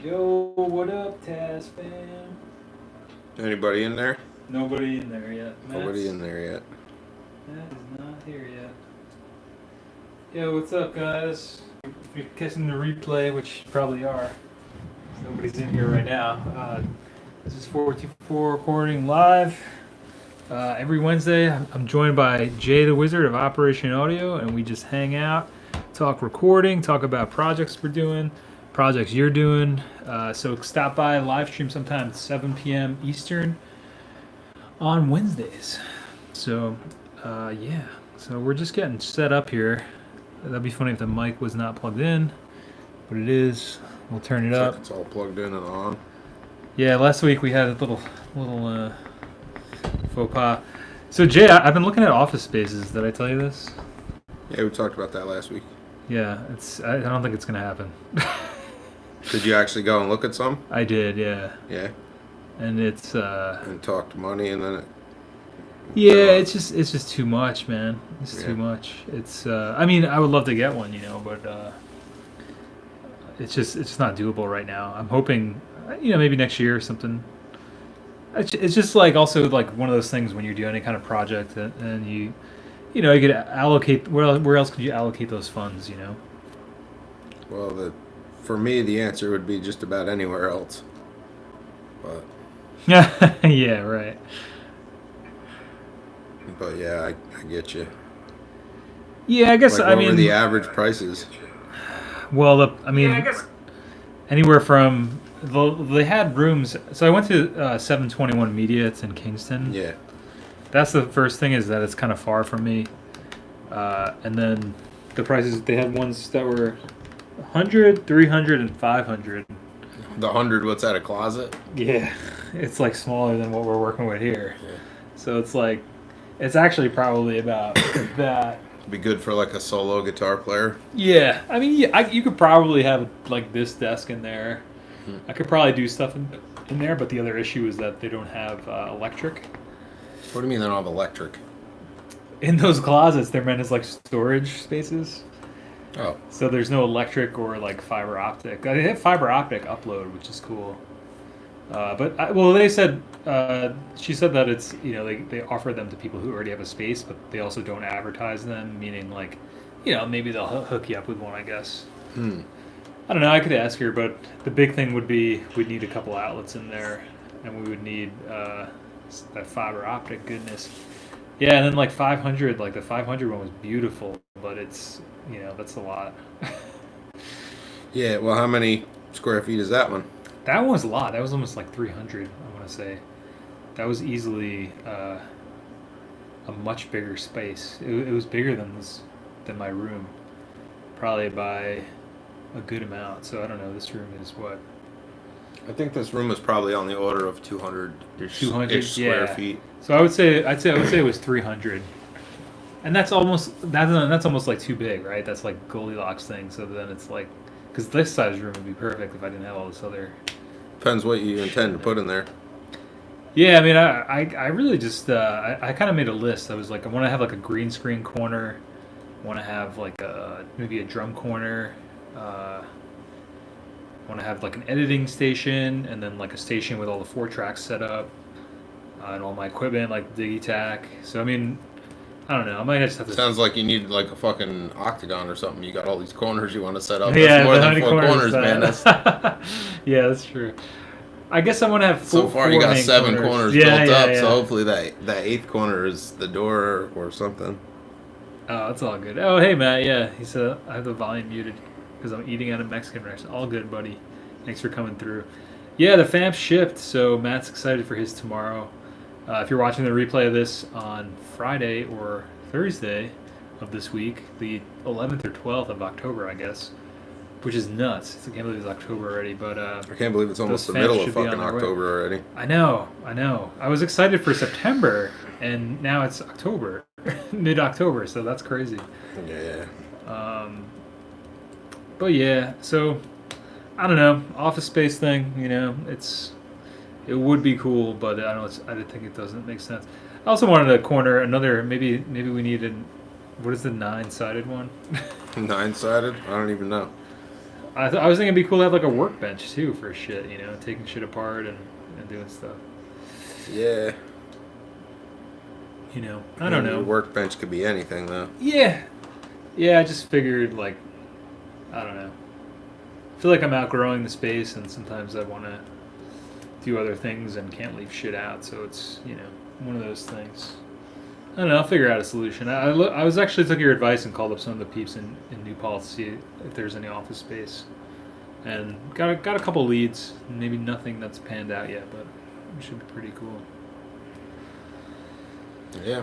Yo, what up, TascFamps? Anybody in there? Nobody in there yet. Nobody in there yet. Matt is not here yet. Yo, what's up, guys? If you're catching the replay, which you probably are, nobody's in here right now. This is 424 recording live. Every Wednesday, I'm joined by Jay the Wizard of Operation Audio, and we just hang out, talk recording, talk about projects we're doing, projects you're doing. So stop by, live stream sometime at 7 p.m. Eastern on Wednesdays. So, yeah. So we're just getting set up here. That'd be funny if the mic was not plugged in, but it is. We'll turn it up. Like it's all plugged in and on. Yeah, last week we had a little faux pas. So Jay, I've been looking at Office Spaces. Did I tell you this? Yeah, we talked about that last week. Yeah, I don't think it's gonna happen. Did you actually go and look at some? I did, yeah. Yeah. And it's And talked money, and then yeah, it's just too much, man. It's too much. It's I mean, I would love to get one, but it's just not doable right now. I'm hoping, maybe next year or something. It's just like also like one of those things when you do any kind of project and you could allocate where else could you allocate those funds? Well, for me, the answer would be just about anywhere else. But yeah, right. But yeah, I get you. Yeah, I guess Like, what were the average prices? Well, anywhere from they had rooms. So I went to 721 Media. It's in Kingston. Yeah. That's the first thing, is that it's kind of far from me. And then the prices, they had ones that were 100, 300, and 500. The 100, what's that, a closet? Yeah, it's like smaller than what we're working with here. Yeah. So it's like, it's actually probably about that. Be good for like a solo guitar player. Yeah, I mean, you could probably have like this desk in there. I could probably do stuff in there, but the other issue is that they don't have electric. What do you mean they don't have electric? In those closets, they're meant as like storage spaces. Oh. So there's no electric or like fiber optic. They have fiber optic upload, which is cool. They said, she said that it's, they offer them to people who already have a space, but they also don't advertise them, meaning like, maybe they'll hook you up with one, I guess. I don't know, I could ask her, but the big thing would be we'd need a couple outlets in there, and we would need that fiber optic goodness. Yeah, and then like 500, like the 500 one was beautiful, but it's, that's a lot. Yeah, well, how many square feet is that one? That one was a lot. That was almost like 300, I want to say. That was easily a much bigger space. It was bigger than my room, probably by a good amount. So I don't know. This room is what? I think this room is probably on the order of 200-ish 200 square feet. So I would say it was 300, and that's almost like too big, right? That's like Goldilocks thing. So then it's like, because this size room would be perfect if I didn't have all this other. Depends what you intend to put in there. Yeah, I mean, I really just I kind of made a list. I was like, I want to have like a green screen corner. I want to have like maybe a drum corner. I want to have like an editing station, and then like a station with all the 4 tracks set up, and all my equipment like Digitakt. So I mean, I don't know. I might just have to. Sounds like you need like a fucking octagon or something. You got all these corners you want to set up. Yeah, that's more how than many 4 corners, man. That's yeah, that's true. I guess I want to have so far you got 7 corners built up. Yeah. So hopefully that 8th corner is the door or something. Oh, it's all good. Oh, hey Matt. Yeah, he said I have the volume muted because I'm eating at a Mexican restaurant. All good, buddy. Thanks for coming through. Yeah, the Famps shipped, so Matt's excited for his tomorrow. If you're watching the replay of this on Friday or Thursday of this week, the 11th or 12th of October, I guess, which is nuts. I can't believe it's October already, but I can't believe it's almost the middle of fucking October already. I know. I was excited for September, and now it's October, mid-October, so that's crazy. Yeah. But yeah, so I don't know, Office Space thing, it would be cool, but I think it doesn't make sense. I also wanted to corner another, maybe we needed, what is the 9-sided one? 9-sided? I don't even know. I was thinking it'd be cool to have like a workbench too for shit, you know, taking shit apart and doing stuff. Yeah. You know, I don't know. Your workbench could be anything, though. Yeah. Yeah, I just figured, like, I don't know. I feel like I'm outgrowing the space, and sometimes I want to do other things and can't leave shit out, so it's, you know, one of those things. I don't know, I'll figure out a solution. I was actually took your advice and called up some of the peeps in New Paltz to see if there's any office space. And got a couple leads, maybe nothing that's panned out yet, but it should be pretty cool. Yeah.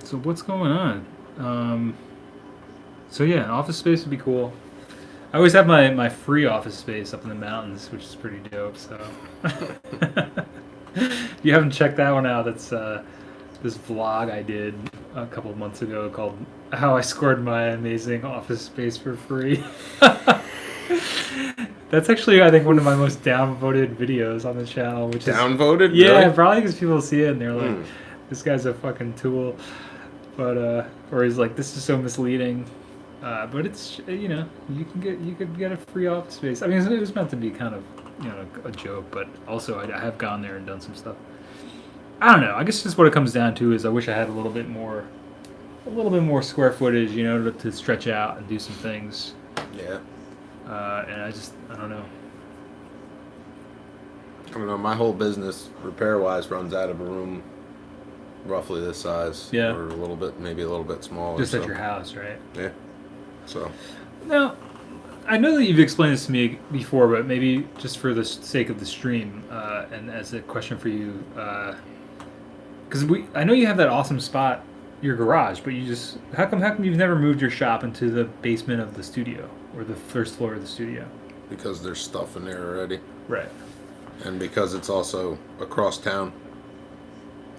So what's going on? So yeah, office space would be cool. I always have my free office space up in the mountains, which is pretty dope. So if you haven't checked that one out, that's this vlog I did a couple of months ago called "How I Scored My Amazing Office Space for Free." That's actually, I think, one of my most downvoted videos on the channel. Which downvoted? Is, yeah, really? Probably because people see it and they're like, "This guy's a fucking tool," but or he's like, "This is so misleading." But it's, you know, you could get a free office space. I mean, it was meant to be kind of, you know, a joke, but also I have gone there and done some stuff. I don't know. I guess just what it comes down to is I wish I had a little bit more square footage, you know, to stretch out and do some things. Yeah. And I don't know. I don't know. My whole business, repair-wise, runs out of a room roughly this size. Yeah. Or maybe a little bit smaller. Just at your house, right? Yeah. So. Now, I know that you've explained this to me before, but maybe just for the sake of the stream, and as a question for you, because I know you have that awesome spot, your garage, but how come you've never moved your shop into the basement of the studio or the first floor of the studio? Because there's stuff in there already. Right. And because it's also across town.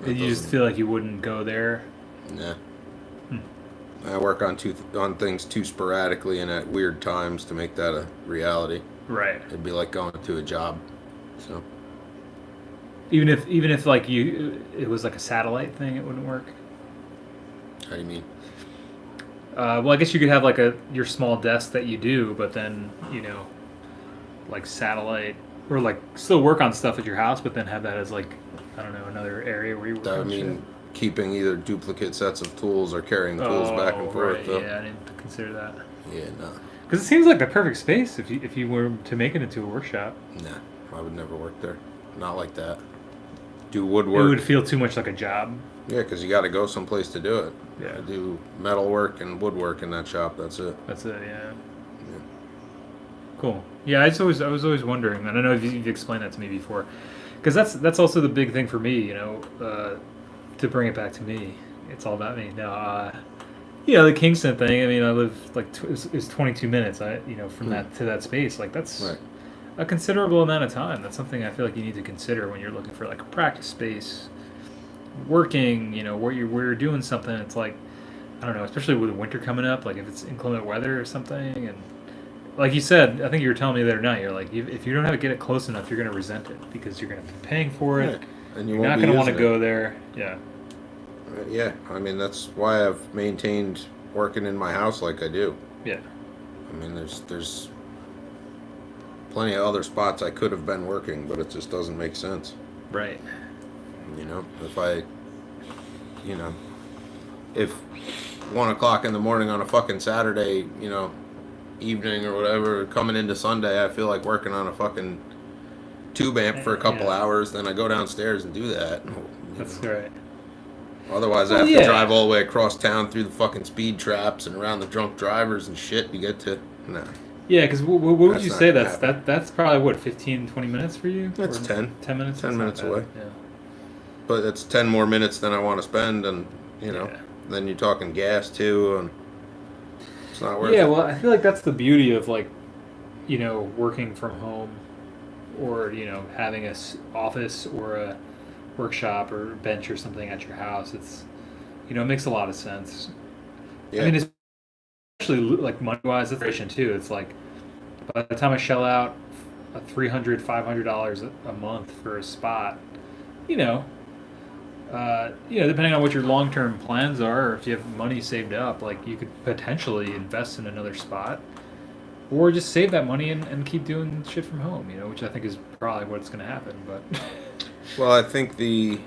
You just feel like you wouldn't go there? Nah. I work on things too sporadically and at weird times to make that a reality. Right. It'd be like going to a job. So. Even if like it was like a satellite thing, it wouldn't work. How do you mean? Well, I guess you could have like your small desk that you do, but then, you know, like satellite, or like still work on stuff at your house, but then have that as like, I don't know, another area where you work That would on mean shit. Keeping either duplicate sets of tools or carrying tools back and forth. Right, though. yeah, I didn't consider that. Yeah, no. Because it seems like the perfect space if you were to make it into a workshop. Nah, I would never work there. Not like that. Do woodwork. It would feel too much like a job. Yeah, because you got to go someplace to do it. Yeah. I do metal work and woodwork in that shop. That's it. That's it, yeah. Yeah. Cool. Yeah, I was always wondering, and I know you've explained that to me before, because that's also the big thing for me, you know, to bring it back to me. It's all about me. No, yeah, the Kingston thing. I mean, I live like it's 22 minutes. From that to that space, like that's Right. a considerable amount of time. That's something I feel like you need to consider when you're looking for like a practice space, working. You know, where you're doing something. It's like, I don't know, especially with winter coming up. Like if it's inclement weather or something, and like you said, I think you were telling me the other night, you're like, if you don't have to get it close enough, you're going to resent it because you're going to be paying for it. Yeah. And You're not going to want to go there. Yeah. Yeah, I mean, that's why I've maintained working in my house like I do. Yeah. I mean, there's plenty of other spots I could have been working, but it just doesn't make sense. Right. You know, if 1 o'clock in the morning on a fucking Saturday, you know, evening or whatever, coming into Sunday, I feel like working on a fucking tube amp for a couple hours, then I go downstairs and do that. That's right. Otherwise, I have to drive all the way across town through the fucking speed traps and around the drunk drivers and shit to get to. Nah. Yeah, because what would you say that's that's probably what 15, 20 minutes for you? That's 10. 10 minutes. 10 minutes away. Yeah. But it's 10 more minutes than I want to spend, and you know, then you're talking gas too, and it's not worth it. Yeah, well, I feel like that's the beauty of like, you know, working from home, or you know, having a office or a workshop or bench or something at your house. It's, you know, it makes a lot of sense. Yeah. I mean, it's actually like money wise, that's efficient too. It's like by the time I shell out $300, $500 a month for a spot, you know, depending on what your long-term plans are, or if you have money saved up, like you could potentially invest in another spot, or just save that money and keep doing shit from home. Which I think is probably what's going to happen. But Well, I think I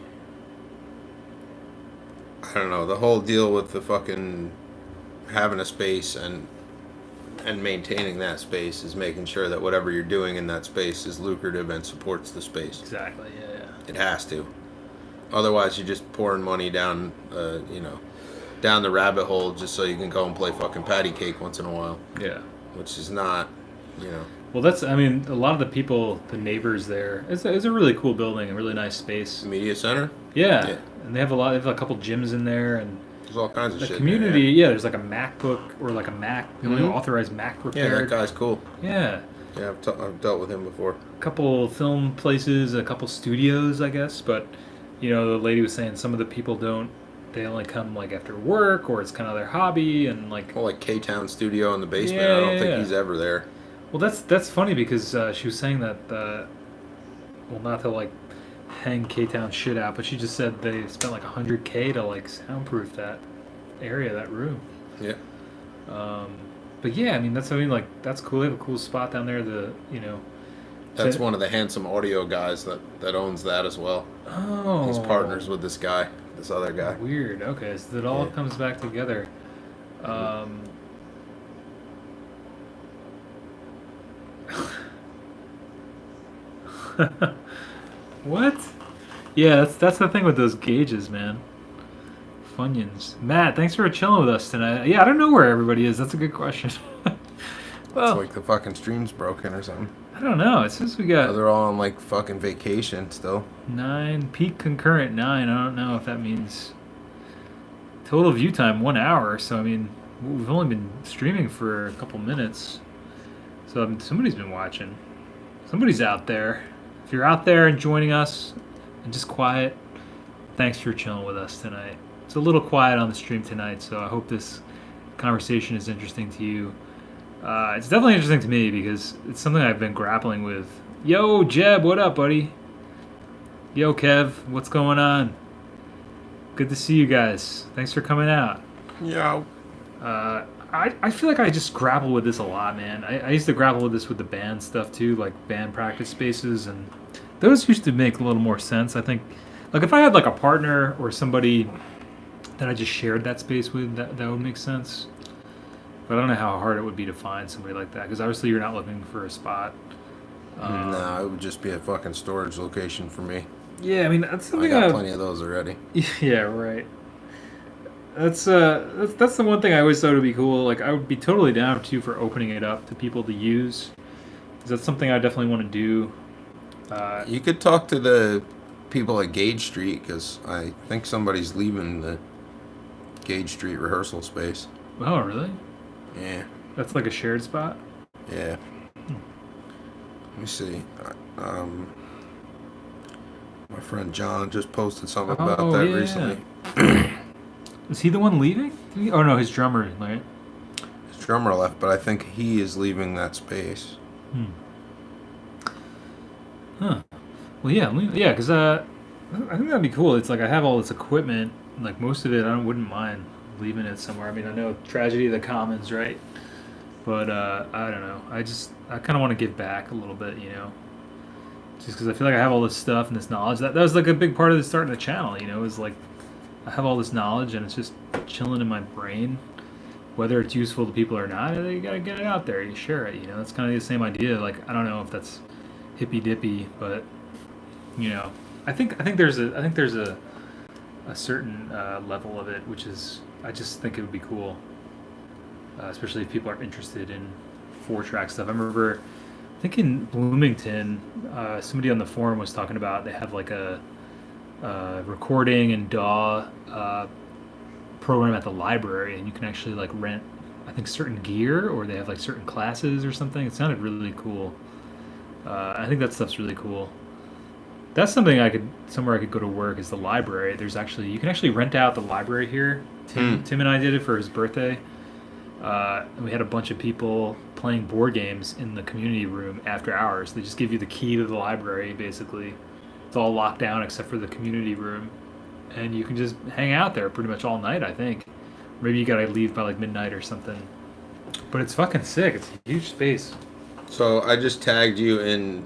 don't know, the whole deal with the fucking having a space and maintaining that space is making sure that whatever you're doing in that space is lucrative and supports the space. exactly, yeah. It has to. Otherwise, you're just pouring money down, down the rabbit hole just so you can go and play fucking patty cake once in a while. Yeah. Which is not, Well, a lot of the people, the neighbors there, it's a really cool building, a really nice space. Media center. Yeah. And they have a couple gyms in there, and there's all kinds of the shit. community. There, yeah, there's like a MacBook or like a Mac, authorized Mac repair. Yeah, that guy's cool. Yeah. Yeah, I've dealt with him before. A couple film places, a couple studios, I guess, but the lady was saying some of the people they only come like after work, or it's kind of their hobby, and like K-Town Studio in the basement. Yeah, I don't think he's ever there. Well, that's funny because she was saying that not to like hang K-Town shit out, but she just said they spent like $100K to like soundproof that area, that room. Yeah. But yeah, that's cool. They have a cool spot down there. That's one of the handsome audio guys that owns that as well. Oh. He's partners with this other guy. Weird. Okay, so it all comes back together. What? Yeah, that's the thing with those gauges, man. Funyuns. Matt, thanks for chilling with us tonight. Yeah, I don't know where everybody is. That's a good question. Well, it's like the fucking stream's broken or something. I don't know. It says we got... they're all on like fucking vacation still. 9, peak concurrent 9. I don't know if that means... Total view time, 1 hour. So, we've only been streaming for a couple minutes. So, somebody's been watching. Somebody's out there. If you're out there and joining us and just quiet, thanks for chilling with us tonight. It's a little quiet on the stream tonight, so I hope this conversation is interesting to you. It's definitely interesting to me because it's something I've been grappling with. Yo, Jeb, what up, buddy? Yo, Kev, what's going on? Good to see you guys. Thanks for coming out. Yeah. I feel like I just grapple with this a lot, man. I used to grapple with this with the band stuff too, like band practice spaces, and those used to make a little more sense. I think, like if I had like a partner or somebody that I just shared that space with, that would make sense. But I don't know how hard it would be to find somebody like that, because obviously you're not looking for a spot. No, it would just be a fucking storage location for me. Yeah, that's something I got plenty of those already. Yeah, right. That's the one thing I always thought would be cool. Like I would be totally down too for opening it up to people to use, because that's something I definitely want to do. You could talk to the people at Gage Street, because I think somebody's leaving the Gage Street rehearsal space. Oh, really? Yeah. That's like a shared spot? Yeah. Let me see. My friend John just posted something about that recently. Is he the one leaving? Oh no, his drummer, right? His drummer left, but I think he is leaving that space. Huh. Well, yeah, because I think that'd be cool. It's like I have all this equipment, like most of it, I wouldn't mind leaving it somewhere. I know tragedy of the commons, right? But I don't know. I kind of want to give back a little bit, just because I feel like I have all this stuff and this knowledge. That was like a big part of the starting the channel, is like I have all this knowledge and it's just chilling in my brain. Whether it's useful to people or not, you gotta get it out there. You share it, That's kind of the same idea. Like I don't know if that's hippy dippy, but I think there's a certain level of it, which is I just think it would be cool, especially if people are interested in 4-track stuff. I remember, I think in Bloomington, somebody on the forum was talking about they have like a recording and DAW program at the library, and you can actually like rent, I think, certain gear, or they have like certain classes or something. It sounded really cool. I think that stuff's really cool. That's something somewhere I could go to work, is the library. You can actually rent out the library here. Tim and I did it for his birthday. And we had a bunch of people playing board games in the community room after hours. They just give you the key to the library, basically. It's all locked down except for the community room. and you can just hang out there pretty much all night. I think. Maybe you gotta leave by like midnight or something. But it's fucking sick. It's a huge space. So I just tagged you in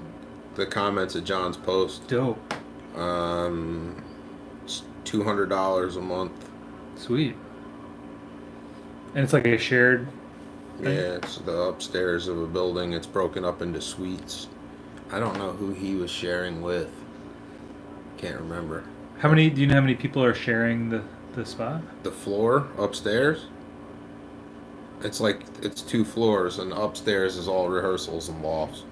the comments of John's post. Dope. It's $200 a month. Sweet. And it's like a shared thing? Yeah, it's the upstairs of a building. It's broken up into suites. I don't know who he was sharing with. Can't remember. How many? Do you know how many people are sharing the spot? The floor upstairs? It's 2 floors, and upstairs is all rehearsals and lofts.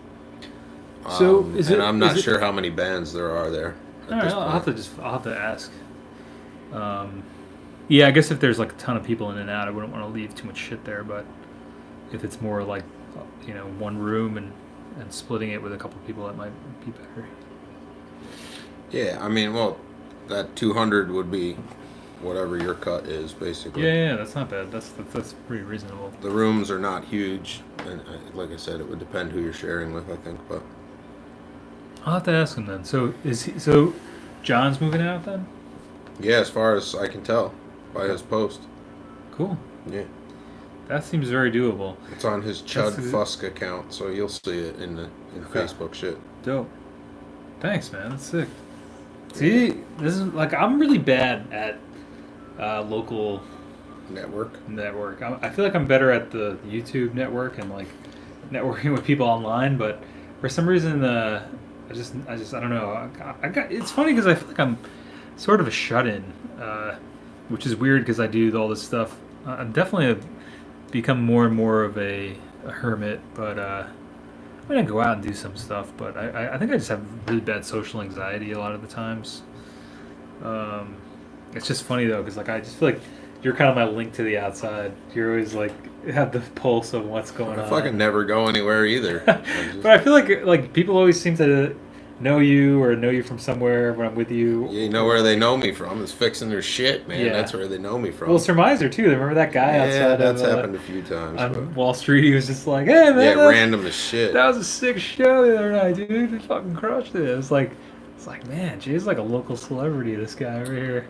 So is it? And I'm not sure how many bands there are there. All right, I'll have to ask. Yeah, I guess if there's like a ton of people in and out, I wouldn't want to leave too much shit there. But if it's more like, one room and splitting it with a couple of people, that might be better. Yeah, I mean, well, that 200 would be whatever your cut is, basically. Yeah, that's not bad. That's pretty reasonable. The rooms are not huge, and like I said, it would depend who you're sharing with, I think. But I'll have to ask him then. So John's moving out then? yeah, as far as I can tell by his post. Cool. Yeah. That seems very doable. It's on his Chud Fusk account, so you'll see it in Facebook shit. Dope. Thanks, man. That's sick. See, this is like I'm really bad at local network. I feel like I'm better at the YouTube network and like networking with people online, but for some reason, I just I don't know. It's funny because I feel like I'm sort of a shut-in, which is weird because I do all this stuff. I'm definitely become more and more of a hermit, but I go out and do some stuff, but I think I just have really bad social anxiety a lot of the times. It's just funny though, because like I just feel like you're kind of my link to the outside. You're always like have the pulse of what's going on. I fucking never go anywhere either. But I feel like people always seem to know you or know you from somewhere when I'm with you. You know where they know me from is fixing their shit, man. Yeah. That's where they know me from. Well, Surmiser too. Remember that guy outside? Yeah, that's happened a few times. On Wall Street, he was just like, "Hey man, yeah, random as shit. That was a sick show the other night, dude. They fucking crushed it." It's like, man, Jay's like a local celebrity. This guy over here.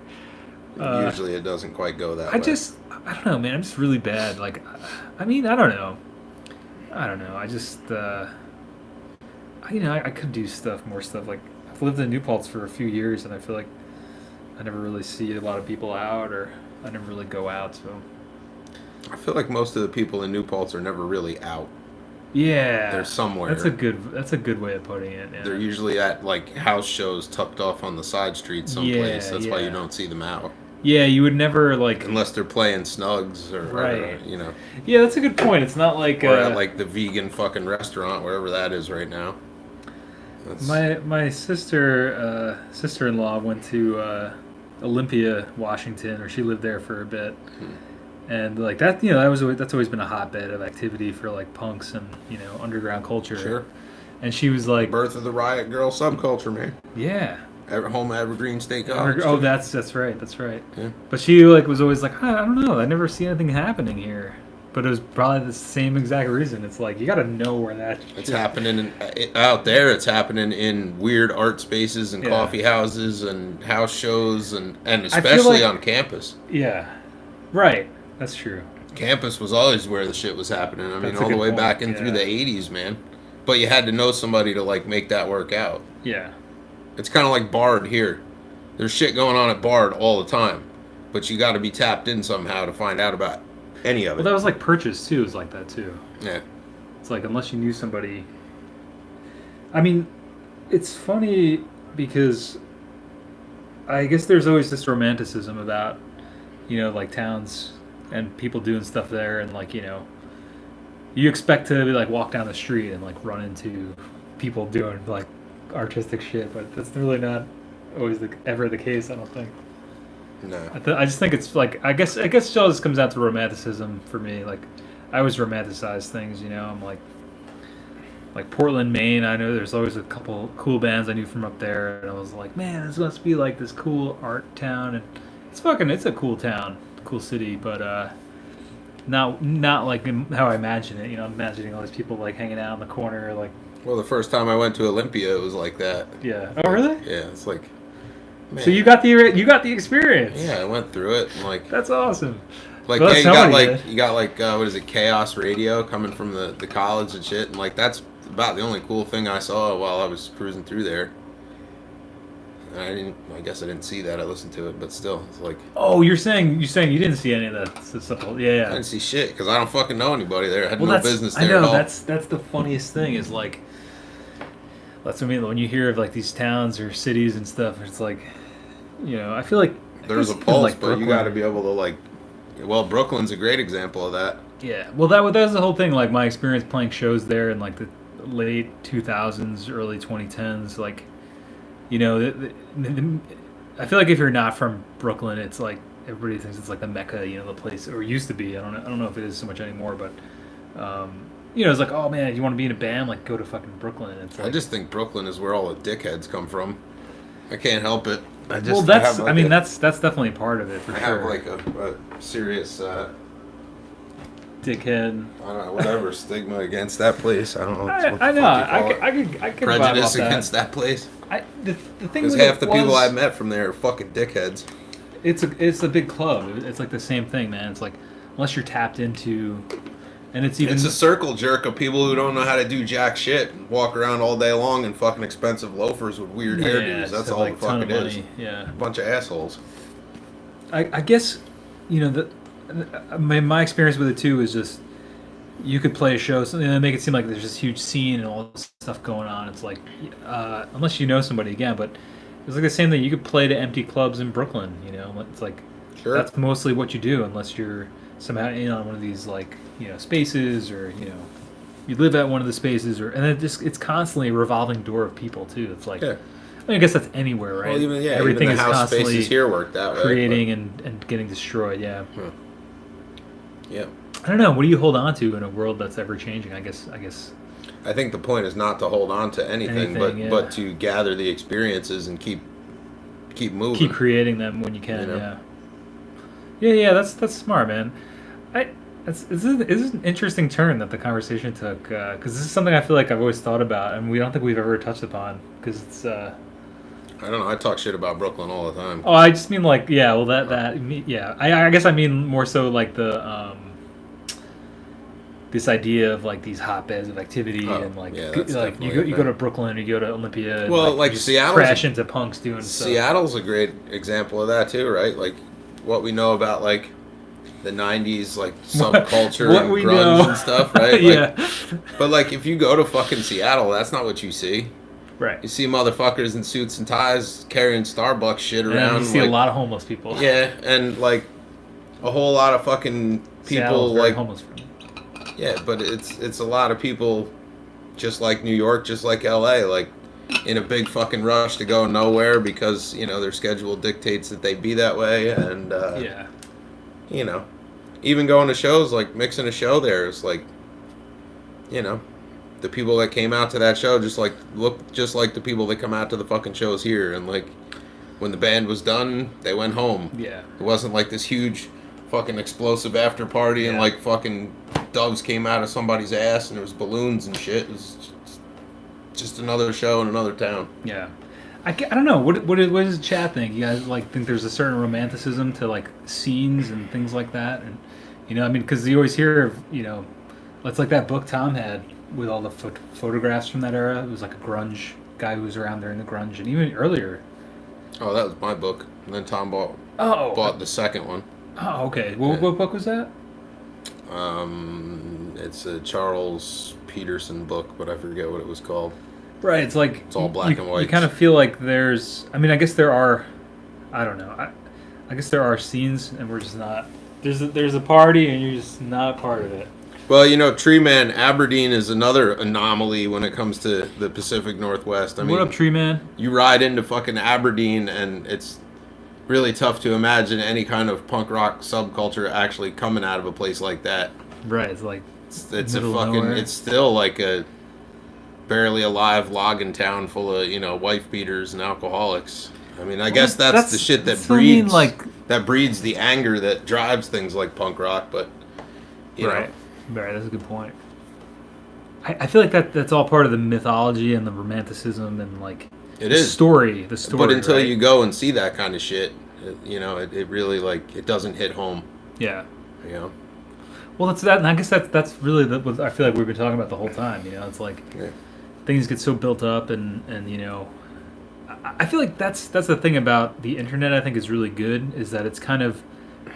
Usually, it doesn't quite go that way. I don't know, man. I'm just really bad. Like, I mean, I don't know. I just, I could do more stuff. Like, I've lived in New Paltz for a few years, and I feel like I never really see a lot of people out, or I never really go out. So I feel like most of the people in New Paltz are never really out. Yeah, they're somewhere. That's a good way of putting it. Yeah. They're usually at like house shows tucked off on the side street someplace. That's why you don't see them out. Yeah, you would never like unless they're playing Snugs or Yeah, that's a good point. It's not like or at like the vegan fucking restaurant wherever that is right now. My sister-in-law went to Olympia, Washington, or she lived there for a bit. And like that, that's always been a hotbed of activity for like punks and underground culture. Sure. And she was like, birth of the riot girl subculture, man. Yeah. Home Evergreen Steakhouse. Oh, that's right. Yeah. But she like was always like, I don't know, I never see anything happening here. But it was probably the same exact reason. It's like you got to know where that. It's happening out there. It's happening in weird art spaces and coffee houses and house shows and especially on campus. Yeah. Right. That's true. Campus was always where the shit was happening. I mean, all the way back in through the 80s, man. But you had to know somebody to, like, make that work out. Yeah. It's kind of like Bard here. There's shit going on at Bard all the time. But you got to be tapped in somehow to find out about any of it. Well, that was like Purchase, too. It was like that, too. Yeah. It's like, unless you knew somebody... I mean, it's funny because I guess there's always this romanticism about, like towns... and people doing stuff there, and like you expect to like walk down the street and like run into people doing like artistic shit, but that's really not always ever the case. I don't think. No. I just think it's like I guess it all just comes down to romanticism for me. Like I always romanticize things. I'm like Portland, Maine. I know there's always a couple cool bands I knew from up there, and I was like, man, this must be like this cool art town, and it's a cool town. Cool city, but not like how I imagine it. I'm imagining all these people like hanging out in the corner, like. Well, the first time I went to Olympia, it was like that. Yeah. Oh, really? Yeah, it's like So you got the experience. Yeah, I went through it. And like that's awesome. Like well, you got like what is it, Chaos Radio coming from the college and shit, and like that's about the only cool thing I saw while I was cruising through there. And I guess I didn't see that. I listened to it, but still, it's like. Oh, you're saying you didn't see any of that stuff? Yeah. I didn't see shit because I don't fucking know anybody there. I had no business there at all. That's the funniest thing is like. That's what I mean when you hear of like these towns or cities and stuff. It's like, I feel like there's a pulse, like but you got to be able to like. Well, Brooklyn's a great example of that. Yeah. Well, that was the whole thing. Like my experience playing shows there in like the late 2000s, early 2010s, like. I feel like if you're not from Brooklyn, it's like everybody thinks it's like the Mecca, the place, or used to be. I don't know if it is so much anymore, but it's like, oh man, you want to be in a band, like go to fucking Brooklyn. It's like, I just think Brooklyn is where all the dickheads come from. I can't help it. That's definitely part of it for sure. I have like a serious dickhead. I don't know, whatever stigma against that place. I don't know. I know. I could prejudice against that place. The thing because half the people I've met from there are fucking dickheads. It's a big club. It's like the same thing, man. It's like unless you're tapped into, and it's a circle jerk of people who don't know how to do jack shit and walk around all day long in fucking expensive loafers with weird hairdos. That's all the fuck it is. Yeah, a bunch of assholes. I guess my experience with it too is just you could play a show and make it seem like there's this huge scene and all this stuff going on. It's like unless you know somebody again, but it's like the same thing. You could play to empty clubs in Brooklyn. It's like that's mostly what you do unless you're somehow in on one of these like spaces or you live at one of the spaces and it's constantly a revolving door of people too. It's like I guess that's anywhere, right? Well, everything even the is house constantly spaces here work that way, creating and getting destroyed. Yeah. Yeah. I don't know. What do you hold on to in a world that's ever changing? I guess. I think the point is not to hold on to anything but to gather the experiences and keep moving. Keep creating them when you can. Yeah. That's smart, man. This is an interesting turn that the conversation took because this is something I feel like I've always thought about, and we don't think we've ever touched upon because it's. I don't know. I talk shit about Brooklyn all the time. Oh, I just mean like I guess I mean more so like the this idea of like these hotbeds of activity and like you go to Brooklyn, you go to Olympia. And, well, like Seattle, crash into punks doing stuff. Seattle's a great example of that too, right? Like what we know about like the '90s, like subculture and grunge and stuff, right? Like, but like if you go to fucking Seattle, that's not what you see. Right. You see motherfuckers in suits and ties carrying Starbucks shit around. You see a lot of homeless people. Yeah, and like a whole lot of fucking people like homeless. Yeah, but it's a lot of people just like New York, just like LA, like in a big fucking rush to go nowhere because, their schedule dictates that they be that way and even going to shows, like mixing a show there is like the people that came out to that show look just like the people that come out to the fucking shows here, and like when the band was done, they went home. Yeah. It wasn't like this huge fucking explosive after party and like fucking doves came out of somebody's ass and there was balloons and shit. It was just another show in another town. Yeah. I don't know. What does Chad think? You guys like think there's a certain romanticism to like scenes and things like that? And because you always hear of it's like that book Tom had with all the photographs from that era. It was like a grunge guy who was around during the grunge and even earlier. Oh, that was my book. And then Tom bought the second one. Oh, okay. What book was that? It's a Charles Peterson book, but I forget what it was called. Right, it's like it's all black and white. You kind of feel like there's. I mean, I guess there are. I don't know. I guess there are scenes, and we're just not. There's a party, and you're just not part of it. Well, Tree Man, Aberdeen is another anomaly when it comes to the Pacific Northwest. I mean, what up, Tree Man? You ride into fucking Aberdeen, and it's really tough to imagine any kind of punk rock subculture actually coming out of a place like that. Right, it's like it's a fucking. It's still like a barely alive logging town full of wife beaters and alcoholics. I mean, I guess that's the shit that breeds that breeds the anger that drives things like punk rock. But right, that's a good point. I feel like that's all part of the mythology and the romanticism and like It is. The story. But until right? you go and see that kind of shit, it really, like, it doesn't hit home. Yeah. You know? Well, that's that, and I guess that's really what I feel like we've been talking about the whole time. It's like things get so built up, and I feel like that's the thing about the internet. I think is really good is that it's kind of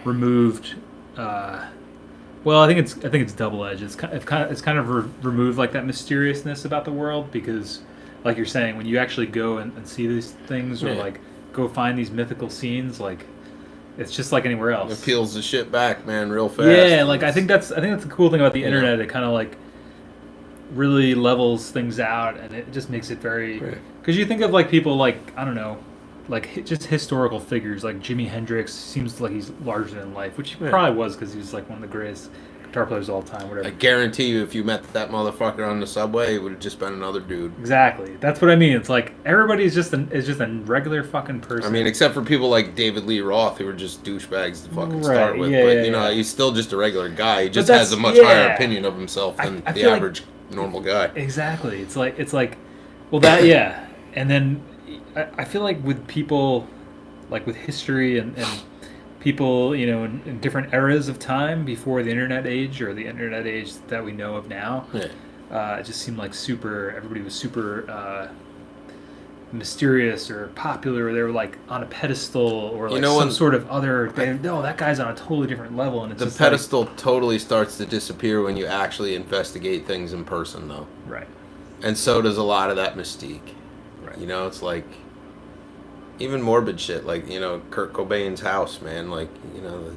removed. Well, I think it's double edged. It's kind of removed like that mysteriousness about the world because, like you're saying, when you actually go and see these things or like go find these mythical scenes, like it's just like anywhere else. It peels the shit back, man, real fast. Yeah, like I think that's the cool thing about the internet. It kind of like really levels things out, and it just makes it very. Because you think of like people like I don't know, like just historical figures like Jimi Hendrix seems like he's larger than life, which he probably was because he was like one of the greatest guitar players of all time. Whatever. I guarantee you, if you met that motherfucker on the subway, it would have just been another dude. Exactly. That's what I mean. It's like everybody's just a regular fucking person. I mean, except for people like David Lee Roth, who were just douchebags to fucking start with. But he's still just a regular guy. He just has a much higher opinion of himself than the average normal guy. Exactly. It's like, well, that and then I feel like with people, like with history and people, in different eras of time before the internet age or the internet age that we know of now, it just seemed like everybody was super mysterious or popular. Or they were like on a pedestal or like some sort of other. No, that guy's on a totally different level, and it's the just pedestal totally starts to disappear when you actually investigate things in person, though. Right. And so does a lot of that mystique. Right. It's like. Even morbid shit, like, Kurt Cobain's house, man, like,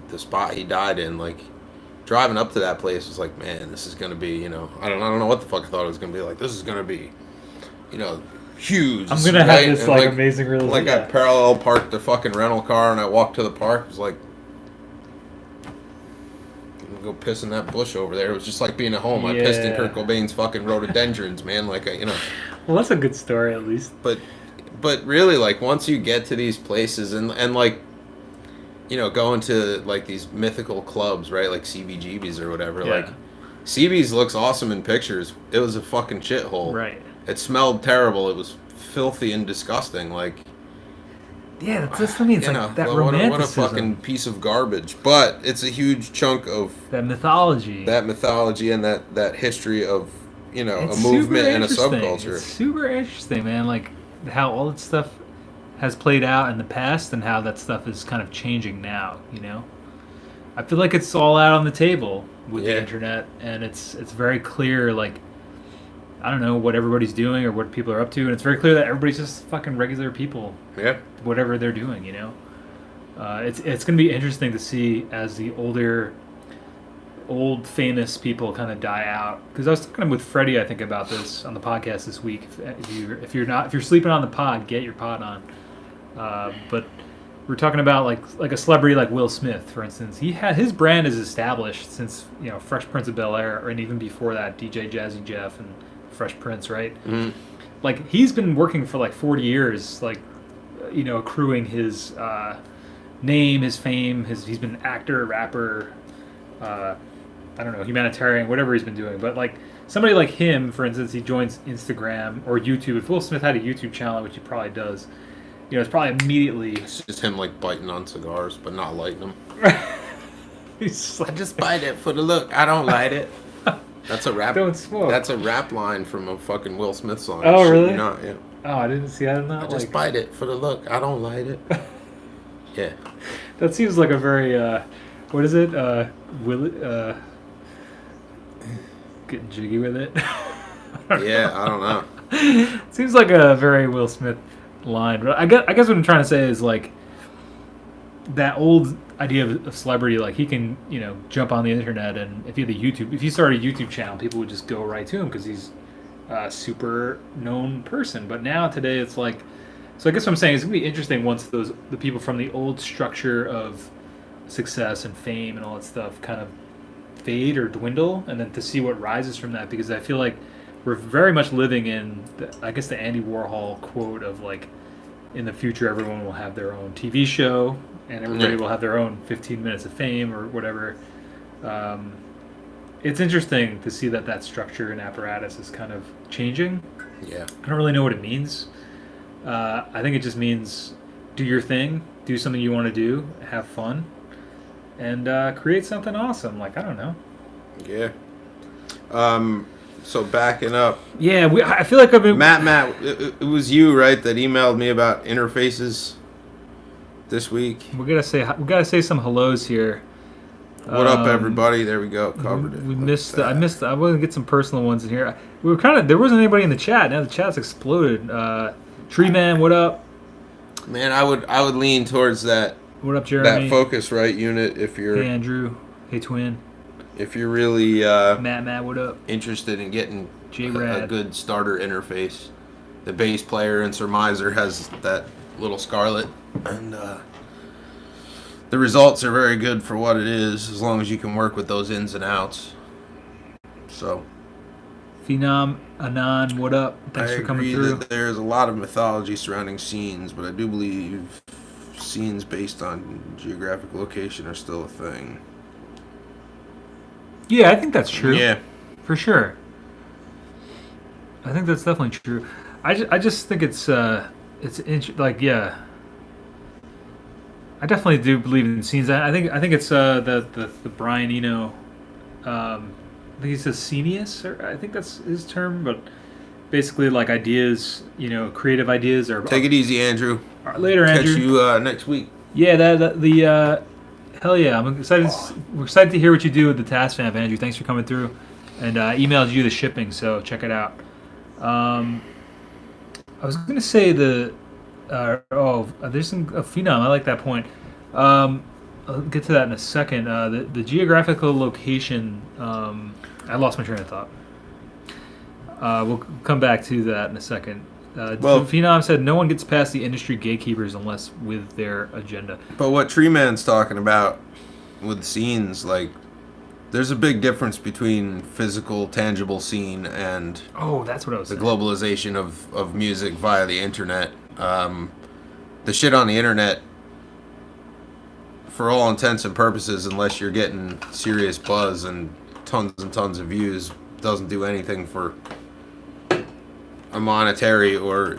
the spot he died in, like, driving up to that place was like, man, this is going to be, I don't know what the fuck I thought it was going to be like. This is going to be, huge. I'm going to have this, like, amazing realization. Like, I parallel parked the fucking rental car, and I walked to the park. It was like, I'm going to go piss in that bush over there. It was just like being at home. I pissed in Kurt Cobain's fucking rhododendrons, man, like, Well, that's a good story, at least. But really, like, once you get to these places and like, going to, like, these mythical clubs, right, like CBGB's or whatever, like, CB's looks awesome in pictures. It was a fucking shithole. Right. It smelled terrible. It was filthy and disgusting, like... Yeah, that's what I mean. It's like that romanticism. What a fucking piece of garbage. But it's a huge chunk of... That mythology. And that history of, a movement and a subculture. It's super interesting, man, like... how all that stuff has played out in the past and how that stuff is kind of changing now, I feel like it's all out on the table with the internet, and it's very clear, like, I don't know what everybody's doing or what people are up to, and it's very clear that everybody's just fucking regular people. Yeah. Whatever they're doing, It's going to be interesting to see as the old famous people kind of die out, because I was talking with Freddie, I think, about this on the podcast this week. If you're sleeping on the pod, get your pod on. But we're talking about like a celebrity like Will Smith, for instance. His brand is established since Fresh Prince of Bel-Air, and even before that, DJ Jazzy Jeff and Fresh Prince, right? Mm-hmm. Like he's been working for like 40 years, like accruing his name, his fame. He's been an actor, rapper. I don't know, humanitarian, whatever he's been doing. But like somebody like him, for instance, he joins Instagram or YouTube. If Will Smith had a YouTube channel, which he probably does, it's probably immediately... It's just him like biting on cigars, but not lighting them. He's like, I just bite it for the look. I don't light it. That's a rap. Don't smoke. That's a rap line from a fucking Will Smith song. Oh, really? Yeah. Oh, I didn't see that. I just bite it for the look. I don't light it. Yeah. That seems like a very... what is it? Getting jiggy with it. I don't know. Seems like a very Will Smith line, but I guess what I'm trying to say is like that old idea of celebrity. Like he can jump on the internet, and if you started a YouTube channel, people would just go right to him because he's a super known person. But now today it's like, so I guess what I'm saying is it's gonna be interesting once the people from the old structure of success and fame and all that stuff kind of fade or dwindle, and then to see what rises from that, because I feel like we're very much living in the Andy Warhol quote of like, in the future everyone will have their own TV show and everybody will have their own 15 minutes of fame or whatever. It's interesting to see that structure and apparatus is kind of changing. Yeah. I don't really know what it means. I think it just means do your thing, do something you want to do, have fun, and create something awesome. Like, I don't know. Yeah. So backing up, Yeah, I feel like I've been. Matt, it was you, right, that emailed me about interfaces this week. We gotta say some hellos here. What up, everybody? There we go. Covered it. We missed. I missed. I want to get some personal ones in here. We were kind of. There wasn't anybody in the chat. Now the chat's exploded. Tree Man, what up? Man, I would lean towards that. What up, Jeremy? That Focusrite unit if you're. Hey, Andrew. Hey, Twin. If you're really Matt, what up? interested in getting J-Rad. a good starter interface, the bass player in Surmiser has that little Scarlet, and the results are very good for what it is, as long as you can work with those ins and outs. So, Phenom Anon, what up? Thanks for coming through. That there's a lot of mythology surrounding scenes, but I do believe scenes based on geographic location are still a thing. Yeah, I think that's true. Yeah, for sure. I think that's definitely true. I just think it's like, yeah. I definitely do believe in scenes. I think it's the Brian Eno. I think he says Scenius, or I think that's his term, but basically like ideas, creative ideas are. Take it easy, Andrew. Later, Andrew. Catch you next week. Yeah, hell yeah! I'm excited. We're excited to hear what you do with the TascFamps, Andrew. Thanks for coming through, and emailed you the shipping, so check it out. I was gonna say there's a Phenom. I like that point. I'll get to that in a second. The geographical location. I lost my train of thought. We'll come back to that in a second. Phenom said no one gets past the industry gatekeepers unless with their agenda. But what Tree Man's talking about with scenes, like, there's a big difference between physical, tangible scene and that's what I was saying. The globalization of music via the internet. The shit on the internet, for all intents and purposes, unless you're getting serious buzz and tons of views, doesn't do anything for a monetary or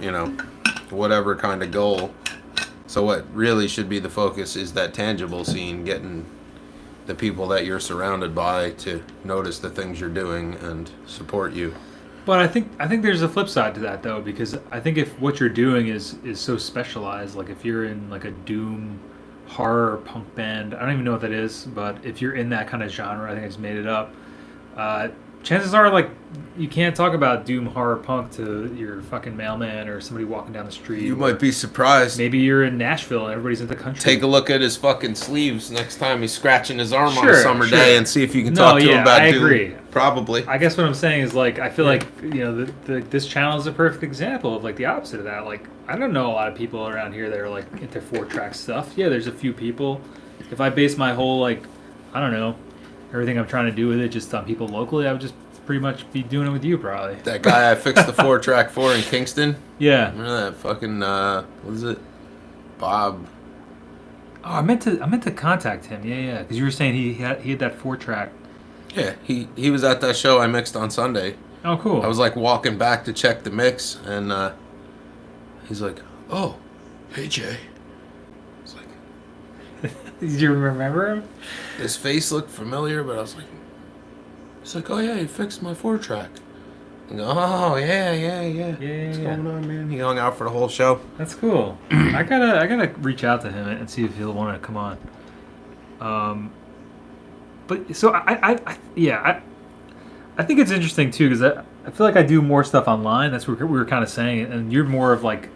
whatever kind of goal. So what really should be the focus is that tangible scene, getting the people that you're surrounded by to notice the things you're doing and support you. But I think there's a flip side to that though, because I think if what you're doing is so specialized, like if you're in like a doom horror punk band, I don't even know what that is, but if you're in that kind of genre, I think I just made it up. Chances are, like, you can't talk about doom horror punk to your fucking mailman or somebody walking down the street. You might be surprised. Maybe you're in Nashville and everybody's in the country. Take a look at his fucking sleeves next time he's scratching his arm on a summer day and see if you can talk to him about doom. I agree. Probably. I guess what I'm saying is, like, I feel like, this channel is a perfect example of, like, the opposite of that. Like, I don't know a lot of people around here that are, like, into 4-track stuff. Yeah, there's a few people. If I base my whole, like, I don't know, everything I'm trying to do with it just on people locally, I would just pretty much be doing it with you, probably. That guy I fixed the 4-track for in Kingston? Yeah. Remember that fucking, what is it? Bob. Oh, I meant to contact him. Yeah. Because you were saying he had that 4-track. Yeah, he was at that show I mixed on Sunday. Oh, cool. I was, like, walking back to check the mix, and he's like, "Oh, hey, Jay." I was like... Did you remember him? His face looked familiar, but I was like... He's like, "Oh, yeah, he fixed my 4-track." I go, "Oh, yeah. What's going on, man?" He hung out for the whole show. That's cool. I gotta reach out to him and see if he'll want to come on. But so I think it's interesting too, because I feel like I do more stuff online. That's what we were kind of saying, and you're more of like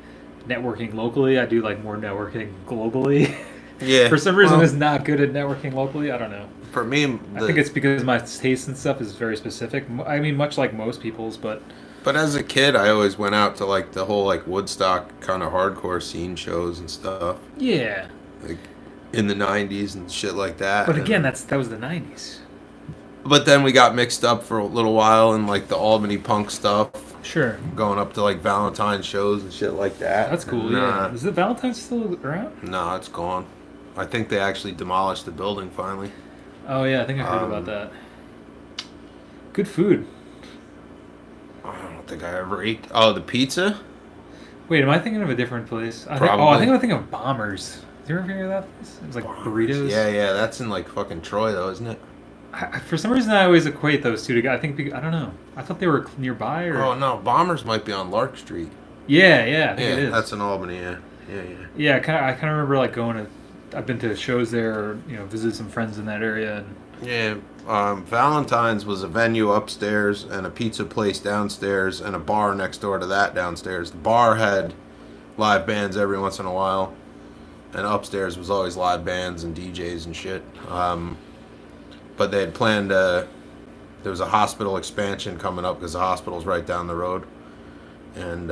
networking locally. I do like more networking globally. Yeah. For some reason, I'm not good at networking locally. I don't know. For me, I think it's because my taste and stuff is very specific. I mean, much like most people's, but as a kid, I always went out to like the whole like Woodstock kind of hardcore scene shows and stuff. Yeah. Like in the 90s and shit like that. But again, that was the 90s. But then we got mixed up for a little while in like the Albany punk stuff. Sure. Going up to like Valentine's shows and shit like that. That's cool, yeah. Is the Valentine's still around? No, it's gone. I think they actually demolished the building finally. Oh yeah, I think I heard about that. Good food. I don't think I ever ate. Oh, the pizza? Wait, am I thinking of a different place? I Probably. think I'm thinking of Bombers. Did you ever hear of that place? It was like burritos. Yeah, that's in like fucking Troy though, isn't it? For some reason, I always equate those two together. I think I don't know. I thought they were nearby, or Oh no, Bombers might be on Lark Street. yeah, I think it is. That's in Albany. Yeah. Yeah, I kind of remember like going to. I've been to shows there, or visited some friends in that area, and Yeah. Valentine's was a venue upstairs and a pizza place downstairs and a bar next door to that downstairs. The bar had live bands every once in a while, and upstairs was always live bands and DJs and shit. But they had planned. There was a hospital expansion coming up because the hospital's right down the road, and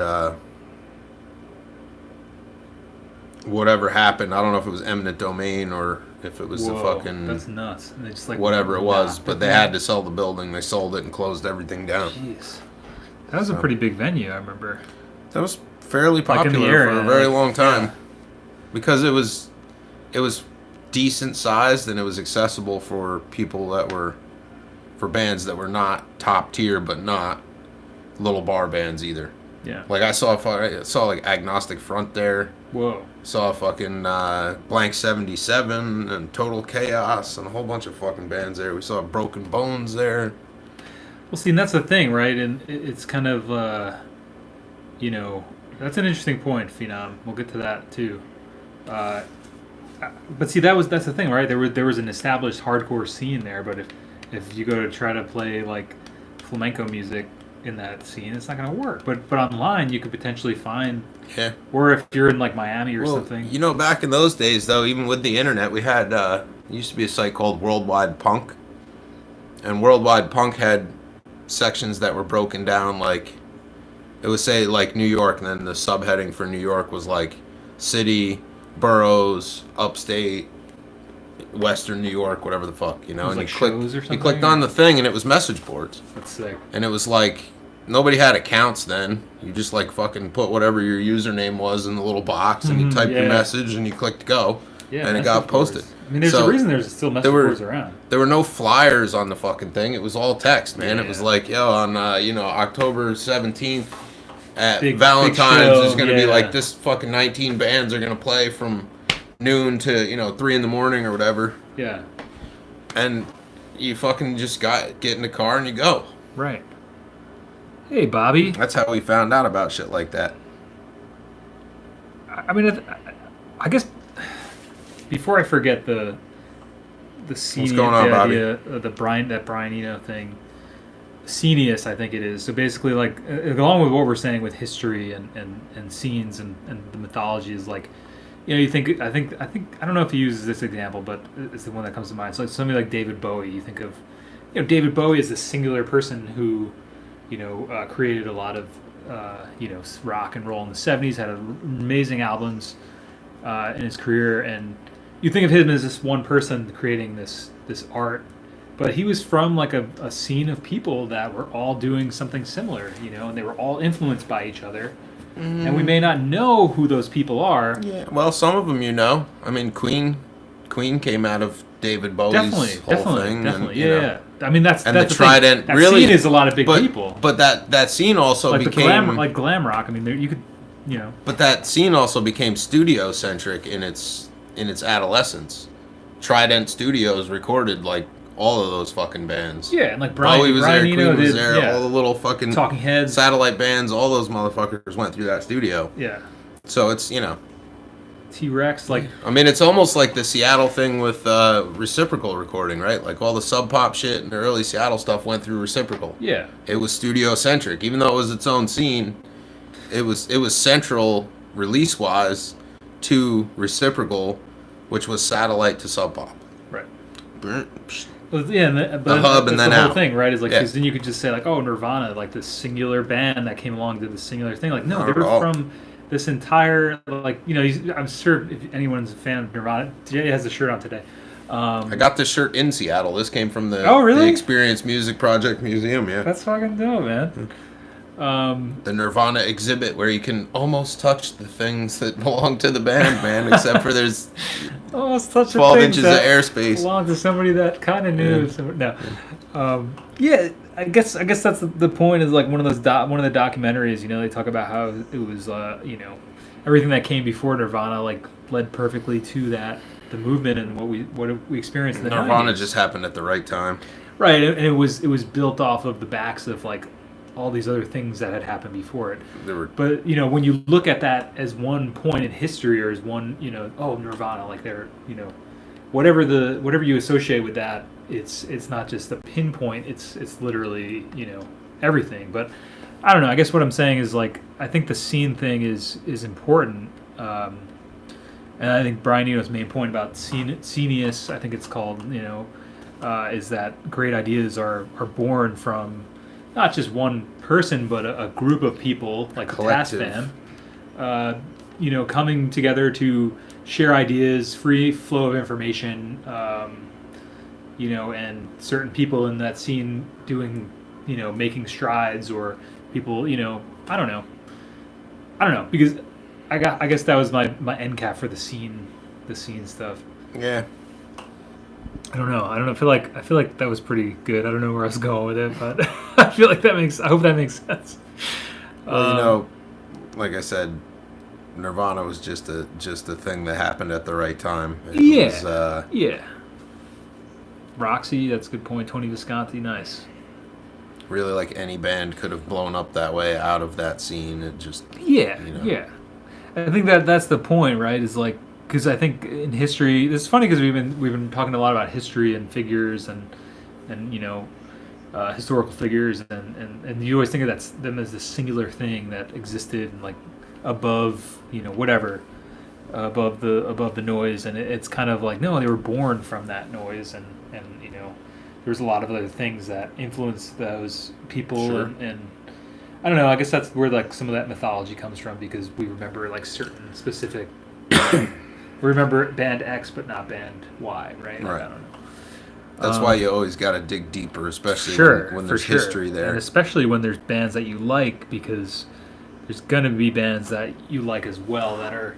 whatever happened, I don't know if it was eminent domain or if it was the fucking that's nuts. And they just like whatever it was, but they had to sell the building. They sold it and closed everything down. Jeez, that was a pretty big venue. I remember. That was fairly Like in the popular area, for a very long time yeah. because it was decent sized and it was accessible for people that were for bands that were not top tier but not little bar bands either. Yeah. Like I saw like Agnostic Front there. Whoa. Saw fucking Blank 77 and Total Chaos and a whole bunch of fucking bands there. We saw Broken Bones there. Well, see, and that's the thing, right? And it's kind of, that's an interesting point, Phenom. We'll get to that too. But see, that's the thing, right? There was an established hardcore scene there, but if you go to try to play like flamenco music in that scene, it's not going to work. But online, you could potentially find. Yeah. Or if you're in like Miami or something. Back in those days, though, even with the internet, we had there used to be a site called Worldwide Punk, and Worldwide Punk had sections that were broken down like it would say like New York, and then the subheading for New York was like city, boroughs, upstate, Western New York, whatever the fuck, and like you clicked on the thing, and it was message boards. That's sick. And it was like nobody had accounts then. You just like fucking put whatever your username was in the little box, and you typed your message, and you clicked go, and it got posted. I mean, there's a reason there's still message boards around. There were no flyers on the fucking thing. It was all text, man. Yeah. It was like, on October 17th at Big Valentine's, there's going to be yeah. like this fucking 19 bands are going to play from noon to 3 in the morning or whatever. Yeah. And you fucking just get in the car and you go. Right. Hey, Bobby. That's how we found out about shit like that. I mean, I guess before I forget the scene, What's going on, Bobby? that Brian Eno thing, Scenius, I think it is. So basically, like along with what we're saying with history and scenes and the mythology is like, you think I don't know if he uses this example, but it's the one that comes to mind. So like somebody like David Bowie, you think of, David Bowie is a singular person who, created a lot of, rock and roll in the 70s, had amazing albums in his career, and you think of him as this one person creating this art, but he was from like a scene of people that were all doing something similar, and they were all influenced by each other. And we may not know who those people are. Yeah, well, some of them I mean, Queen came out of David Bowie's whole thing. Definitely, and, yeah. I mean, that's and that's the Trident thing. That really scene is a lot of big people. But that scene also like became glam rock. I mean, you could, But that scene also became studio centric in its adolescence. Trident Studios recorded like all of those fucking bands. Yeah, and like Brian was there, Eno Queen was did, there, yeah. all the little fucking Talking Heads, satellite bands, all those motherfuckers went through that studio. Yeah. So it's T-Rex, like I mean, it's almost like the Seattle thing with reciprocal recording, right? Like all the Sub Pop shit and the early Seattle stuff went through reciprocal. yeah. It was studio centric, even though it was its own scene. It was central release wise to reciprocal, which was satellite to Sub Pop. Right. But Yeah, but the hub and then the whole out. thing, right? Is like, Yeah. 'cause then you could just say like, oh, Nirvana, like this singular band that came along did this singular thing. Like, no, Not they at were all. from this entire I'm sure if anyone's a fan of Nirvana, Jay has the shirt on today. I got this shirt in Seattle. This came from the Oh, really? the Experience Music Project Museum. Yeah. That's fucking dope, man. The Nirvana exhibit where you can almost touch the things that belong to the band, man, except for there's almost touch 12 the inches of airspace. Belonged to somebody that kind of knew. Yeah. No. Yeah, I guess that's the point. Is like one of the documentaries. You know, they talk about how it was. You know, everything that came before Nirvana like led perfectly to the movement and what we experienced in the Nirvana 90s. just happened at the right time. Right, and it was built off of the backs of like all these other things that had happened before it. But you know, when you look at that as one point in history, or as one, you know, Nirvana, like they're, you know, whatever you associate with that, it's not just a pinpoint. It's literally, you know, everything. But I don't know. I guess what I'm saying is like I think the scene thing is important. And I think Brian Eno's main point about scenius, I think it's called, you know, is that great ideas are born from not just one person, but a group of people, like the TascFamps, you know, coming together to share ideas, free flow of information, you know, and certain people in that scene doing, you know, making strides, or people, you know, I don't know, because I guess that was my end cap for the scene stuff. Yeah. I don't know. I feel like that was pretty good. I don't know where I was going with it, but I feel like I hope that makes sense. Well, you know, like I said, Nirvana was just a thing that happened at the right time. It was, yeah. Roxy, that's a good point. Tony Visconti, nice. Really, like any band could have blown up that way out of that scene. It just yeah, you know. Yeah. I think that's the point, right? Is like, because I think in history, it's funny because we've been talking a lot about history and figures and you know, historical figures, and you always think of them as this singular thing that existed like above, you know, whatever, above the noise, and it's kind of like, no, they were born from that noise, and you know, there's a lot of other things that influenced those people. Sure. and I don't know, I guess that's where like some of that mythology comes from, because we remember like certain specific we remember band X but not band Y, right? Right. I don't know. That's why you always got to dig deeper, especially when there's history there. And especially when there's bands that you like, because there's going to be bands that you like as well that are,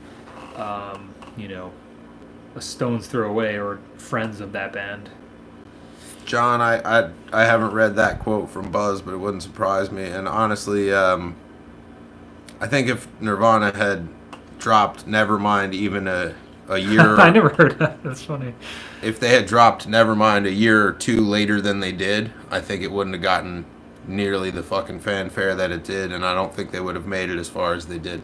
you know, a stone's throw away, or friends of that band. John, I haven't read that quote from Buzz, but it wouldn't surprise me. And honestly, I think if Nirvana had dropped Nevermind even a year... I never heard that. That's funny. If they had dropped Nevermind a year or two later than they did, I think it wouldn't have gotten nearly the fucking fanfare that it did, and I don't think they would have made it as far as they did.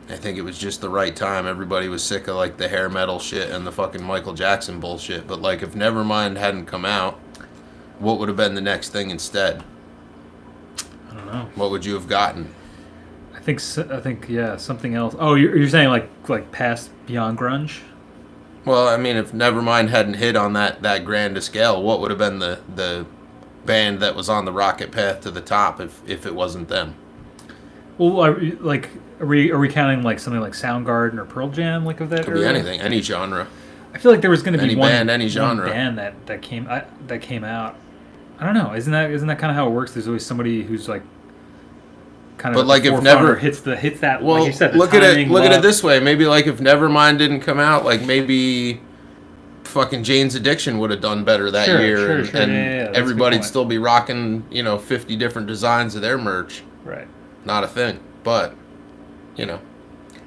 I think it was just the right time. Everybody was sick of like the hair metal shit and the fucking Michael Jackson bullshit. But like if Nevermind hadn't come out, what would have been the next thing instead? I don't know. What would you have gotten? I think yeah, something else. Oh, you're saying like past beyond grunge? Well, I mean, if Nevermind hadn't hit on that grand a scale, what would have been the band that was on the rocket path to the top if it wasn't them? Well, are we counting like something like Soundgarden or Pearl Jam, like of that? Could be anything, any genre. I feel like there was going to be any band, any genre. one band that came out. I don't know. Isn't that kind of how it works? There's always somebody who's like kind of. But like if hits that. Well, like you said, look at it this way. Maybe like if Nevermind didn't come out, like maybe fucking Jane's Addiction would have done better that year, and yeah, everybody'd still be rocking 50 different designs of their merch. Right. Not a thing, but you know.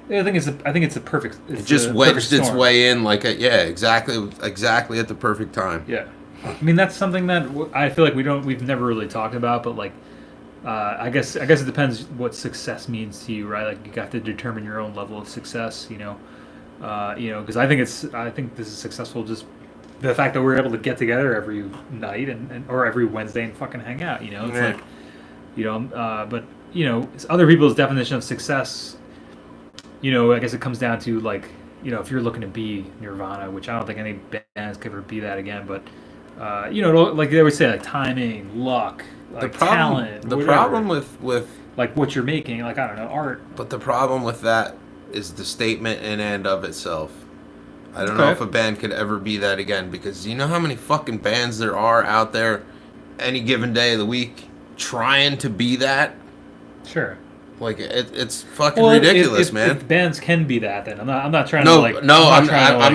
Yeah, I think it's a perfect. It just wedged its way in exactly at the perfect time. Yeah, I mean that's something that I feel like we've never really talked about, but like I guess it depends what success means to you, right? Like you have to determine your own level of success, because I think this is successful just the fact that we're able to get together every night or every Wednesday and fucking hang out, it's like, but other people's definition of success. I guess it comes down to like, if you're looking to be Nirvana, which I don't think any bands could ever be that again, but like they always say, like timing, luck, like talent. The problem with like what you're making, like I don't know, art. But the problem with that is the statement in and of itself. I don't know if a band could ever be that again, because you know how many fucking bands there are out there any given day of the week. trying to be that. Sure. Like it's fucking ridiculous, man. If bands can be that, then I'm not trying to like. I'm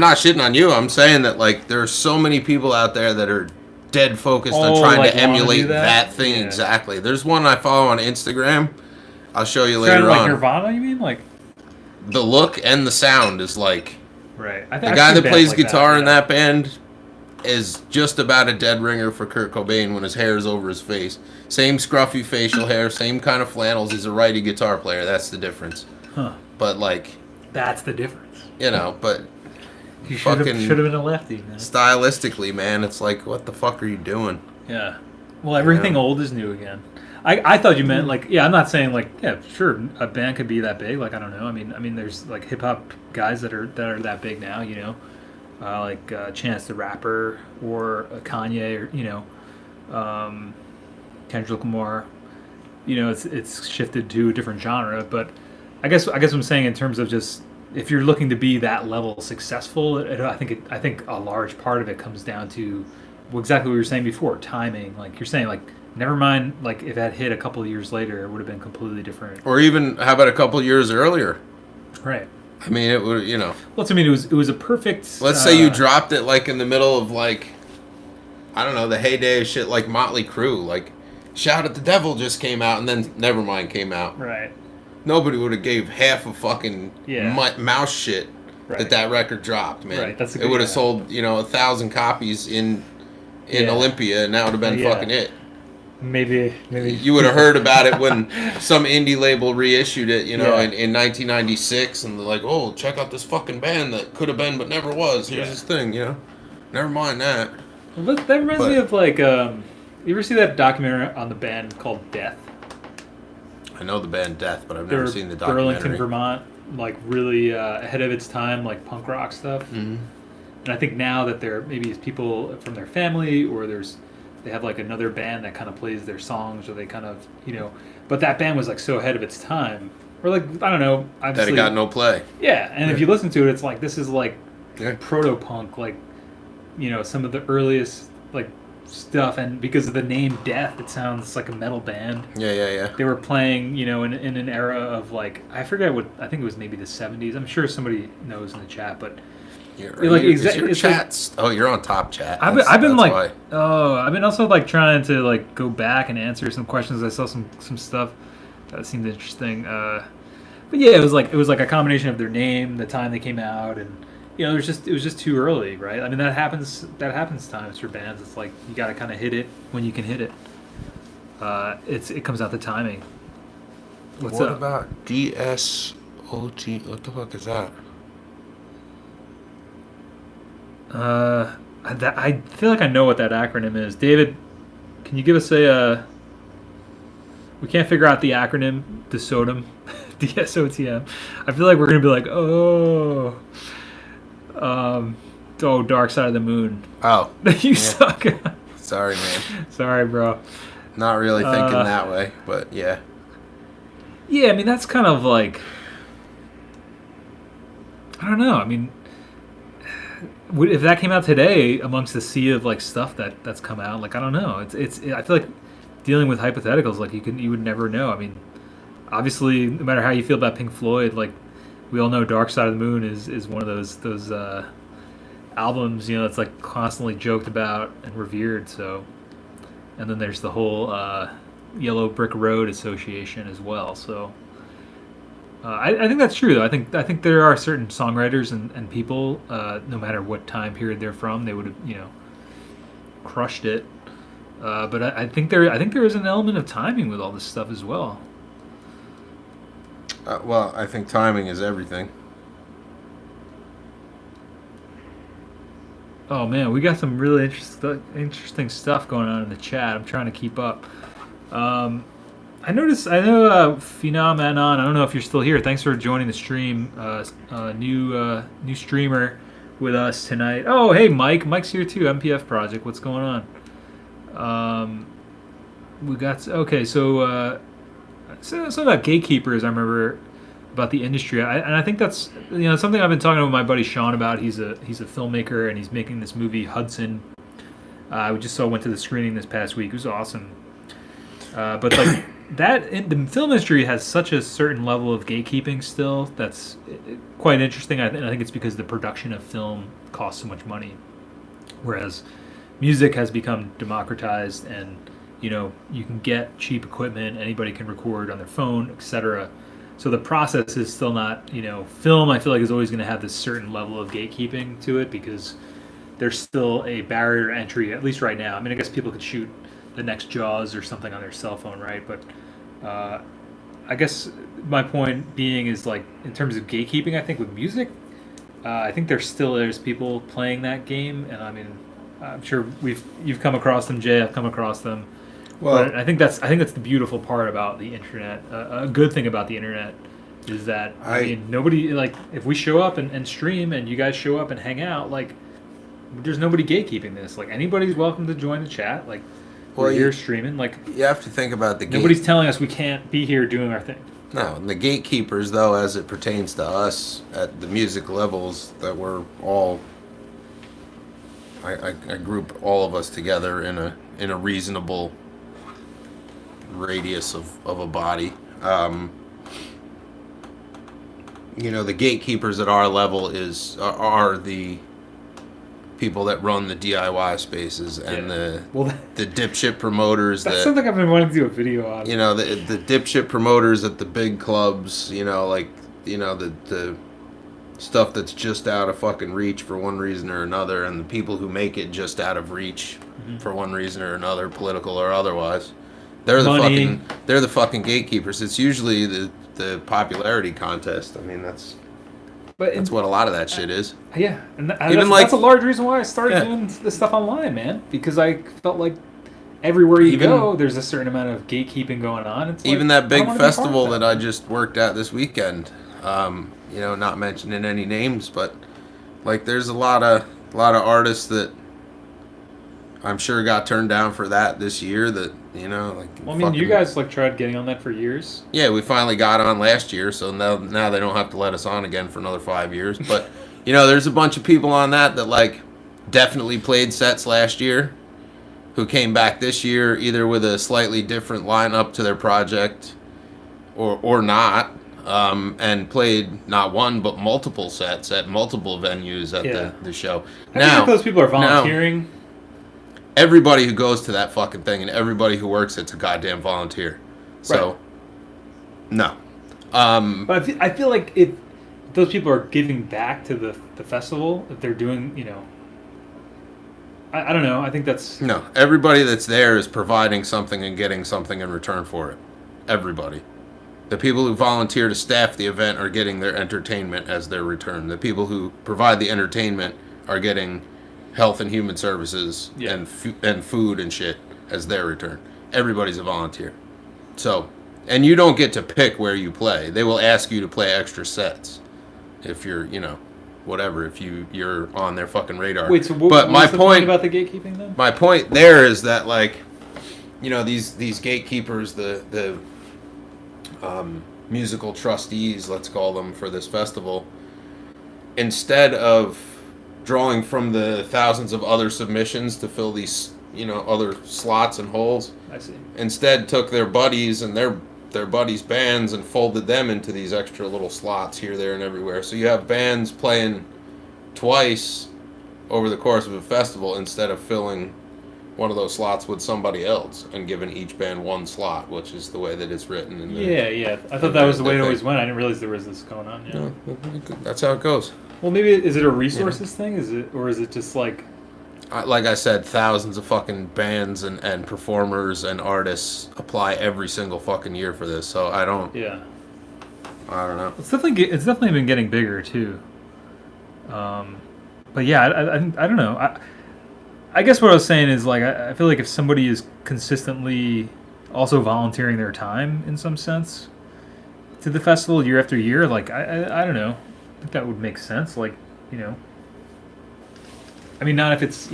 not shitting on you. I'm saying that like there are so many people out there that are dead focused on trying to emulate that thing exactly. There's one I follow on Instagram. I'll show you later like on. Nirvana, you mean? Like the look and the sound is like right. The guy that plays guitar in that band is just about a dead ringer for Kurt Cobain when his hair is over his face. Same scruffy facial hair, same kind of flannels. He's a righty guitar player. That's the difference. Huh. But like, that's the difference. You know, but he should have been a lefty, man. Stylistically, man, it's like, what the fuck are you doing? Yeah. Well, everything old is new again. I thought you meant like, yeah, I'm not saying like, yeah, sure, a band could be that big. Like, I don't know. I mean, there's like hip hop guys that are that big now. You know, like Chance the Rapper or Kanye or Kendrick Lamar. You know, it's shifted to a different genre. But I guess I'm saying in terms of just if you're looking to be that level successful, I think a large part of it comes down to exactly what you were saying before, timing. Like you're saying, like never mind, like if that hit a couple of years later, it would have been completely different. Or even how about a couple of years earlier? Right. I mean, it would, you know. Well, I mean, it was a perfect. Let's say you dropped it like in the middle of like, I don't know, the heyday of shit like Motley Crue, like Shout at the Devil just came out and then Nevermind came out. Right. Nobody would have gave half a fucking mouse shit that record dropped, man. Right. That's it would have sold 1,000 copies in Olympia, and that would have been fucking it. Maybe you would have heard about it when some indie label reissued it, in 1996, and they're like, "Oh, check out this fucking band that could have been but never was. Here's this thing, Never mind that." Well, that reminds me of like, you ever see that documentary on the band called Death? I know the band Death, but I've never seen the documentary. Burlington, Vermont, like really ahead of its time, like punk rock stuff. Mm-hmm. And I think now that there maybe is people from their family, or they have like another band that kind of plays their songs, or they kind of but that band was like so ahead of its time, or like I don't know, that it got no play. Yeah, and if you listen to it, it's like this is like proto punk, like some of the earliest like stuff, and because of the name Death, it sounds like a metal band. Yeah. They were playing, in an era of like I forget what, I think it was maybe the 70s. I'm sure somebody knows in the chat, but you're on top chat. I've been like, I've been also like trying to like go back and answer some questions. I saw some stuff that seemed interesting. But yeah, it was like a combination of their name, the time they came out, and it was just too early, right? I mean, that happens times for bands. It's like you got to kind of hit it when you can hit it. It comes out the timing. What about DSOT? What the fuck is that? I feel like I know what that acronym is. David, can you give us a? We can't figure out the acronym. DSOTM, DSOTM. I feel like we're gonna be like, Dark Side of the Moon. Oh, you suck. Sorry, man. Sorry, bro. Not really thinking that way, but yeah. Yeah, I mean that's kind of like, I don't know. I mean, if that came out today amongst the sea of like stuff that's come out, like I don't know. It's I feel like dealing with hypotheticals, like you would never know. I mean, obviously, no matter how you feel about Pink Floyd, like we all know Dark Side of the Moon is one of those albums, that's like constantly joked about and revered. So, and then there's the whole Yellow Brick Road association as well. So. I think that's true, though. I think there are certain songwriters and people, no matter what time period they're from, they would have crushed it. But I think there is an element of timing with all this stuff as well. Well, I think timing is everything. Oh man, we got some really interesting stuff going on in the chat. I'm trying to keep up. I know Phenomenon. I don't know if you're still here. Thanks for joining the stream. New streamer with us tonight. Oh, hey, Mike. Mike's here too. MPF Project. What's going on? We got so something about gatekeepers. I remember about the industry. I think that's something I've been talking with my buddy Sean about. He's a filmmaker and he's making this movie Hudson. We just went to the screening this past week. It was awesome. But like the film industry has such a certain level of gatekeeping still that's quite interesting. I think it's because the production of film costs so much money, whereas music has become democratized, and you can get cheap equipment. Anybody can record on their phone, etc. So the process is still not, film. I feel like is always going to have this certain level of gatekeeping to it because there's still a barrier to entry, at least right now. I mean, I guess people could shoot the next Jaws or something on their cell phone, right? But I guess my point being is like in terms of gatekeeping, I think with music, I think there's people playing that game, and I mean, I'm sure you've come across them, Jay. I've come across them. Well, But I think that's the beautiful part about the internet. A good thing about the internet is that I mean nobody like if we show up and stream and you guys show up and hang out, like there's nobody gatekeeping this. Like anybody's welcome to join the chat. Like we're here streaming. Like you have to think about the nobody's telling us we can't be here doing our thing. No, and the gatekeepers though, as it pertains to us at the music levels that we're all. I group all of us together in a reasonable radius of a body. The gatekeepers at our level are the people that run the DIY spaces and the dipshit promoters. That's something I've been wanting to do a video on. The dipshit promoters at the big clubs. The stuff that's just out of fucking reach for one reason or another, and the people who make it just out of reach for one reason or another, political or otherwise. They're the fucking gatekeepers. It's usually the popularity contest. I mean, that's what a lot of that shit is. Yeah, and that's a large reason why I started doing this stuff online, man. Because I felt like everywhere you go, there's a certain amount of gatekeeping going on. It's even that big festival that I just worked at this weekend. Not mentioning any names, but like there's a lot of artists that I'm sure got turned down for that this year. That you guys tried getting on that for years. Yeah, we finally got on last year, so now they don't have to let us on again for another 5 years. But there's a bunch of people on that definitely played sets last year, who came back this year either with a slightly different lineup to their project, or not. And played not one but multiple sets at multiple venues at the show. I think those people are volunteering. Everybody who goes to that fucking thing and everybody who works it's a goddamn volunteer. So, no. But I feel like if those people are giving back to the festival, if they're doing, I don't know. I think that's... No, everybody that's there is providing something and getting something in return for it. Everybody. The people who volunteer to staff the event are getting their entertainment as their return. The people who provide the entertainment are getting health and human services and food and shit as their return. Everybody's a volunteer. So, and you don't get to pick where you play. They will ask you to play extra sets if you're, whatever, if you're on their fucking radar. Wait, so what's the point about the gatekeeping then? My point there is that these gatekeepers, the musical trustees, let's call them, for this festival, instead of drawing from the thousands of other submissions to fill these other slots and holes, I see, instead took their buddies and their buddies' bands and folded them into these extra little slots here, there, and everywhere. So you have bands playing twice over the course of a festival instead of filling one of those slots with somebody else and giving each band one slot, which is the way that it's written. I thought that was the way it always went. I didn't realize there was this going on. Yeah. No, that's how it goes. Well, maybe is it a resources thing? Is it just like I said, thousands of fucking bands and performers and artists apply every single fucking year for this. So I don't. Yeah. I don't know. It's definitely been getting bigger too. But yeah, I don't know. I guess what I was saying is I feel like if somebody is consistently also volunteering their time in some sense to the festival year after year, I don't know. I think that would make sense. I mean, not if it's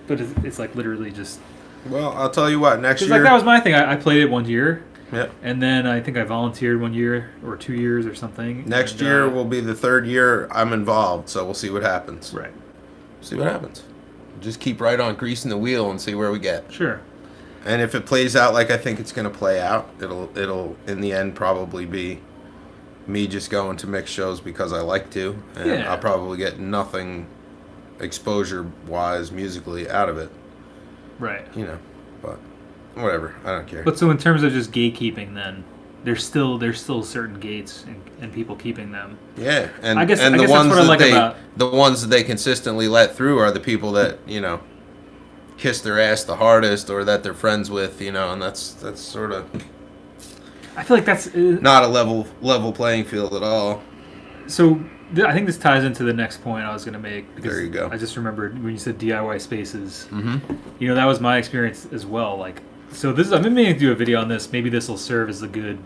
but it's literally just. Well, I'll tell you what. Next year, that was my thing. I played it one year. Yep. And then I think I volunteered 1 year or 2 years or something. Next year will be the third year I'm involved, so we'll see what happens. Right. See what happens. Just keep right on greasing the wheel and see where we get. Sure. And if it plays out like I think it's going to play out, it'll in the end probably be me just going to mix shows because I like to, and Yeah. I'll probably get nothing exposure wise musically out of it. Right. You know, but whatever, I don't care. But so in terms of just gatekeeping, then there's still certain gates and people keeping them. Yeah, and I guess the that's ones what I that like the ones that they consistently let through are the people that kiss their ass the hardest or that they're friends with, and that's sort of I feel like that's not a level playing field at all. So I think this ties into the next point I was going to make. Because there you go. I just remembered when you said DIY spaces. Mm-hmm. That was my experience as well. Like, so this I've been meaning to do a video on this. Maybe this will serve as a good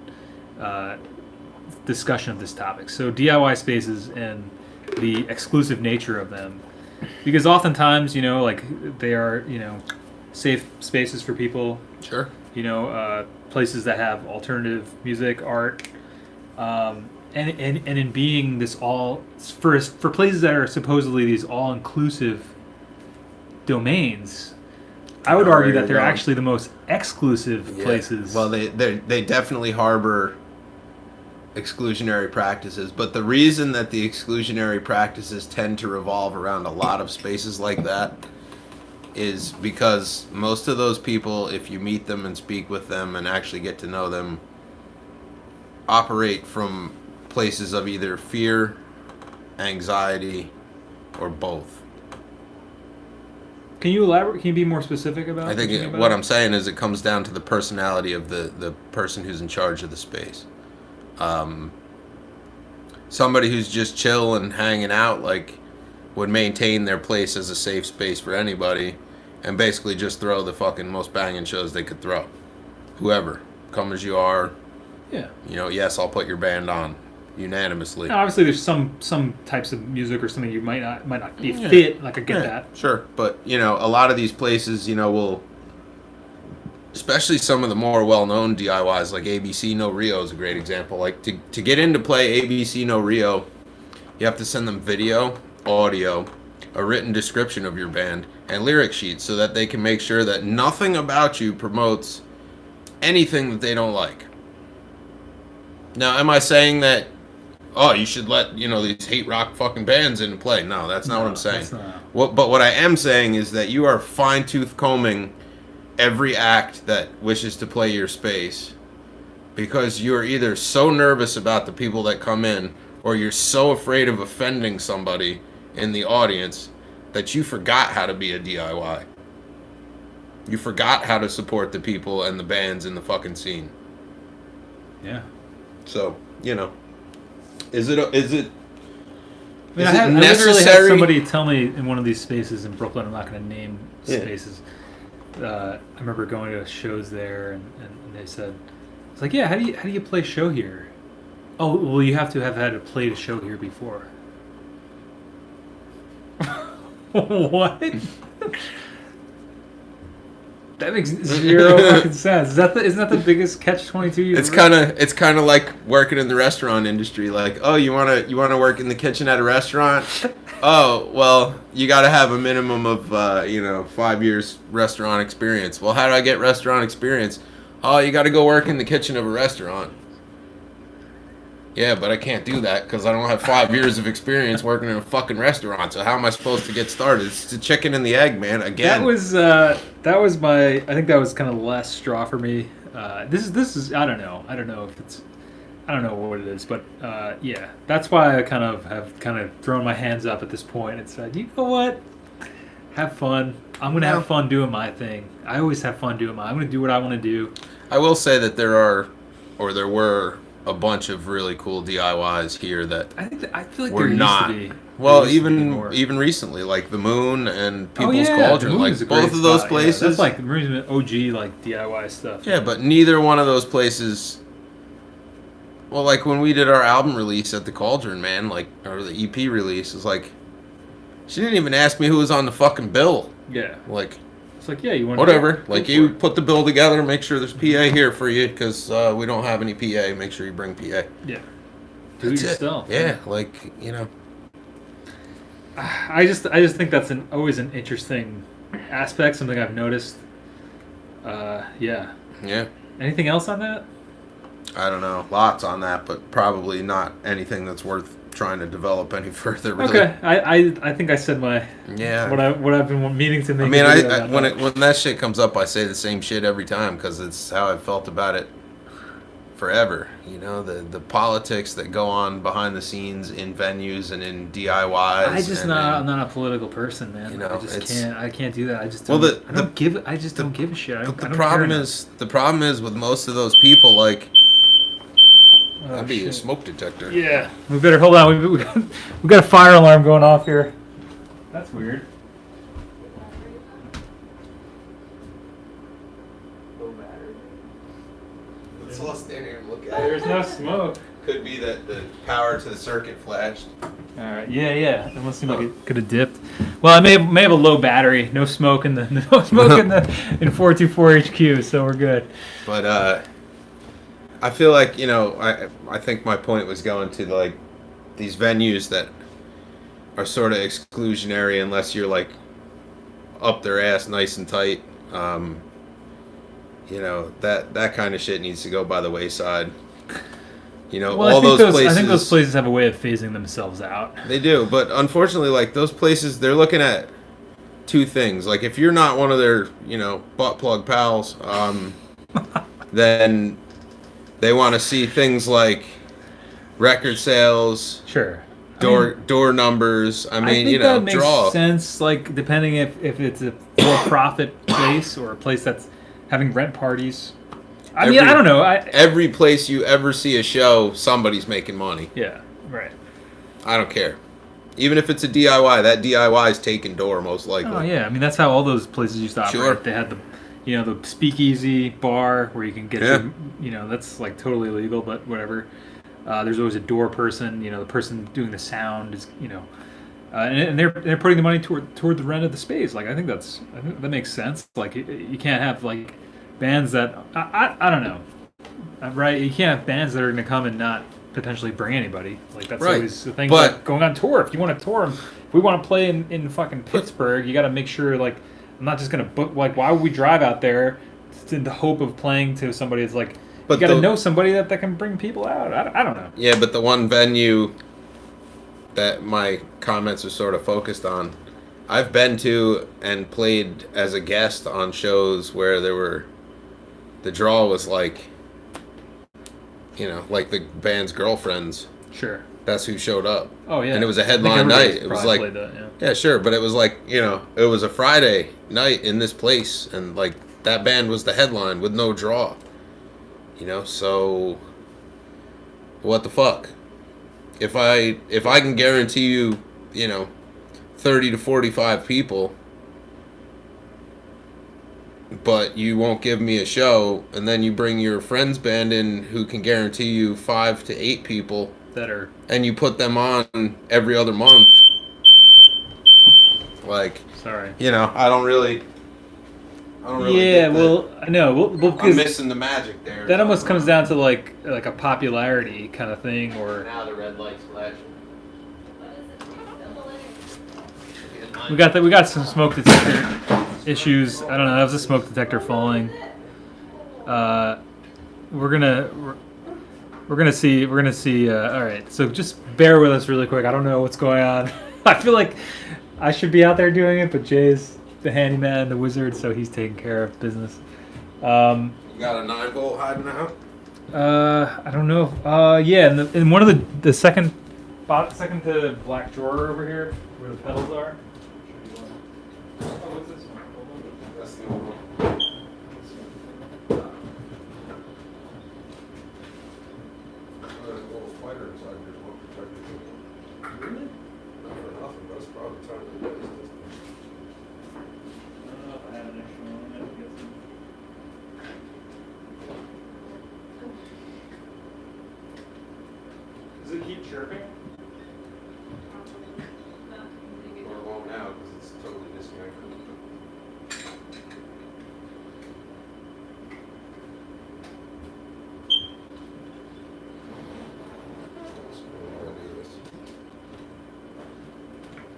discussion of this topic. So DIY spaces and the exclusive nature of them, because oftentimes like they are safe spaces for people. Sure. Places that have alternative music, art. And in being this all for places that are supposedly these all inclusive domains, I would argue that they're actually the most exclusive places. Well, they definitely harbor exclusionary practices, but the reason that the exclusionary practices tend to revolve around a lot of spaces like that is because most of those people, if you meet them and speak with them and actually get to know them, operate from places of either fear, anxiety, or both. Can you elaborate? Can you be more specific about? I think what I'm saying is it comes down to the personality of the person who's in charge of the space. Somebody who's just chill and hanging out would maintain their place as a safe space for anybody and basically just throw the fucking most banging shows they could throw. Whoever, come as you are. Yeah. Yes, I'll put your band on unanimously. Now, obviously, there's some types of music or something you might not be fit. Like I get that. Sure, but a lot of these places, will, especially some of the more well-known DIYs like ABC No Rio is a great example. Like to get in to play ABC No Rio, you have to send them video, audio, a written description of your band, and lyric sheets so that they can make sure that nothing about you promotes anything that they don't like. Now, am I saying that, you should let, these hate rock fucking bands in and play? No, that's not what I'm saying. That's not. But what I am saying is that you are fine-tooth combing every act that wishes to play your space because you are either so nervous about the people that come in or you're so afraid of offending somebody in the audience that you forgot how to be a DIY. You forgot how to support the people and the bands in the fucking scene. Yeah. So, is it I mean, necessary? I literally had somebody tell me in one of these spaces in Brooklyn, I'm not going to name spaces. I remember going to shows there, and they said, "It's like, yeah, how do you play show here? Oh, well, you have to have had played a show here before." What? That makes zero fucking sense. Isn't that the biggest catch-22? It's kind of like working in the restaurant industry. Like, oh, you wanna work in the kitchen at a restaurant? Oh, well, you got to have a minimum of 5 years restaurant experience. Well, how do I get restaurant experience? Oh, you got to go work in the kitchen of a restaurant. Yeah, but I can't do that because I don't have 5 years of experience working in a fucking restaurant. So how am I supposed to get started? It's the chicken and the egg, man. Again. That was my. I think that was kind of the last straw for me. This is. I don't know. I don't know if it's. I don't know what it is, but yeah, that's why I have thrown my hands up at this point and said, you know what? Have fun. I'm gonna have fun doing my thing. I always have fun doing I'm gonna do what I want to do. I will say that there were a bunch of really cool DIYs here that I feel like were there not. used to be. Well, even recently, like the Moon and People's Cauldron, like both of those places. Yeah, that's like OG like DIY stuff. Yeah, but neither one of those places. Well, like when we did our album release at the Cauldron, man, or the EP release, is like, she didn't even ask me who was on the fucking bill. Yeah. Like, it's like, yeah, you want whatever. Like, you put the bill together, make sure there's PA here for you, because we don't have any PA. Make sure you bring PA. Yeah. Do it yourself. Yeah, I just think that's always an interesting aspect, something I've noticed. Yeah. Yeah. Anything else on that? I don't know. Lots on that, but probably not anything that's worth trying to develop any further. Really. Okay. I think I said my Yeah. what I've been meaning to make. I mean, a video I about when that shit comes up, I say the same shit every time because it's how I've felt about it forever. You know, the politics that go on behind the scenes in venues and in DIYs. I'm not a political person, man. You know, I can't do that. I just well, don't. I just don't give a shit. I But don't the problem care is the problem is with most of those people, like enough. that'd be a smoke detector. Yeah, we better hold on. We got a fire alarm going off here. That's weird. Let's all stand here and look at There's no smoke. Could be that the power to the circuit flashed. All right. Yeah. That must seem like it could have dipped. Well, I may have a low battery. No smoke in the in 424 HQ, so we're good. But I feel like I think my point was going to like these venues that are sort of exclusionary unless you're like up their ass nice and tight. That kind of shit needs to go by the wayside. Well, all those places. I think those places have a way of phasing themselves out. They do, but unfortunately, like those places, they're looking at two things. Like if you're not one of their, butt plug pals, then they want to see things like record sales, Sure. door numbers. I mean, that makes draw. sense. Like depending if it's a for-profit place or a place that's having rent parties. I don't know. Every place you ever see a show, somebody's making money. Yeah, right. I don't care. Even if it's a DIY, that DIY is taking door most likely. Oh yeah, I mean that's how all those places used to operate. Sure. They had the speakeasy bar where you can get that's like totally illegal, but whatever. There's always a door person. The person doing the sound is and they're putting the money toward the rent of the space. Like I think that makes sense. Like you can't have like bands that I don't know, right? You can't have bands that are going to come and not potentially bring anybody. Like that's right. Always the thing. But like going on tour, if you want to tour, if we want to play in fucking Pittsburgh, you got to make sure. Like I'm not just going to book. Like why would we drive out there in the hope of playing to somebody that's like? But you got to know somebody that can bring people out. I don't know. Yeah, but the one venue that my comments are sort of focused on, I've been to and played as a guest on shows where the draw was like, like the band's girlfriends. Sure. That's who showed up. Oh yeah. And it was a headline night. It was like, yeah, sure, but it was like, it was a Friday night in this place, and like that band was the headline with no draw. So what the fuck? If I can guarantee you, 30 to 45 people, but you won't give me a show, and then you bring your friend's band in who can guarantee you 5 to 8 people and you put them on every other month. Like, sorry. I don't really yeah, well, I know. Well, I'm missing the magic there. That almost comes down to like a popularity kind of thing, or now the red light's flashing. We got some smoke detector issues. I don't know. That was a smoke detector falling. We're gonna see. All right. So just bear with us really quick. I don't know what's going on. I feel like I should be out there doing it, but Jay's the handyman, the wizard, so he's taking care of business. You got a 9-volt hiding out? I don't know. Yeah, in one of the second to black drawer over here, where the pedals are. Oh, what's this one? That's the old one. Really? Not for nothing, but it's probably time to replace this. I don't know if I have an extra one. I have to get some. Does it keep chirping? Or it won't now because it's totally disconnected.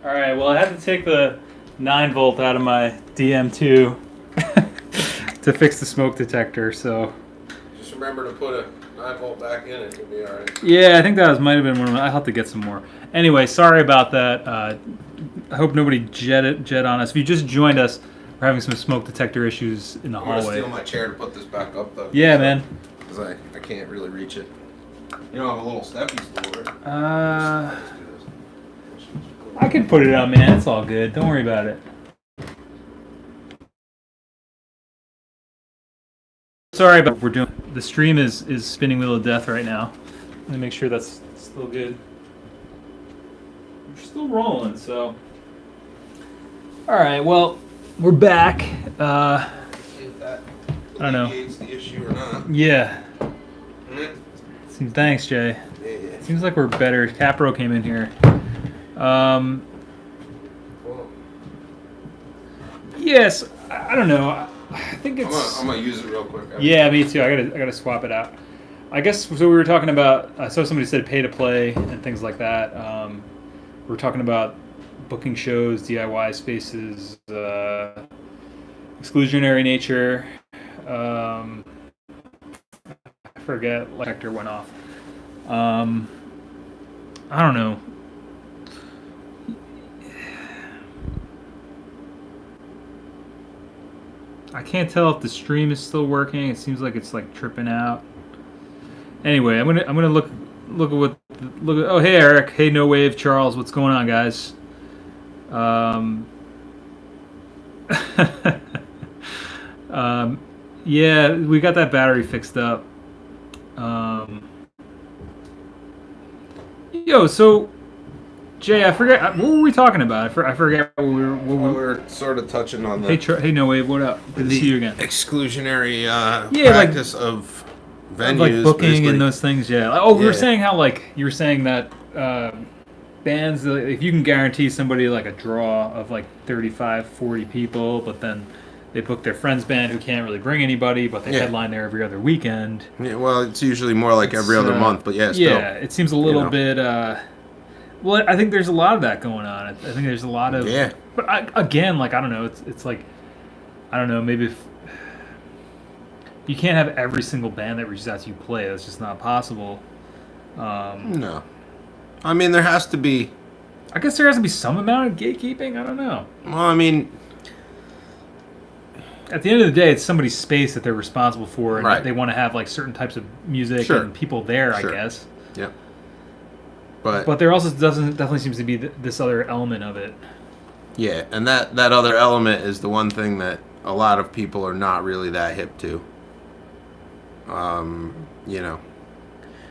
All right. Well, I had to take the 9-volt out of my DM2 to fix the smoke detector. So Just remember to put a 9-volt back in it. It'll be all right. yeah, I think that might have been one of my. I'll have to get some more. Anyway, sorry about that. I hope nobody jet on us. If you just joined us, we're having some smoke detector issues in the I'm hallway. gonna steal my chair to put this back up though. Yeah, man. Because I can't really reach it. You don't have a little steppy stool, right? I can put it on, man. It's all good. Don't worry about it. Sorry about what we're doing. The stream is spinning wheel of death right now. Let me make sure that's still good. We're still rolling, so. All right, well, we're back. I don't know. The issue or not. Yeah. Mm-hmm. Thanks, Jay. Yeah. Seems like we're better. Capro came in here. Yes, I don't know. I think it's. I'm gonna use it real quick. Yeah, me too. I gotta swap it out. I guess so. We were talking about. I saw somebody said pay to play and things like that. We were talking about booking shows, DIY spaces, exclusionary nature. I forget. Lecter went off. I don't know. I can't tell if the stream is still working. It seems like it's like tripping out. Anyway, I'm gonna look at what oh, hey Eric, hey No Wave Charles, what's going on, guys? Yeah, we got that battery fixed up. Yo, so Jay, I forget what were we talking about. I forget what we were. Sort of touching on the Hey No Wave, what up? Good to see you again. exclusionary practice of venues, of like booking basically. and those things. Yeah. We were saying how like you were saying that bands, if you can guarantee somebody like a draw of like 35, 40 people, but then they book their friend's band who can't really bring anybody, but they headline there every other weekend. Yeah, well, it's usually more like every other month, but yeah, still. Yeah, it seems a little bit. Well, I think there's a lot of that going on. I think there's a lot of. Yeah. But again, like I don't know, it's like, I don't know, maybe if you can't have every single band that reaches out to you play. That's just not possible. No. I mean, there has to be. I guess there has to be some amount of gatekeeping. I don't know. Well, I mean, at the end of the day, it's somebody's space that they're responsible for, and right. they want to have like certain types of music Sure. and people there. Sure. I guess. Yeah. But there also definitely seems to be this other element of it. Yeah, and that other element is the one thing that a lot of people are not really that hip to. You know.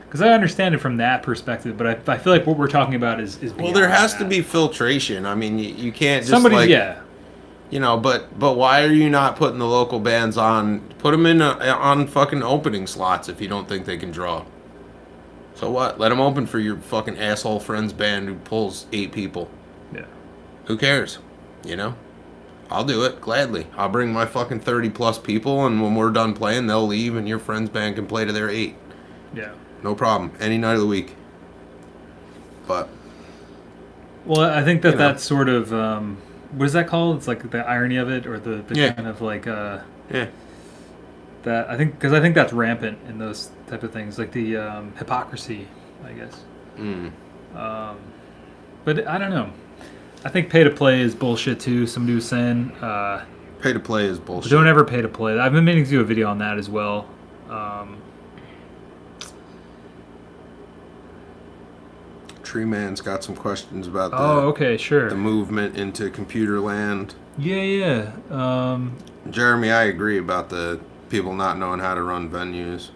Because I understand it from that perspective, but I feel like what we're talking about is well, there has that. to be filtration. I mean, you can't just you know, but why are you not putting the local bands on? Put them on fucking opening slots if you don't think they can draw. So what? Let them open for your fucking asshole friend's band who pulls 8 people. Yeah. Who cares? You know? I'll do it, gladly. I'll bring my fucking 30 plus people, and when we're done playing, they'll leave, and your friend's band can play to their 8. Yeah. No problem. Any night of the week. But. Well, I think that's sort of, what is that called? It's like the irony of it, or the kind of like, yeah. That I think that's rampant in those type of things, like the hypocrisy, I guess. But I don't know. I think pay to play is bullshit too. Somebody was saying. Pay to play is bullshit. Don't ever pay to play. I've been meaning to do a video on that as well. Tree Man's got some questions about the movement into computer land. Yeah. Jeremy, I agree about the people not knowing how to run venues.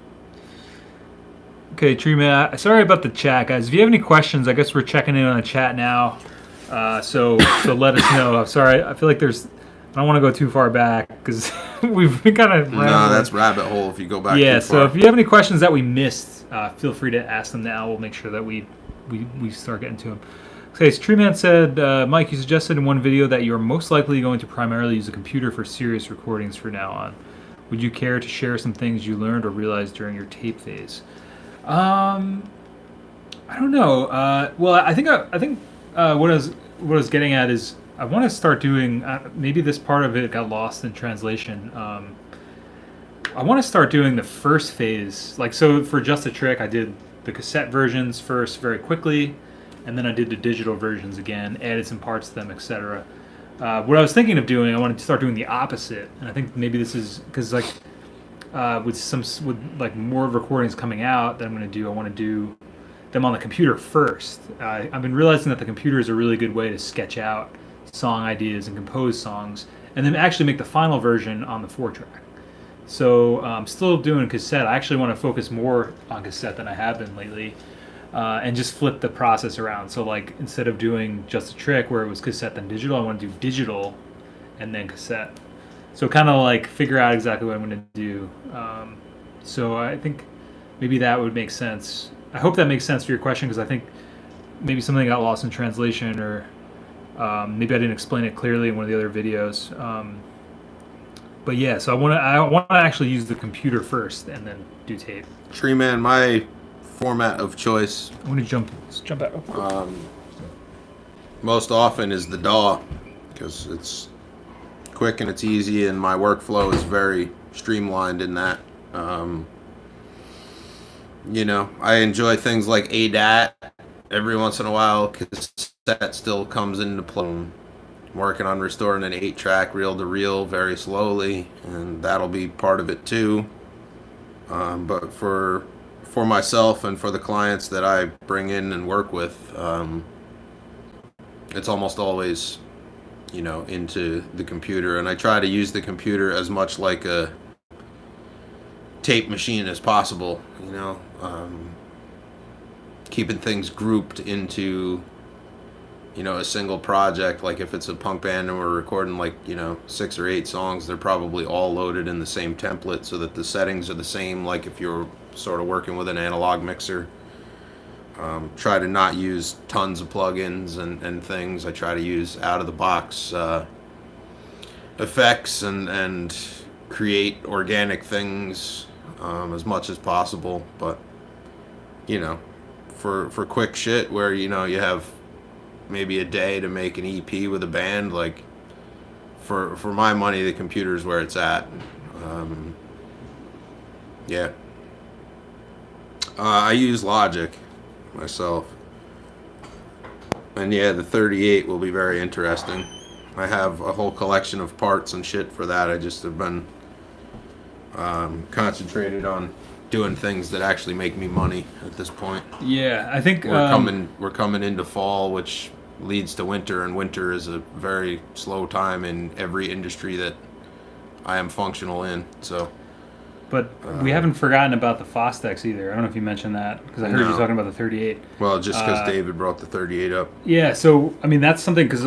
Okay, Tree Man. Sorry about the chat, guys. If you have any questions, I guess we're checking in on the chat now. So let us know. I'm sorry. I feel like I don't want to go too far back because we've been kind of. No, that's rabbit hole. If you go back. Yeah. Too So far. if you have any questions that we missed, feel free to ask them now. We'll make sure that we start getting to them. Okay, so Tree Man said, Mike, you suggested in one video that you're most likely going to primarily use a computer for serious recordings from now on. Would you care to share some things you learned or realized during your tape phase? I don't know. Well, I think what I was getting at is I want to start doing. Maybe this part of it got lost in translation. I want to start doing the first phase. Like, so for Just a Trick, I did the cassette versions first very quickly, and then I did the digital versions again, added some parts to them, etc. What I was thinking of doing, I wanted to start doing the opposite, and I think maybe this is because like with like more recordings coming out that I'm going to do, I want to do them on the computer first. I've been realizing that the computer is a really good way to sketch out song ideas and compose songs, and then actually make the final version on the 4-track. So I'm still doing cassette. I actually want to focus more on cassette than I have been lately, and just flip the process around. So like instead of doing Just a Trick where it was cassette then digital, I want to do digital and then cassette. So kind of like figure out exactly what I'm going to do. So I think maybe that would make sense. I hope that makes sense for your question, because I think maybe something got lost in translation, or maybe I didn't explain it clearly in one of the other videos. But yeah, so I want to actually use the computer first and then do tape. Tree Man, my format of choice. I'm gonna jump out real quick. Most often is the DAW, because it's quick and it's easy, and my workflow is very streamlined in that. You know, I enjoy things like ADAT every once in a while, because that still comes into play. I'm working on restoring an 8-track reel-to-reel very slowly, and that'll be part of it too. But for myself and for the clients that I bring in and work with, it's almost always, you know, into the computer, and I try to use the computer as much like a tape machine as possible, you know, keeping things grouped into, you know, a single project. Like if it's a punk band and we're recording like, you know, 6 or 8 songs, they're probably all loaded in the same template so that the settings are the same, like if you're sort of working with an analog mixer. Try to not use tons of plugins and things. I try to use out-of-the-box effects and create organic things as much as possible. But, you know, for quick shit where, you know, you have maybe a day to make an EP with a band, like, for my money, the computer's where it's at. Yeah. I use Logic myself, and yeah, the 38 will be very interesting. I have a whole collection of parts and shit for that. I just have been concentrated on doing things that actually make me money at this point. Yeah, I think we're coming into fall, which leads to winter, and winter is a very slow time in every industry that I am functional in. So. But we haven't forgotten about the Fostex either. I don't know if you mentioned that, because I heard you talking about the 38. Well, just because David brought the 38 up. Yeah, so I mean that's something, because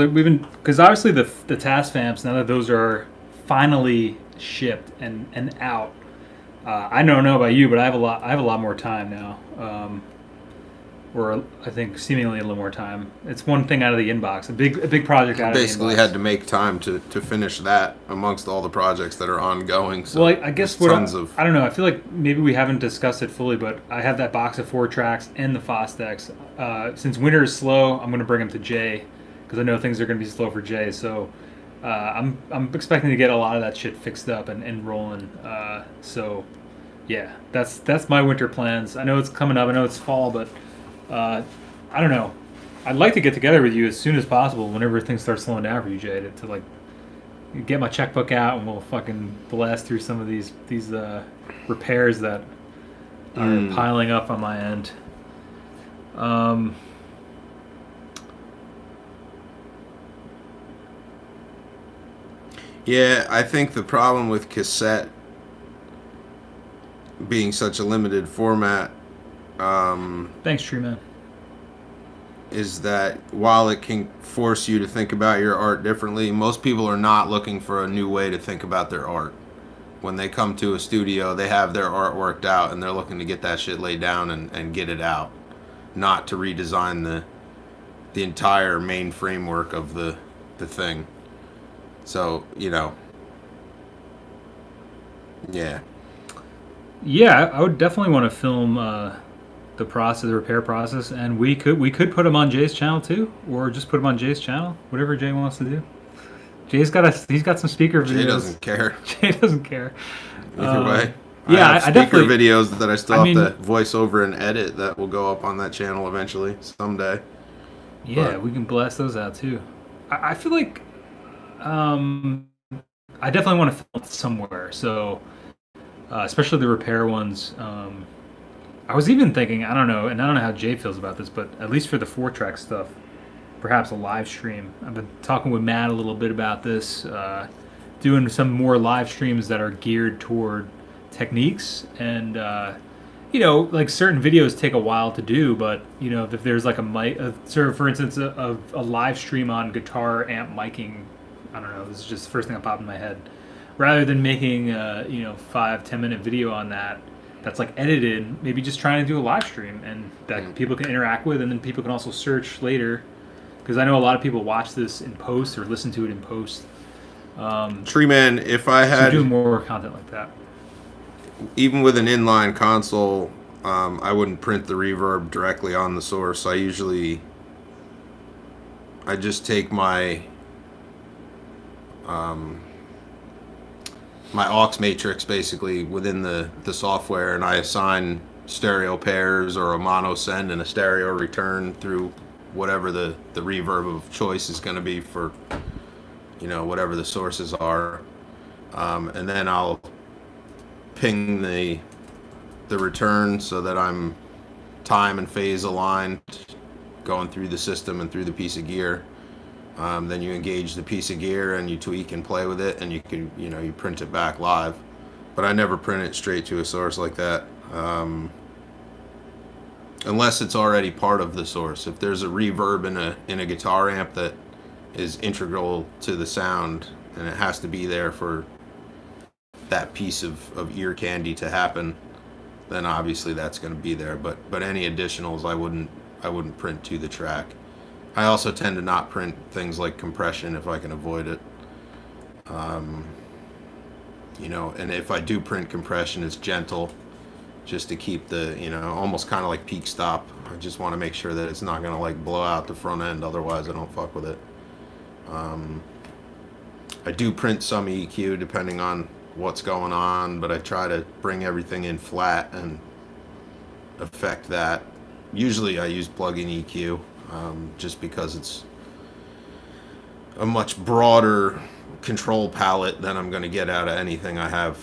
obviously the TascFamps, now that those are finally shipped and out. I don't know about you, but I have a lot more time now. Or I think seemingly a little more time. It's one thing out of the inbox, a big project out of the inbox. Basically had to make time to finish that amongst all the projects that are ongoing. So well, I guess I don't know. I feel like maybe we haven't discussed it fully, but I have that box of 4 tracks and the Fostex. Since winter is slow, I'm going to bring them to Jay, because I know things are going to be slow for Jay. So I'm expecting to get a lot of that shit fixed up and rolling. So yeah, that's my winter plans. I know it's coming up. I know it's fall, but I don't know. I'd like to get together with you as soon as possible, whenever things start slowing down for you, Jay, to like get my checkbook out and we'll fucking blast through some of these repairs that are piling up on my end. Yeah, I think the problem with cassette being such a limited format, thanks, Tree Man, is that while it can force you to think about your art differently, most people are not looking for a new way to think about their art. When they come to a studio, they have their art worked out and they're looking to get that shit laid down and get it out, not to redesign the entire main framework of the thing. So, you know, yeah. Yeah, I would definitely want to film the repair process, and we could put them on Jay's channel too, or just put them on Jay's channel, whatever Jay wants to do. He's got some speaker videos. Jay doesn't care. Jay doesn't care. Either way. Yeah, I have I speaker definitely. videos that I still I have mean, to voice over and edit that will go up on that channel eventually, someday. yeah, But we can blast those out too. I feel like um, I definitely want to film it somewhere. So, especially the repair ones. I was even thinking, I don't know, and I don't know how Jay feels about this, but at least for the 4-track stuff, perhaps a live stream. I've been talking with Matt a little bit about this, doing some more live streams that are geared toward techniques and like certain videos take a while to do, but if there's like a mic, so for instance, a live stream on guitar amp miking, I don't know, this is just the first thing that popped in my head. Rather than making 5-10 minute video on that, that's like edited, maybe just trying to do a live stream and that people can interact with, and then people can also search later, because I know a lot of people watch this in post or listen to it in post. Tree Man, if I So had doing more content like that. even with an inline console, I wouldn't print the reverb directly on the source. I just take my my aux matrix basically within the software, and I assign stereo pairs or a mono send and a stereo return through whatever the reverb of choice is going to be for whatever the sources are, and then I'll ping the return so that I'm time and phase aligned going through the system and through the piece of gear. Then you engage the piece of gear and you tweak and play with it, and you can you print it back live. But I never print it straight to a source like that, unless it's already part of the source. If there's a reverb in a guitar amp that is integral to the sound and it has to be there for that piece of ear candy to happen, then obviously that's going to be there. But any additionals I wouldn't print to the track. I also tend to not print things like compression if I can avoid it. And if I do print compression, it's gentle, just to keep the, almost kind of like peak stop. I just want to make sure that it's not going to like blow out the front end. Otherwise, I don't fuck with it. I do print some EQ depending on what's going on, but I try to bring everything in flat and affect that. Usually I use plug-in EQ, just because it's a much broader control palette than I'm going to get out of anything I have,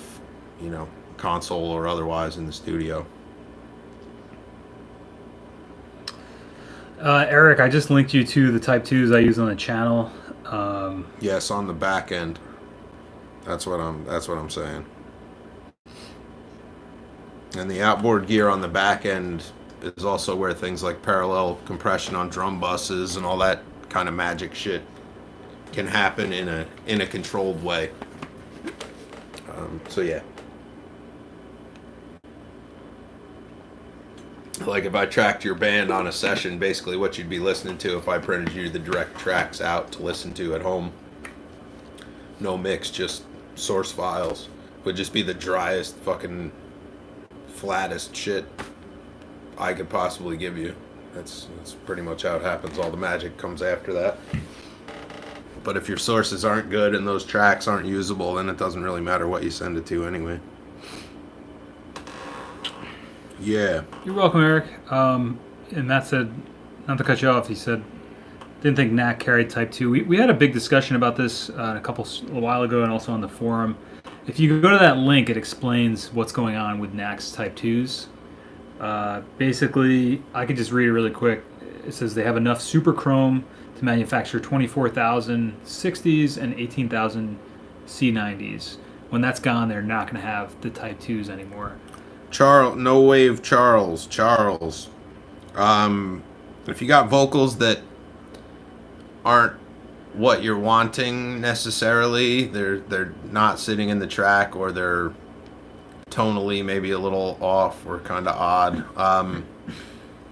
console or otherwise in the studio. Eric, I just linked you to the Type 2s I use on the channel. Yes, on the back end. That's what I'm saying. And the outboard gear on the back end is also where things like parallel compression on drum buses and all that kind of magic shit can happen in a controlled way. So yeah. Like if I tracked your band on a session, basically what you'd be listening to if I printed you the direct tracks out to listen to at home. No mix, just source files. Would just be the driest, fucking flattest shit I could possibly give you. That's pretty much how it happens. All the magic comes after that. But if your sources aren't good and those tracks aren't usable, then it doesn't really matter what you send it to anyway. Yeah. You're welcome, Eric. And Matt said, not to cut you off, he said, didn't think NAC carried Type 2. We had a big discussion about this a while ago and also on the forum. If you go to that link, it explains what's going on with NAC's Type 2s. Basically, I could just read it really quick. It says they have enough super chrome to manufacture 24,000 60s and 18,000 C90s. When that's gone, they're not going to have the Type 2s anymore. No Wave Charles. If you got vocals that aren't what you're wanting necessarily, they're not sitting in the track, or they're tonally maybe a little off or kind of odd.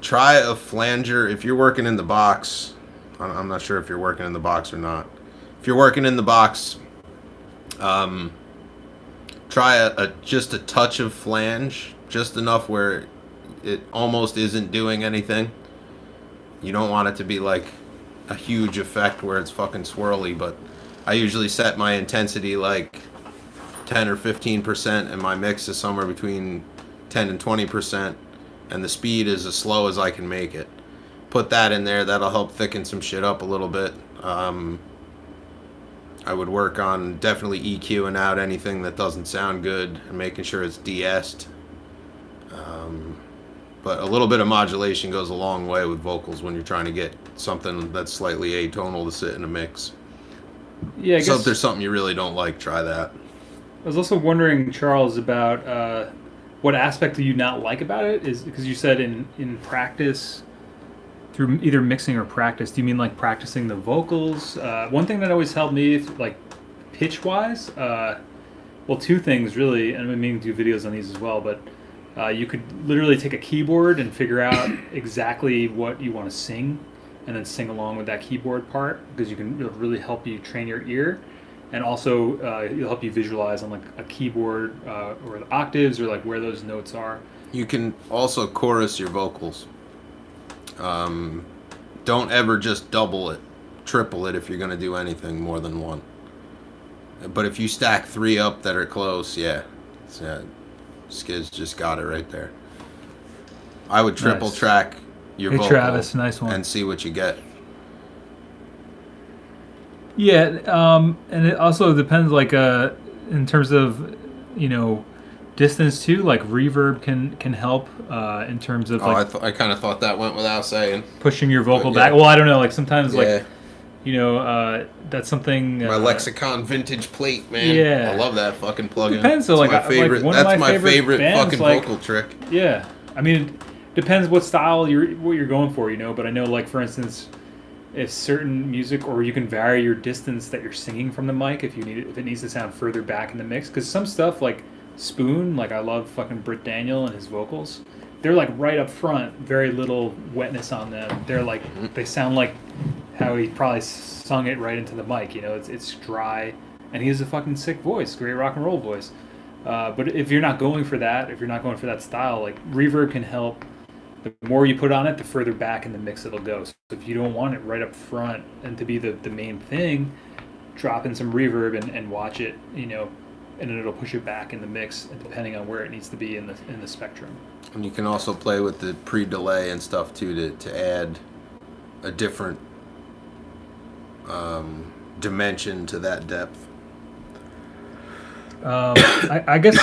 Try a flanger. If you're working in the box, I'm not sure if you're working in the box or not. If you're working in the box, try just a touch of flange, just enough where it almost isn't doing anything. You don't want it to be like a huge effect where it's fucking swirly, but I usually set my intensity like 10 or 15%, and my mix is somewhere between 10 and 20%, and the speed is as slow as I can make it. Put that in there. That'll help thicken some shit up a little bit. I would work on definitely EQing out anything that doesn't sound good and making sure it's de-essed. But a little bit of modulation goes a long way with vocals when you're trying to get something that's slightly atonal to sit in a mix. Yeah, I guess. So if there's something you really don't like, try that. I was also wondering, Charles, about what aspect do you not like about it? Is because you said in practice, through either mixing or practice, do you mean like practicing the vocals? One thing that always helped me, like pitch-wise, well, two things really, and I'm meaning to do videos on these as well, but you could literally take a keyboard and figure out exactly what you want to sing, and then sing along with that keyboard part, because it'll really help you train your ear, and also it'll help you visualize on like a keyboard or the octaves or like where those notes are. You can also chorus your vocals. Don't ever just double it, triple it if you're going to do anything more than one. But if you stack 3 up that are close, yeah, Skids just got it right there. I would triple track your vocal, Travis, nice one, and see what you get. Yeah, and it also depends, like in terms of distance too. Like reverb can help in terms of like I kind of thought that went without saying. Pushing your vocal But, yeah. back. Well, I don't know. Like sometimes Yeah. that's something. My Lexicon vintage plate, man. Yeah. I love that fucking plugin. Depends. So That's like my favorite. one of That's my my favorite bands, fucking like, vocal trick. Yeah, I mean, it depends what style what you're going for, But I know, like for instance, if certain music, or you can vary your distance that you're singing from the mic if it needs to sound further back in the mix. Because some stuff like Spoon, like I love fucking Britt Daniel and his vocals. They're like right up front, very little wetness on them. They're like they sound like how he probably sung it right into the mic. It's dry, and he has a fucking sick voice, great rock and roll voice. But if you're not going for that, style, like reverb can help. The more you put on it, the further back in the mix it'll go. So if you don't want it right up front and to be the main thing, drop in some reverb and watch it, and then it'll push it back in the mix, depending on where it needs to be in the spectrum. And you can also play with the pre-delay and stuff too to add a different dimension to that depth. I guess,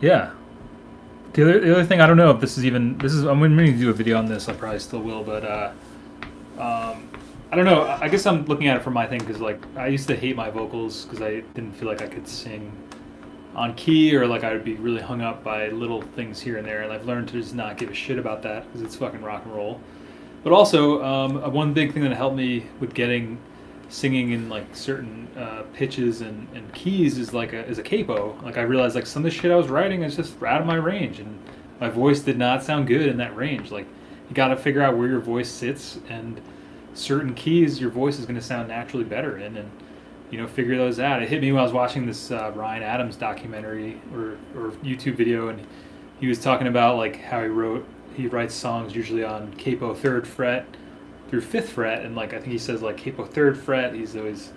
yeah. The other thing, I don't know if this is I'm going to do a video on this. I probably still will, but I don't know. I guess I'm looking at it from my thing because like I used to hate my vocals because I didn't feel like I could sing on key, or like I would be really hung up by little things here and there. And I've learned to just not give a shit about that because it's fucking rock and roll. But also, one big thing that helped me with singing in like certain pitches and keys is a capo. Like I realized like some of the shit I was writing is just out of my range, and my voice did not sound good in that range. Like you got to figure out where your voice sits, and certain keys your voice is going to sound naturally better in, and figure those out. It hit me when I was watching this Ryan Adams documentary or YouTube video, and he was talking about like how he writes songs usually on capo 3rd fret through 5th fret, and like I think he says like capo 3rd fret, he's always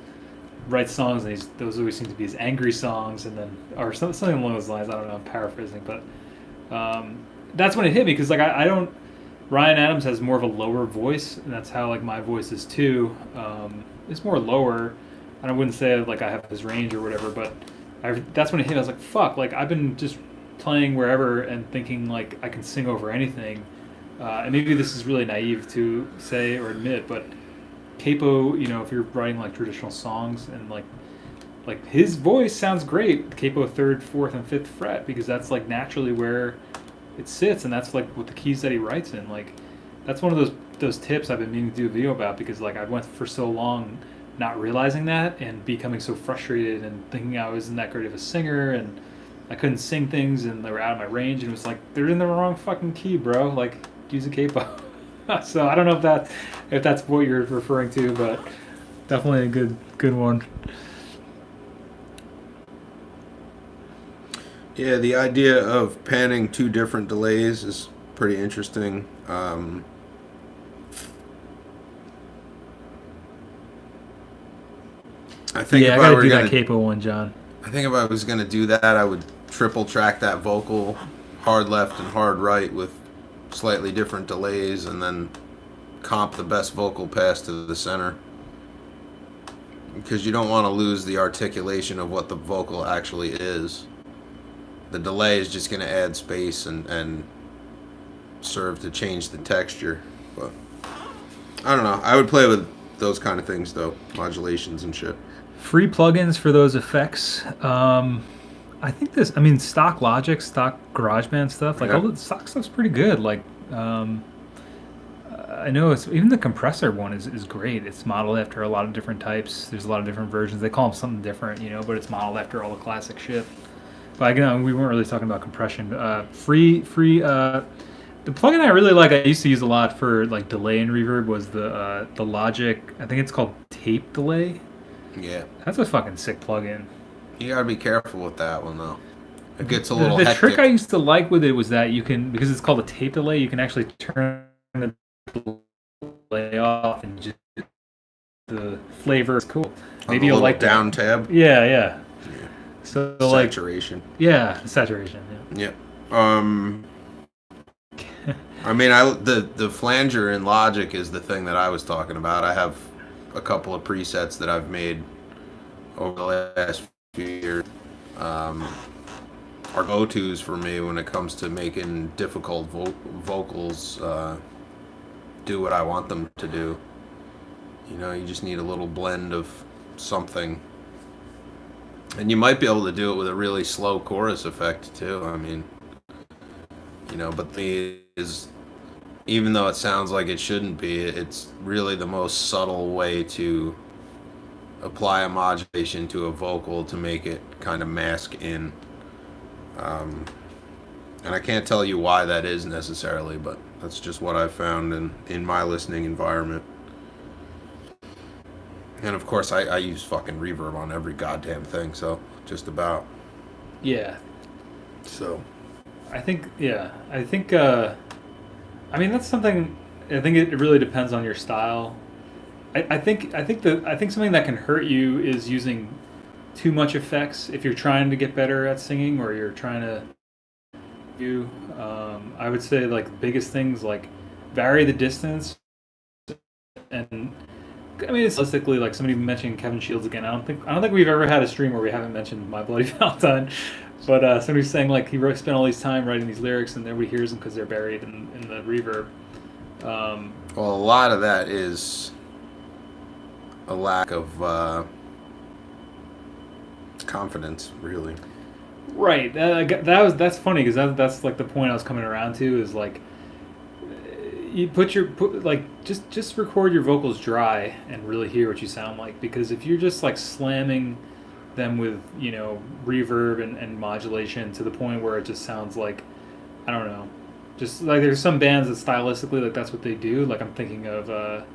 writes songs, and those always seem to be his angry songs, and then or something along those lines. I don't know, I'm paraphrasing, but that's when it hit me because like I don't. Ryan Adams has more of a lower voice, and that's how like my voice is too. It's more lower, and I wouldn't say like I have his range or whatever, but that's when it hit. I was like, fuck, like I've been just playing wherever and thinking like I can sing over anything. And maybe this is really naive to say or admit, but capo, if you're writing like traditional songs and like his voice sounds great, capo 3rd, 4th, and 5th fret, because that's like naturally where it sits, and that's like what the keys that he writes in. Like that's one of those tips I've been meaning to do a video about, because like I went for so long not realizing that and becoming so frustrated and thinking I wasn't that great of a singer and I couldn't sing things and they were out of my range, and it was like they're in the wrong fucking key, bro. Like use a capo. So I don't know if that's what you're referring to, but definitely a good one. Yeah, the idea of panning 2 different delays is pretty interesting. I think I gotta do that capo one, John. I think if I was gonna do that, I would triple track that vocal, hard left and hard right with slightly different delays, and then comp the best vocal pass to the center. Because you don't want to lose the articulation of what the vocal actually is. The delay is just going to add space and serve to change the texture. But I don't know. I would play with those kind of things though, modulations and shit. Free plugins for those effects. I think this. I mean, stock Logic, stock GarageBand stuff. Like all the stock stuff's pretty good. Like I know it's even the compressor one is great. It's modeled after a lot of different types. There's a lot of different versions. They call them something different, you know, but it's modeled after all the classic shit. But again, we weren't really talking about compression. Free. The plugin I really like, I used to use a lot for like delay and reverb, was the Logic. I think it's called Tape Delay. Yeah. That's a fucking sick plugin. You gotta be careful with that one though. It gets a little The hectic. trick I used to like with it was that you can, because it's called a tape delay, you can actually turn the delay off and just the flavor is cool. Maybe you'll like down that. tab. Yeah. So like Saturation. Saturation. Yeah. I mean, the flanger in Logic is the thing that I was talking about. I have a couple of presets that I've made over the last few years. Are go-tos for me when it comes to making difficult vocals do what I want them to do. You know, you just need a little blend of something. And you might be able to do it with a really slow chorus effect too. I mean, you know, but even though it sounds like it shouldn't be, it's really the most subtle way to apply a modulation to a vocal to make it kind of mask in. And I can't tell you why that is necessarily, but that's just what I've found in my listening environment. And of course, I use fucking reverb on every goddamn thing, so just about. Yeah. So. I think, I mean, that's something, I think it really depends on your style. I think something that can hurt you is using too much effects if you're trying to get better at singing, or you're trying to do. I would say like the biggest things, like vary the distance, and I mean, it's realistically, like somebody mentioned Kevin Shields again. I don't think we've ever had a stream where we haven't mentioned My Bloody Valentine. But somebody's saying like he spent all these time writing these lyrics and nobody hears them because they're buried in the reverb. Well, a lot of that is a lack of confidence, really. Right. That's funny because that's like the point I was coming around to, is like you just record your vocals dry and really hear what you sound like, because if you're just like slamming them with, you know, reverb and modulation to the point where it just sounds like, I don't know, just like there's some bands that stylistically like that's what they do. Like I'm thinking of the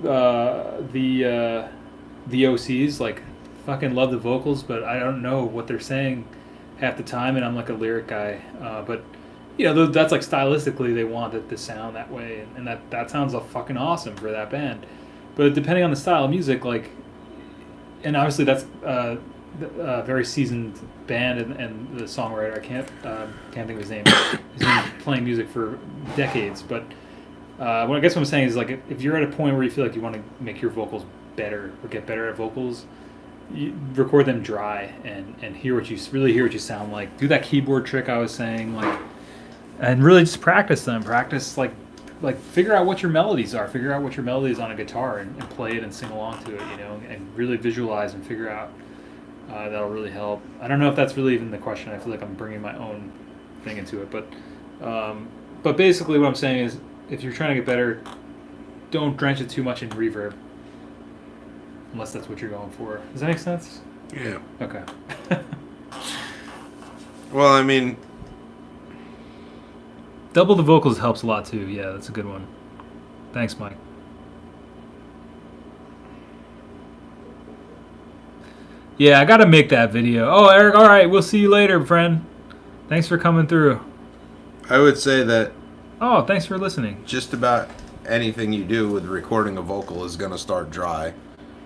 OCs, like fucking love the vocals, but I don't know what they're saying half the time, and I'm like a lyric guy, but you know, that's like stylistically they want it to sound that way, and that sounds fucking awesome for that band. But depending on the style of music, like, and obviously that's a very seasoned band, and the songwriter, I can't think of his name. He's been playing music for decades. But I guess what I'm saying is, like, if you're at a point where you feel like you want to make your vocals better or get better at vocals, you record them dry and hear what you sound like. Do that keyboard trick I was saying, like, and really just practice them. Practice like figure out what your melodies are. Figure out what your melody is on a guitar and play it and sing along to it, you know, and really visualize and figure out. That'll really help. I don't know if that's really even the question. I feel like I'm bringing my own thing into it, but basically what I'm saying is, if you're trying to get better, don't drench it too much in reverb, unless that's what you're going for. Does that make sense? Yeah. Okay. Well, I mean, double the vocals helps a lot too. Yeah, that's a good one. Thanks, Mike. Yeah, I gotta make that video. Oh, Eric, all right, we'll see you later, friend. Thanks for coming through. I would say that. Oh, thanks for listening. Just about anything you do with recording a vocal is going to start dry.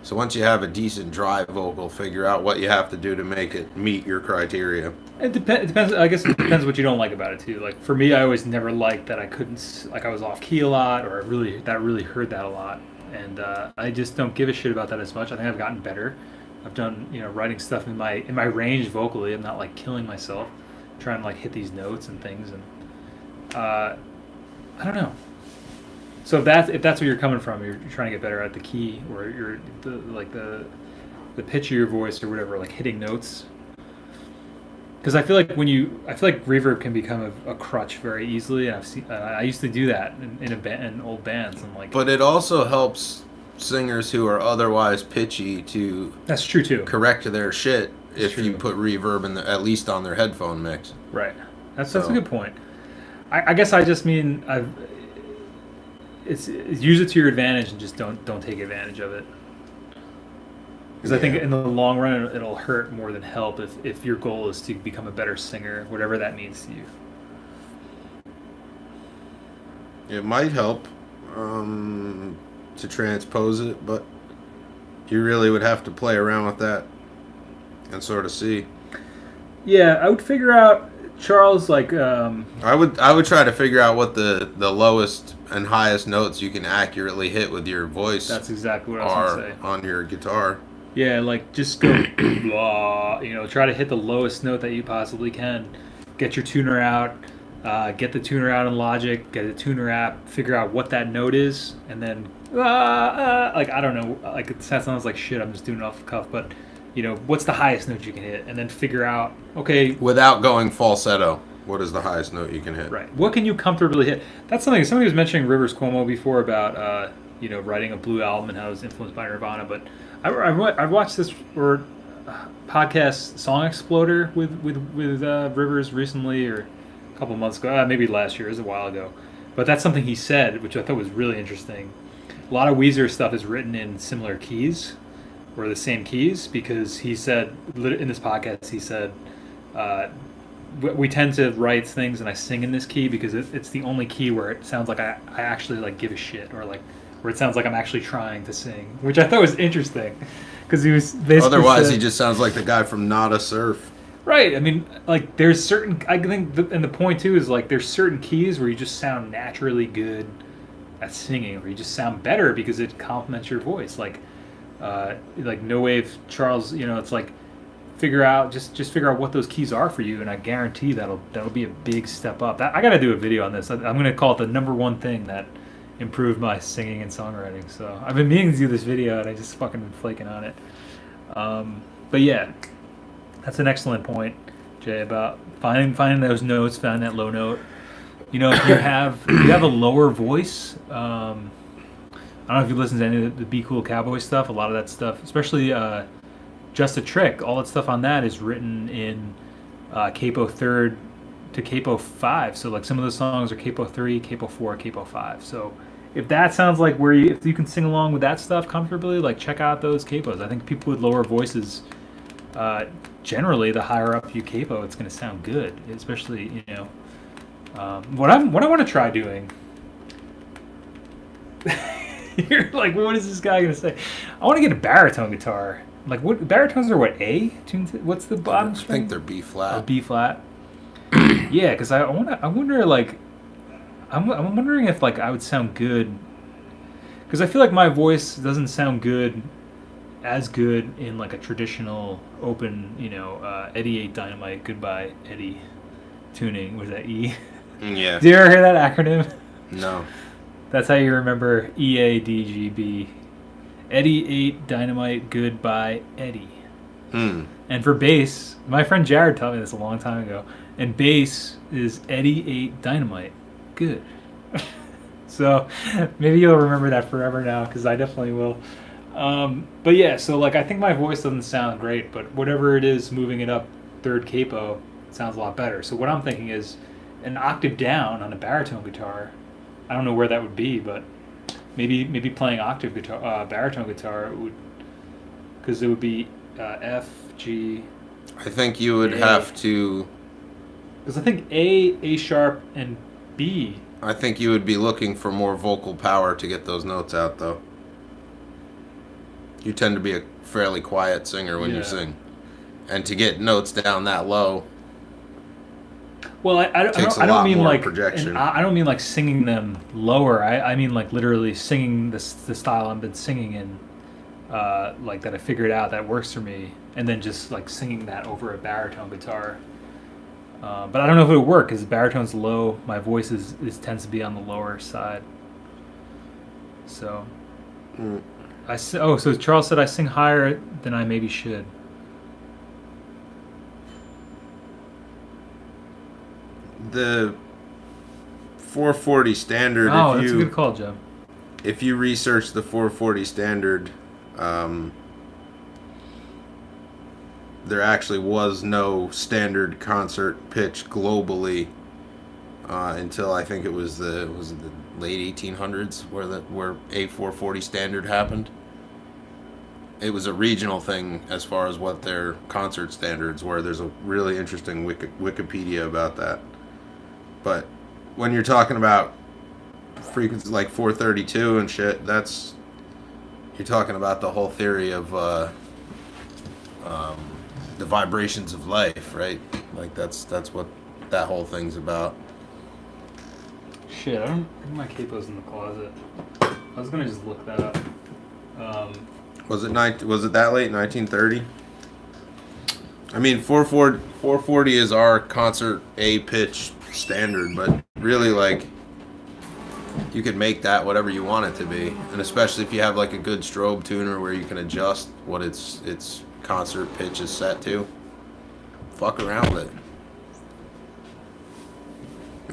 So once you have a decent dry vocal, figure out what you have to do to make it meet your criteria. It depends. I guess it depends what you don't like about it too. Like for me, I always never liked that I couldn't, like I was off key a lot, or that really hurt that a lot. And I just don't give a shit about that as much. I think I've gotten better. I've done, writing stuff in my range vocally. I'm not like killing myself, trying to like hit these notes and things. And I don't know. So if that's where you're coming from, you're trying to get better at the key, or the pitch of your voice or whatever, like hitting notes. Because I feel like reverb can become a crutch very easily. And I used to do that in old bands, and like. But it also helps singers who are otherwise pitchy to. That's true too. Correct their shit if true. You put reverb at least on their headphone mix. Right. That's a good point. I guess I just mean use it to your advantage and just don't take advantage of it. Because I think in the long run it'll hurt more than help if your goal is to become a better singer, whatever that means to you. It might help to transpose it, but you really would have to play around with that and sort of see. Yeah, I would figure out, Charles, like I would try to figure out what the lowest and highest notes you can accurately hit with your voice. That's exactly what I was going to say. On your guitar. Yeah, like just go blah, try to hit the lowest note that you possibly can. Get your tuner out, get the tuner out in Logic, get a tuner app, figure out what that note is, and then like I don't know, like it sounds like shit. I'm just doing it off the cuff, but what's the highest note you can hit, and then figure out, okay, without going falsetto, what is the highest note you can hit? Right. What can you comfortably hit? That's something somebody was mentioning Rivers Cuomo before about writing a Blue album and how it was influenced by Nirvana, but I've watched this podcast Song Exploder with Rivers recently, or a couple months ago, maybe last year, it was a while ago. But that's something he said, which I thought was really interesting. A lot of Weezer stuff is written in similar keys, or the same keys, because he said, in this podcast, he said, we tend to write things and I sing in this key because it's the only key where it sounds like I actually like give a shit, or like where it sounds like I'm actually trying to sing, which I thought was interesting, because he was basically otherwise he just sounds like the guy from Nada Surf. Right. I mean, like there's certain, I think, and the point too is like there's certain keys where you just sound naturally good at singing, or you just sound better because it complements your voice. Like No Wave Charles, it's like figure out what those keys are for you, and I guarantee that'll be a big step up. I got to do a video on this. I'm going to call it the number one thing that improved my singing and songwriting. So I've been meaning to do this video, and I just fucking been flaking on it. But yeah, that's an excellent point, Jay, about finding those notes, finding that low note. If you have a lower voice, I don't know if you listen to any of the Be Cool Cowboy stuff. A lot of that stuff, especially Just a Trick, all that stuff on that is written in capo third to capo 5. So like some of the songs are capo 3, capo 4, capo 5. So if that sounds like if you can sing along with that stuff comfortably, like check out those capos. I think people with lower voices, generally the higher up you capo, it's going to sound good. Especially what I want to try doing. You're like, what is this guy going to say? I want to get a baritone guitar. Like, what baritones are what, A? What's the bottom string? I think they're B flat. Oh, B flat. Yeah, because I wonder, like, I'm wondering if like I would sound good, because I feel like my voice doesn't sound as good in like a traditional open, Eddie 8 Dynamite Goodbye Eddie tuning. Was that E? Yeah. Do you ever hear that acronym? No. That's how you remember EADGB. Eddie 8 Dynamite Goodbye Eddie. And for bass, my friend Jared taught me this a long time ago, and bass is Eddie 8 Dynamite Good. So maybe you'll remember that forever now, because I definitely will. But yeah, so like I think my voice doesn't sound great, but whatever it is, moving it up third capo sounds a lot better. So what I'm thinking is an octave down on a baritone guitar. I don't know where that would be, but maybe playing octave guitar, baritone guitar would, because it would be F, G. I think you would have to. Because I think A sharp, and B. I think you would be looking for more vocal power to get those notes out, though. You tend to be a fairly quiet singer when you Yeah. sing, and to get notes down that low Well, takes a I don't lot mean more like projection. I don't mean like singing them lower. I mean like literally singing the style I've been singing in, like that I figured out that works for me, and then just like singing that over a baritone guitar. But I don't know if it would work because the baritone's low. My voice is tends to be on the lower side. So Mm. so Charles said I sing higher than I maybe should. The 440 standard. Oh, that's a good call, Joe. If you research the 440 standard, there actually was no standard concert pitch globally until I think it was the late 1800s where a 440 standard happened. It was a regional thing as far as what their concert standards were. There's a really interesting Wikipedia about that. But when you're talking about frequencies like 432 and shit, you're talking about the whole theory of the vibrations of life, right? Like that's what that whole thing's about. Shit, I think my capo's in the closet. I was gonna just look that up. Was it that late, 1930? I mean, 440 is our concert A pitch standard, but really, like, you could make that whatever you want it to be, and especially if you have like a good strobe tuner where you can adjust what its concert pitch is set to. Fuck around with it.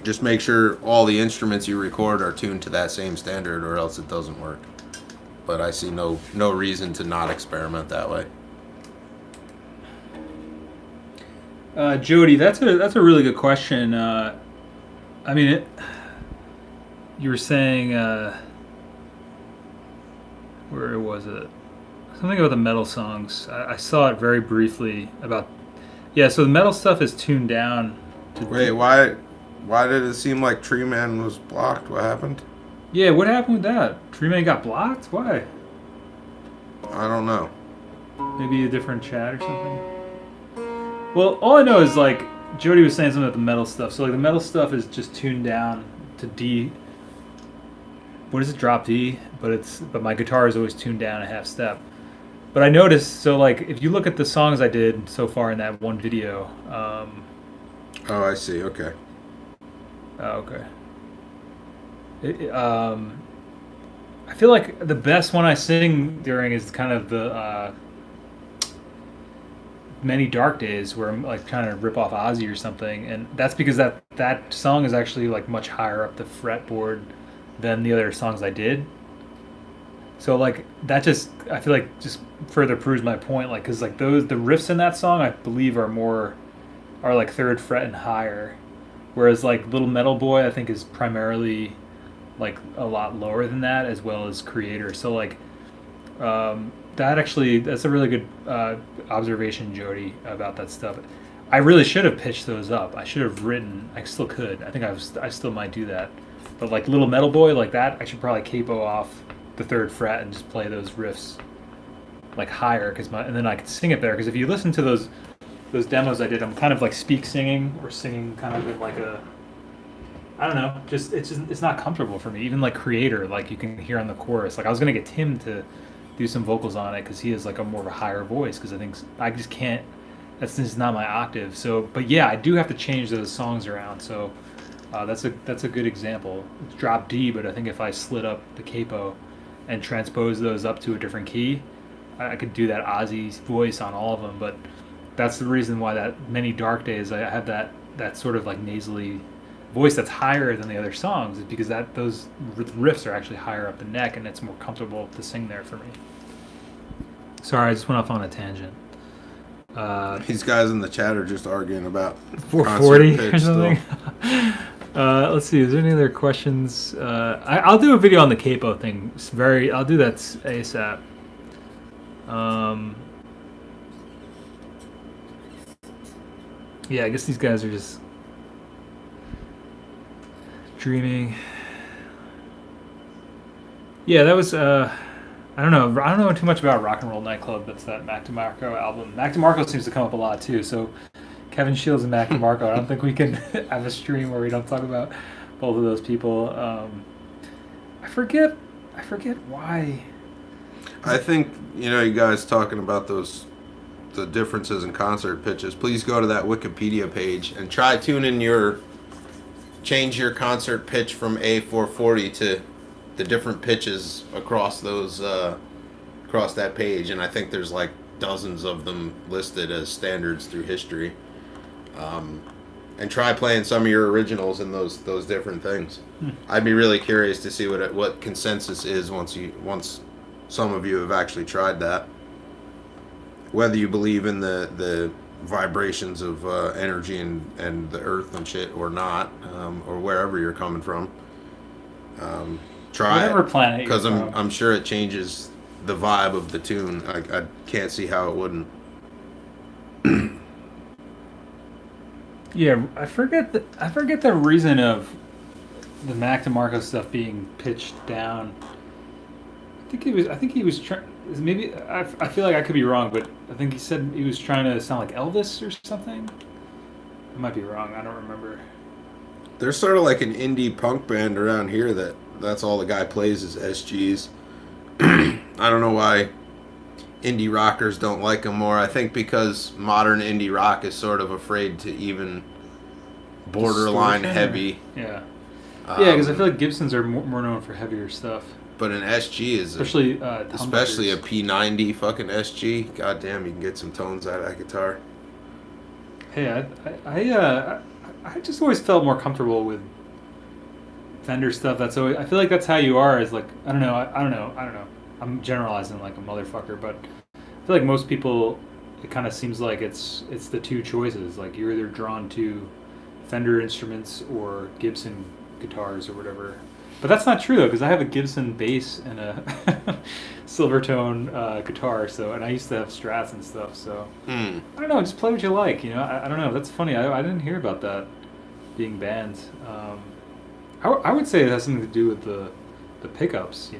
Just make sure all the instruments you record are tuned to that same standard, or else it doesn't work. But I see no reason to not experiment that way. Jody, that's a really good question. I mean, you were saying where was it? Something about the metal songs. I saw it very briefly about. Yeah, so the metal stuff is tuned down. Wait, why did it seem like Tree Man was blocked? What happened? Yeah, what happened with that? Tree Man got blocked? Why? I don't know. Maybe a different chat or something? Well, all I know is, like, Jody was saying something about the metal stuff. So, like, the metal stuff is just tuned down to D. What is it? Drop D. But my guitar is always tuned down a half step. But I noticed, so, like, if you look at the songs I did so far in that one video. Oh, I see. Okay. Oh, okay. I feel like the best one I sing during is kind of the Many Dark Days, where I'm like trying to rip off Ozzy or something, and that's because that song is actually like much higher up the fretboard than the other songs I did. So like that I feel like just further proves my point, like because like the riffs in that song I believe are like third fret and higher, whereas like Little Metal Boy I think is primarily like a lot lower than that, as well as Creator. So like that's a really good observation, Jody, about that stuff. I really should have pitched those up. I should have written. I still could. I think I still might do that. But like Little Metal Boy, like that, I should probably capo off the third fret and just play those riffs like higher, and then I could sing it there. Because if you listen to those demos I did, I'm kind of like speak singing or singing kind of in like a, I don't know, it's not comfortable for me. Even like Creator, like you can hear on the chorus. Like I was gonna get Tim to do some vocals on it because he has like a more of a higher voice. Because I think I just can't. That's just not my octave. So, but yeah, I do have to change those songs around. So that's a good example. It's drop D, but I think if I slid up the capo and transpose those up to a different key, I could do that Ozzy's voice on all of them. But that's the reason why that Many Dark Days I have that sort of like nasally voice that's higher than the other songs, is because those riffs are actually higher up the neck, and it's more comfortable to sing there for me. Sorry, I just went off on a tangent. These guys in the chat are just arguing about 440 or something. Let's see. Is there any other questions? I'll do a video on the capo thing. I'll do that ASAP. Yeah, I guess these guys are just dreaming. Yeah, that was I don't know. I don't know too much about Rock and Roll Nightclub. That's that Mac DeMarco album. Mac DeMarco seems to come up a lot too. So Kevin Shields and Mac DeMarco. I don't think we can have a stream where we don't talk about both of those people. I forget. I forget why. I think you guys talking about the differences in concert pitches. Please go to that Wikipedia page and try change your concert pitch from A440 to the different pitches across across that page, and I think there's like dozens of them listed as standards through history. And try playing some of your originals in those different things. I'd be really curious to see what consensus is once some of you have actually tried that. Whether you believe in the vibrations of energy and the earth and shit or not, or wherever you're coming from. Try Whatever it, planet because you're from. I'm sure it changes the vibe of the tune. I can't see how it wouldn't. Yeah, I forget the reason of the Mac DeMarco stuff being pitched down. I think he was trying. Maybe I feel like I could be wrong, but I think he said he was trying to sound like Elvis or something. I might be wrong. I don't remember. There's sort of like an indie punk band around here that's all the guy plays is SGs. I don't know why indie rockers don't like him more. I think because modern indie rock is sort of afraid to even borderline Distortion, heavy. Yeah. Yeah, because I feel like Gibsons are more known for heavier stuff. But an SG is especially especially a P90 fucking SG. God damn, you can get some tones out of that guitar. Hey, I just always felt more comfortable with Fender stuff. I feel like that's how you are. Is like I don't know. I'm generalizing like a motherfucker, but I feel like most people, it kind of seems like it's the two choices. Like you're either drawn to Fender instruments or Gibson guitars or whatever. But that's not true though, because I have a Gibson bass and a Silvertone guitar. And I used to have Strats and stuff. So I don't know. Just play what you like. I don't know. That's funny. I didn't hear about that being banned. I would say it has something to do with the pickups.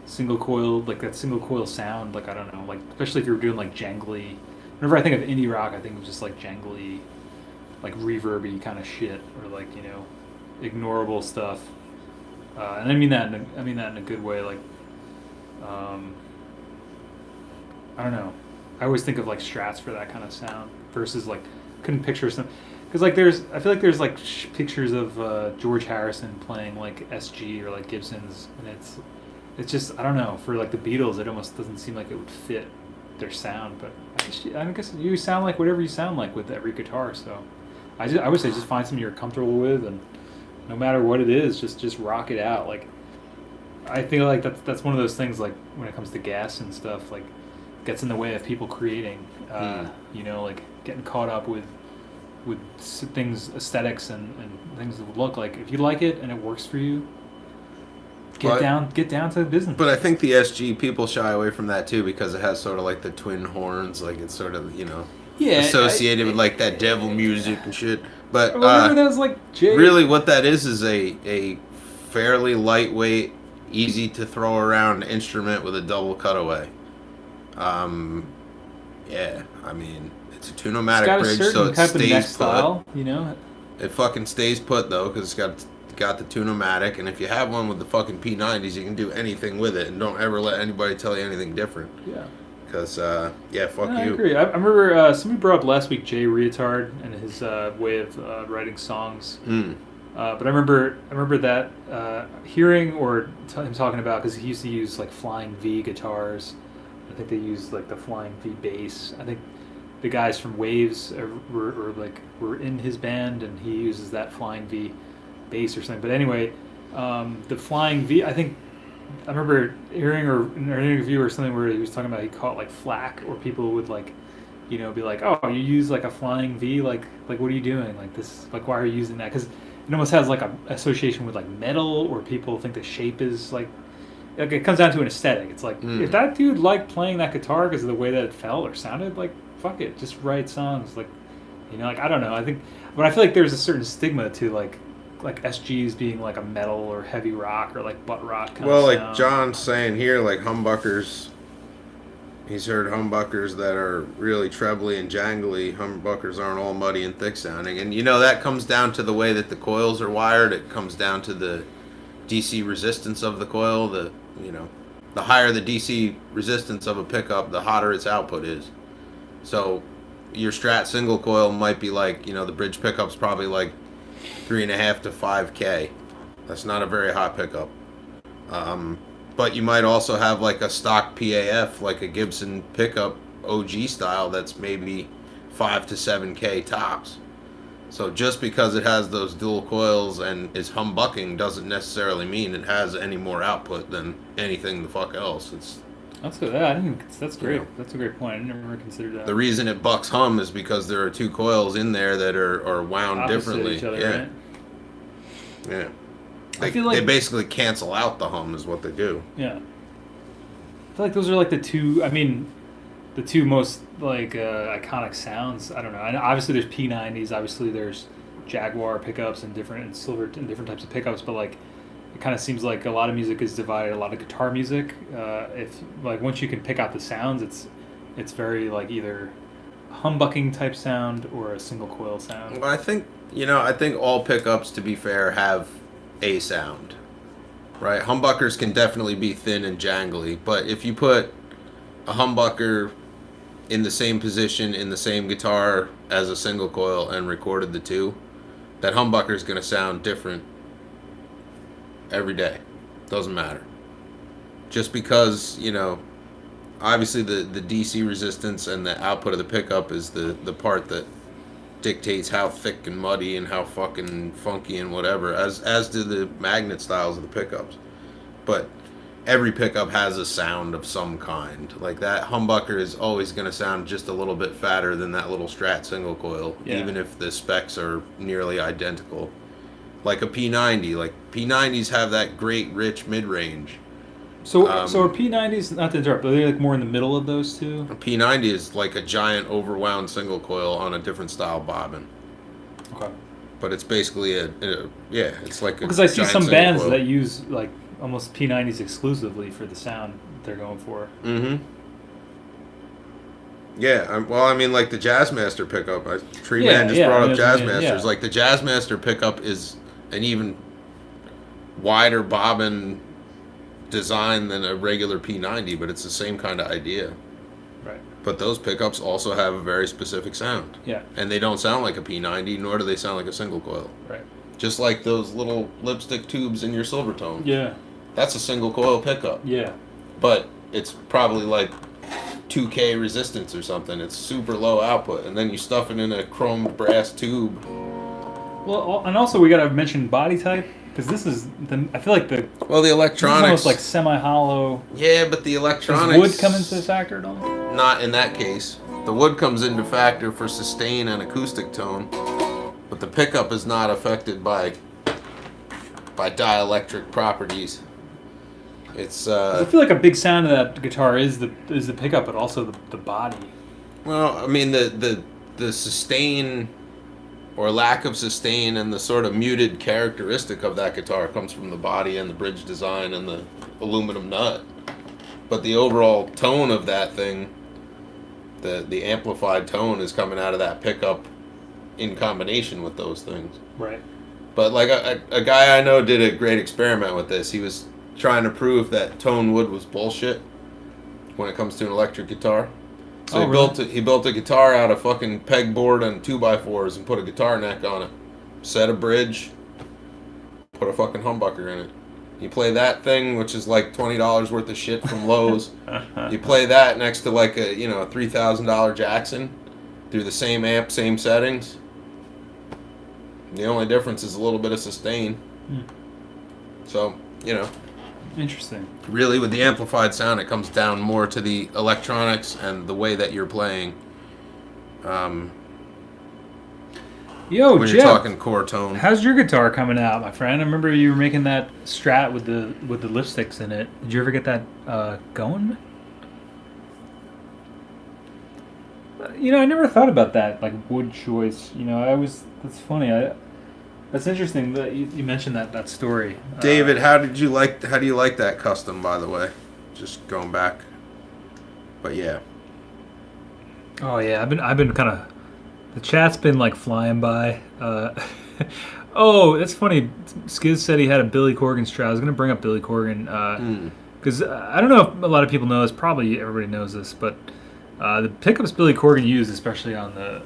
Single coil, like that single coil sound. Like I don't know. Like especially if you're doing like jangly. Whenever I think of indie rock, I think of just like jangly, like reverby kind of shit, or like ignorable stuff, and I mean that in a good way. Like, I don't know. I always think of like Strats for that kind of sound versus like couldn't picture some because like I feel like there's like pictures of George Harrison playing like SG or like Gibsons, and it's just I don't know, for like the Beatles it almost doesn't seem like it would fit their sound, but I guess you sound like whatever you sound like with every guitar. So I would say just find something you're comfortable with, and no matter what it is, just rock it out. Like I feel like that's one of those things, like when it comes to gas and stuff, like gets in the way of people creating. Like getting caught up with things, aesthetics and things that look like. If you like it and it works for you, get down to the business. But I think the SG, people shy away from that too because it has sort of like the twin horns, like it's sort of associated with like that devil music and shit. But that was like really what that is a fairly lightweight, easy to throw around instrument with a double cutaway. Yeah, I mean it's a tunomatic bridge, so it stays put. It fucking stays put though because it's got the tunomatic, and if you have one with the fucking P90s, you can do anything with it, and don't ever let anybody tell you anything different. Yeah. Because, fuck you. I agree. I remember somebody brought up last week Jay Reatard and his way of writing songs. But I remember that hearing or him talking about, because he used to use like Flying V guitars. I think they used like the Flying V bass. I think the guys from Waves were in his band, and he uses that Flying V bass or something. But anyway, the Flying V, I remember hearing or in an interview or something where he was talking about he caught like flack, or people would like, be like, oh, you use like a Flying V, like what are you doing? Like this, like why are you using that? Because it almost has like a association with like metal, or people think the shape is like it comes down to an aesthetic. It's like if that dude liked playing that guitar because of the way that it felt or sounded, like fuck it, just write songs. Like, like I don't know. I feel like there's a certain stigma to like like SGs being like a metal or heavy rock or like butt rock kind Well, of like sound. John's saying here, like humbuckers. He's heard humbuckers that are really trebly and jangly. Humbuckers aren't all muddy and thick sounding, and that comes down to the way that the coils are wired. It comes down to the DC resistance of the coil. The higher the DC resistance of a pickup, the hotter its output is. So your Strat single coil might be like, the bridge pickup's probably like 3.5 to 5K. That's not a very hot pickup. But you might also have like a stock PAF, like a Gibson pickup OG style, that's maybe 5 to 7K tops. So just because it has those dual coils and is humbucking doesn't necessarily mean it has any more output than anything the fuck else. That's good. Yeah, that's great. That's a great point. I never considered that. The reason it bucks hum is because there are two coils in there that are wound Opposite differently. each other, yeah. right? Yeah. I feel like they basically cancel out the hum is what they do. Yeah. I feel like those are like the two. I mean, the two most like iconic sounds. I don't know. And obviously, there's P90s. Obviously, there's Jaguar pickups and different types of pickups. But like, it kind of seems like a lot of music is divided. A lot of guitar music. If like once you can pick out the sounds, it's very like either humbucking type sound or a single coil sound. Well, I think all pickups, to be fair, have a sound. Right? Humbuckers can definitely be thin and jangly, but if you put a humbucker in the same position in the same guitar as a single coil and recorded the two, that humbucker is going to sound different every day. Doesn't matter. Just because, obviously the DC resistance and the output of the pickup is the part that dictates how thick and muddy and how fucking funky and whatever, as do the magnet styles of the pickups. But every pickup has a sound of some kind. Like that humbucker is always going to sound just a little bit fatter than that little Strat single coil, even if the specs are nearly identical. Like a P90, like P90s have that great rich mid-range. So are P90s, not to interrupt, are they like more in the middle of those two? A P90 is like a giant overwound single coil on a different style bobbin. Okay. But it's basically it's like because I see giant some single bands coil. that use like almost P90s exclusively for the sound they're going for. Mm-hmm. Yeah, like the Jazzmaster pickup. Tree Man just brought up Jazzmasters. Yeah. Like the Jazzmaster pickup is an even wider bobbin design than a regular P90, but it's the same kind of idea. Right. But those pickups also have a very specific sound. Yeah. And they don't sound like a P90, nor do they sound like a single coil. Right. Just like those little lipstick tubes in your Silvertone. Yeah. That's a single coil pickup. Yeah. But it's probably like 2K resistance or something. It's super low output. And then you stuff it in a chromed brass tube. Well, and also we got to mention body type. Because this is, I feel like the electronics. This is almost like semi-hollow. Yeah, but the electronics. Does wood come into factor at all? Not in that case. The wood comes into factor for sustain and acoustic tone, but the pickup is not affected by dielectric properties. It's. I feel like a big sound of that guitar is the pickup, but also the body. Well, I mean the sustain or lack of sustain and the sort of muted characteristic of that guitar comes from the body and the bridge design and the aluminum nut. But the overall tone of that thing, the amplified tone, is coming out of that pickup in combination with those things. Right. But like a guy I know did a great experiment with this. He was trying to prove that tone wood was bullshit when it comes to an electric guitar. So he built a guitar out of fucking pegboard and 2x4s and put a guitar neck on it. Set a bridge, put a fucking humbucker in it. You play that thing, which is like $20 worth of shit from Lowe's. You play that next to like a $3,000 Jackson through the same amp, same settings. The only difference is a little bit of sustain. So, Interesting. really with the amplified sound, it comes down more to the electronics and the way that you're playing. Yo, when Jeff, you're talking core tone. how's your guitar coming out, my friend? I remember you were making that Strat with the lipsticks in it. Did you ever get that going? I never thought about that, like wood choice. That's funny. That's interesting that you mentioned that story. David, how do you like that custom, by the way? Just going back. But yeah. Oh yeah, I've been kind of the chat's been like flying by. Oh, that's funny. Skiz said he had a Billy Corgan Strat. I was gonna bring up Billy Corgan because I don't know if a lot of people know this. Probably everybody knows this, but the pickups Billy Corgan used, especially on the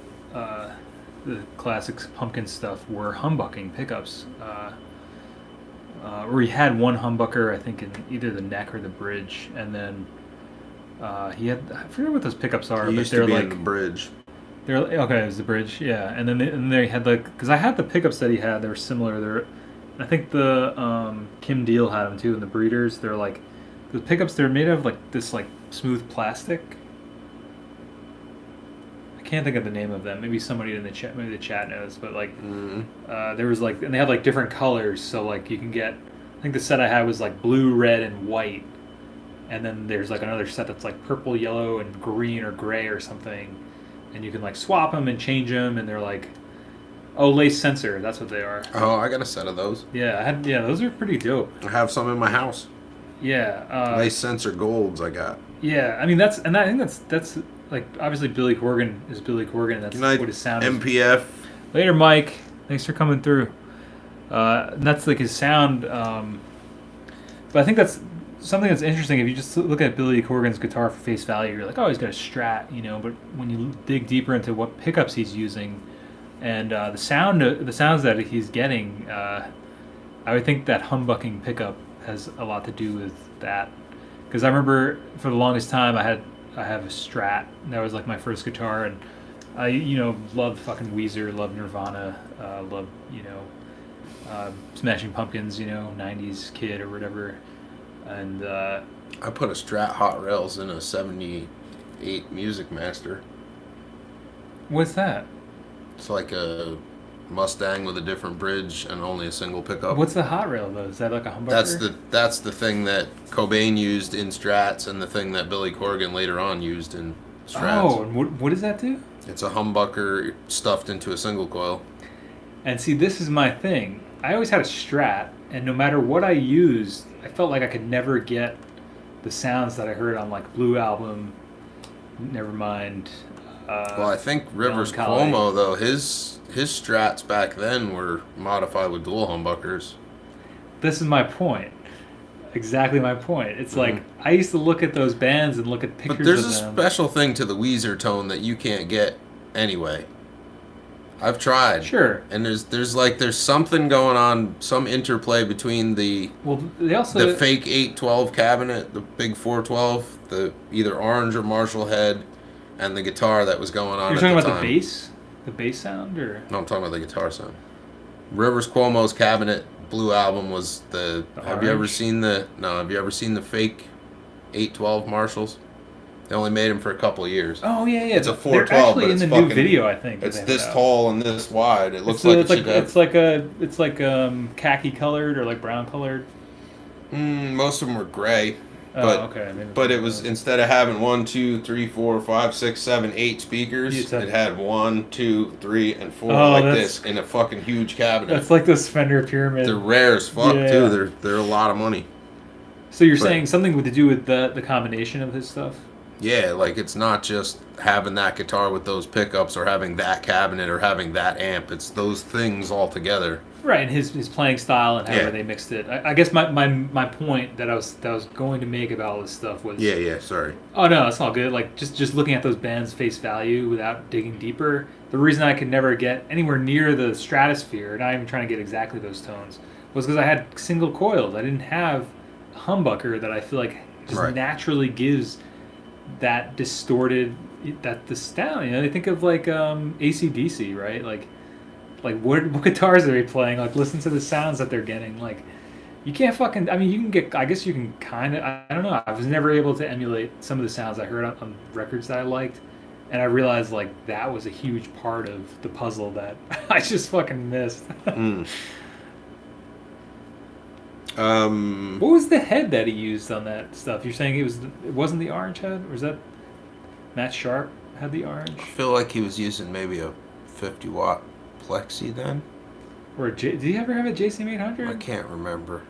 classics pumpkin stuff, were humbucking pickups. Where he had one humbucker, I think, in either the neck or the bridge, and then he had, I forget what those pickups are, He but used they're to be like in the bridge. they're okay. It was the bridge, yeah, and then they had like because I had the pickups that he had. They were similar. They're I think the Kim Deal had them too, and the breeders. They're like the pickups. They're made of like this like smooth plastic. I can't think of the name of them. Maybe somebody in the chat, maybe the chat knows. But like, there was like, and they had like different colors. So like, you can get. I think the set I had was like blue, red, and white, and then there's like another set that's like purple, yellow, and green or gray or something, and you can like swap them and change them, and they're like, oh, lace sensor. That's what they are. Oh, I got a set of those. Yeah, I had. Yeah, those are pretty dope. I have some in my house. Yeah. Lace sensor golds I got. Yeah, I mean I think that's like obviously Billy Corgan is Billy Corgan. That's what his sound is. MPF. Later, Mike. Thanks for coming through. And that's like his sound. But I think that's something that's interesting. If you just look at Billy Corgan's guitar for face value, you're like, oh, he's got a Strat, you know. But when you dig deeper into what pickups he's using and the sounds that he's getting, I would think that humbucking pickup has a lot to do with that. Because I remember for the longest time I have a Strat. That was like my first guitar, and I loved fucking Weezer, loved Nirvana, loved Smashing Pumpkins, 90s kid or whatever, and I put a Strat hot rails in a '78 Music Master. what's that? It's like a Mustang with a different bridge and only a single pickup. What's the hot rail though? Is that like a humbucker? That's the thing that Cobain used in Strats and the thing that Billy Corgan later on used in Strats. Oh, and what does that do? It's a humbucker stuffed into a single coil. And see, this is my thing. I always had a Strat, and no matter what I used, I felt like I could never get the sounds that I heard on like Blue Album. Nevermind. Well, I think Rivers Melancholy. Cuomo though his Strats back then were modified with dual humbuckers. This is my point. Exactly my point. It's like I used to look at those bands and look at pictures But there's of a them. special thing to the Weezer tone that you can't get anyway. I've tried. Sure. And there's something going on, some interplay between the Well, they also fake 812 cabinet, the big 412, the either orange or Marshall head, and the guitar that was going on. You're talking at the about time. the bass sound, or No, I'm talking about the guitar sound. Rivers Cuomo's cabinet Blue Album was the. Have you ever orange? seen the fake 812 Marshalls? They only made them for a couple of years. oh yeah, It's a They're 412, actually but in it's the fucking, new video, I think. It's that they this put out. tall and this wide. It looks like it should have. It's like khaki colored or like brown colored. Most of them were gray. Oh, But okay. Maybe but it was instead of having 1, 2, 3, 4, 5, 6, 7, 8 speakers, You said- it had 1, 2, 3, and 4 Oh, like that's- this in a fucking huge cabinet. That's like those Fender Pyramid. They're rare as fuck Yeah. too. They're a lot of money. So you're but- saying something to do with the combination of his stuff? Yeah, like it's not just having that guitar with those pickups or having that cabinet or having that amp. It's those things all together. Right, and his playing style and however Yeah. they mixed it. I guess my point that I was going to make about all this stuff was Yeah, sorry. oh no, it's all good. Like just looking at those bands face value without digging deeper. The reason I could never get anywhere near the stratosphere, not even trying to get exactly those tones, was because I had single coils. I didn't have a humbucker that I feel like just Right. naturally gives that distorted the sound. You know, they think of like AC/DC, right? Like what guitars are they playing? Like listen to the sounds that they're getting. Like you can't fucking. I mean, you can get. I guess you can kind of. I don't know. I was never able to emulate some of the sounds I heard on records that I liked, and I realized like that was a huge part of the puzzle that I just fucking missed. What was the head that he used on that stuff? You're saying it wasn't the orange head, or was that Matt Sharp had the orange? I feel like he was using maybe a 50-watt plexi then. Or did you ever have a JCM I 800? can't remember.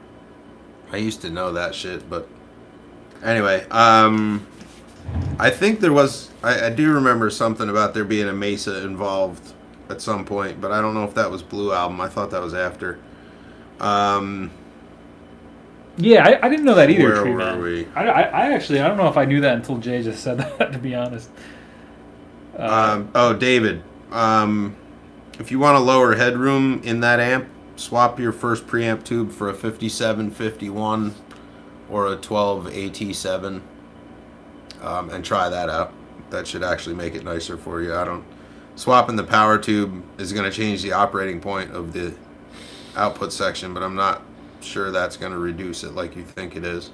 I used to know that shit, but anyway, I think there was. I do remember something about there being a Mesa involved at some point, but I don't know if that was Blue Album. I thought that was after. Um, Yeah, I didn't know that either, where Tree were Man. we? I actually I don't know if I knew that until Jay just said that. To be honest. David. If you want a lower headroom in that amp, swap your first preamp tube for a 5751 or a 12 AT7, and try that out. That should actually make it nicer for you. Swapping the power tube is going to change the operating point of the output section, but I'm not sure that's going to reduce it like you think it is.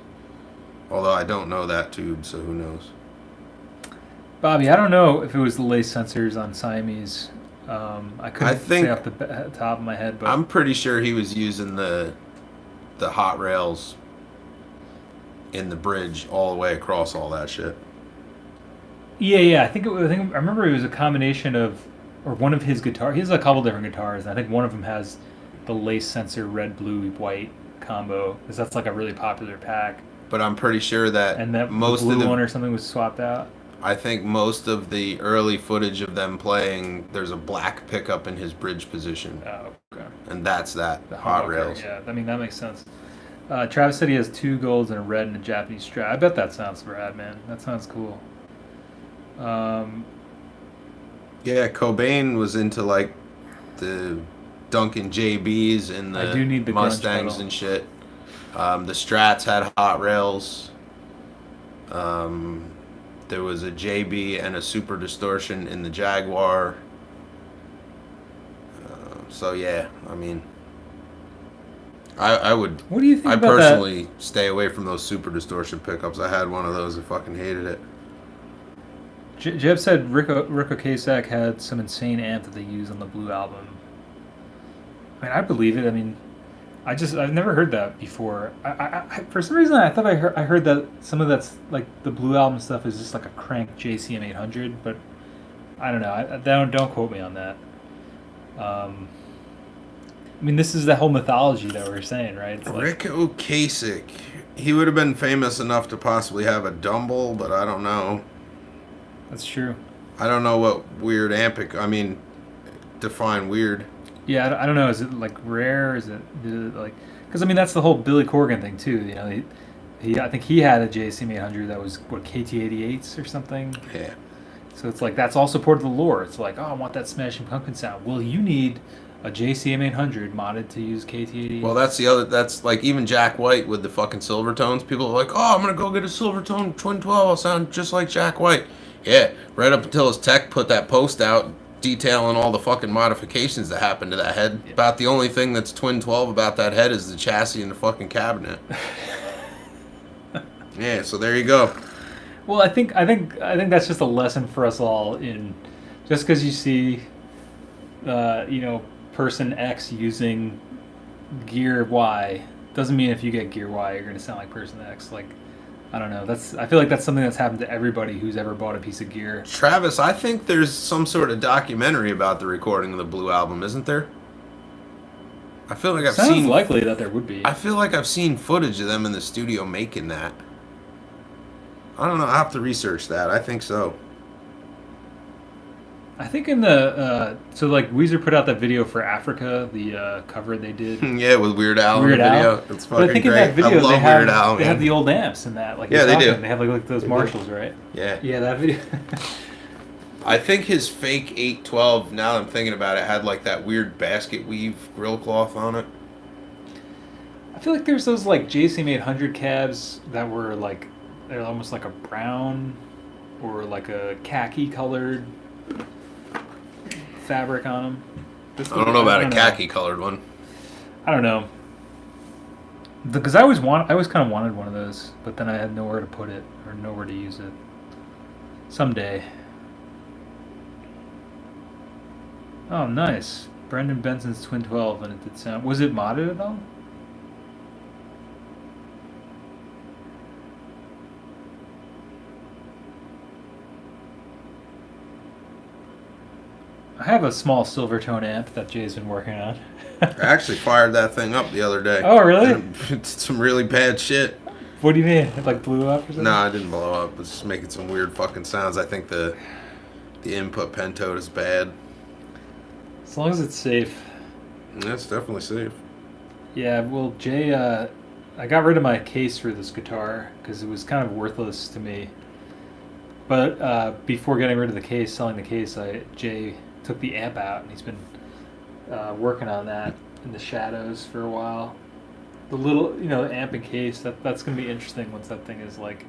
Although I don't know that tube, so who knows. Bobby, I don't know if it was the lace sensors on Siamese. I couldn't think- say off the top of my head, but I'm pretty sure he was using the hot rails in the bridge all the way across all that shit. yeah. I remember it was a combination of, or one of his guitars. He has a couple different guitars, and I think one of them has the lace sensor red, blue, white combo because that's like a really popular pack. But I'm pretty sure that And that most blue of the one or something was swapped out. I think most of the early footage of them playing, there's a black pickup in his bridge position, Oh, okay. and that's that The hot humbucker, rails. Yeah, I mean that makes sense. Travis said he has 2 golds and a red and a Japanese strap. I bet that sounds rad, man. That sounds cool. Yeah, Cobain was into like the Duncan JBs and I do need the the grunge Mustangs pedal. and shit. The Strats had hot rails. There was a JB and a Super Distortion in the Jaguar. So yeah, I mean, I would. What do you think I about personally stay away from those Super Distortion pickups. I had one of those. I fucking hated it. that? Jeb said Rico Ocasek had some insane amp that they use on the Blue album. I mean, I believe it. I mean, I've never heard that before. I for some reason I thought I heard that some of that's like the Blue album stuff is just like a crank JCM 800, but I don't know. Don't quote me on that. I mean, this is the whole mythology that we're saying, right? It's like, Rick Ocasek. He would have been famous enough to possibly have a Dumble, but I don't know. that's true. I don't know what weird amp. I mean, define weird. Yeah, I don't know. Is it like rare? Is it like? Because I mean, that's the whole Billy Corgan thing too. You know, I think he had a JCM 800 that was what KT88s or something. Yeah. So it's like that's all support of the lore. It's like, oh, I want that Smashing Pumpkin sound. Well, you need a JCM 800 modded to use KT88. Well, that's like even Jack White with the fucking Silvertones. People are like, oh, I'm gonna go get a Silvertone Twin 12. I'll sound just like Jack White. Yeah, right up until his tech put that post out detailing all the fucking modifications that happened to that head. Yeah. About the only thing that's Twin 12 about that head is the chassis and the fucking cabinet. Yeah, so there you go. Well, I think that's just a lesson for us all. In just because you see, person X using gear Y doesn't mean if you get gear Y you're gonna sound like person X. Like, I don't know. I feel like that's something that's happened to everybody who's ever bought a piece of gear. Travis, I think there's some sort of documentary about the recording of the Blue album, isn't there? I feel like Sounds likely that there would be. I feel like I've seen footage of them in the studio making that. I don't know. I have to research that. I think so. I think in the so like Weezer put out that video for Africa, the cover they did. Yeah, with Weird Al in Weird the video. Al. It's But fucking I think great. in that video I love they have Weird Al, they have man. the old amps in that. Like Yeah, you're they do. talking, They have like those Marshalls, right? Yeah. Yeah, that video. I think his fake 812, now that I'm thinking about it, had like that weird basket weave grill cloth on it. I feel like there's those like JCM 800 cabs that were like they're almost like a brown or like a khaki colored fabric on them. I don't know about a khaki colored one. I don't know. Because I always kind of wanted one of those, but then I had nowhere to put it or nowhere to use it. Someday. Oh, nice. Brendan Benson's Twin 12, and it did sound. Was it modded at all? have a small Silvertone amp that Jay's been working on. I actually fired that thing up the other day. Oh, really? And it did some really bad shit. What do you mean? It like blew up or something? No, I didn't blow up. It was just making some weird fucking sounds. I think the input pentode is bad. As long as it's safe. Yeah, it's definitely safe. Yeah, well, Jay, I got rid of my case for this guitar because it was kind of worthless to me. But before getting rid of the case, selling the case, Jay took the amp out, and he's been working on that in the shadows for a while. The little, the amp and case, that's going to be interesting once that thing is like,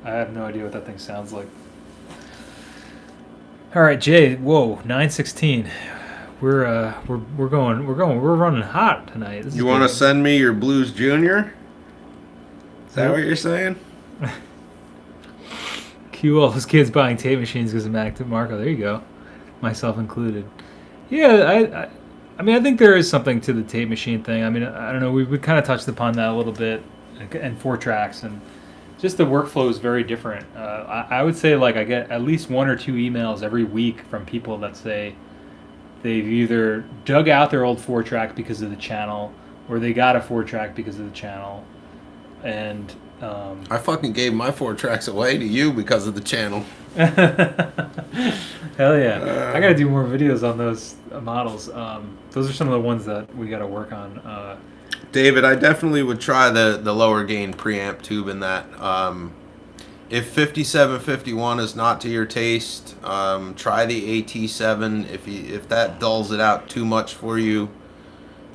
I have no idea what that thing sounds like. All right, Jay, whoa, 9:16. We're running hot tonight. You want to send me your Blues Junior? Is that what you're saying? Cue all those kids buying tape machines because of Mac Marco. There you go, myself included. Yeah, I mean, I think there is something to the tape machine thing. I mean, I don't know. We kind of touched upon that a little bit, and 4-tracks, and just the workflow is very different. I would say like I get at least 1 or 2 emails every week from people that say they've either dug out their old 4-track because of the channel, or they got a 4-track because of the channel, and I fucking gave my 4 tracks away to you because of the channel. Hell yeah! I gotta do more videos on those models. Those are some of the ones that we gotta work on. David, I definitely would try the lower gain preamp tube in that. If 5751 is not to your taste, try the AT7. If that dulls it out too much for you,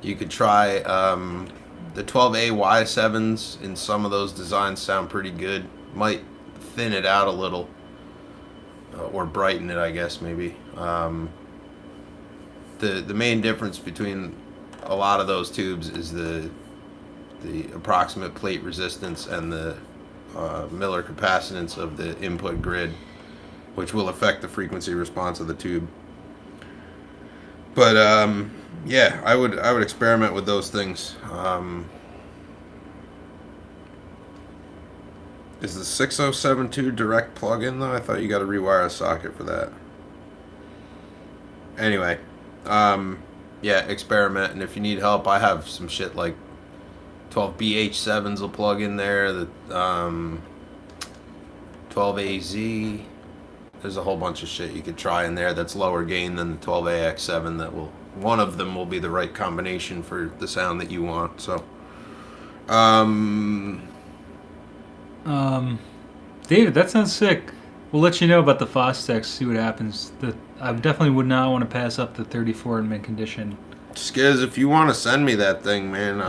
you could try the 12A Y7s. In some of those designs sound pretty good. Might thin it out a little, or brighten it, I guess, maybe. The main difference between a lot of those tubes is the approximate plate resistance and the Miller capacitance of the input grid, which will affect the frequency response of the tube. But yeah, I would experiment with those things. Is the 6072 direct plug-in though? I thought you got to rewire a socket for that. Anyway, yeah, experiment, and if you need help, I have some shit like 12BH7s will plug in there. The 12AZ. There's a whole bunch of shit you could try in there that's lower gain than the 12AX7. That will, one of them will be the right combination for the sound that you want. So, David, that sounds sick. We'll let you know about the Fostex. See what happens. I definitely would not want to pass up the 34 in mint condition. Skiz, if you want to send me that thing, man,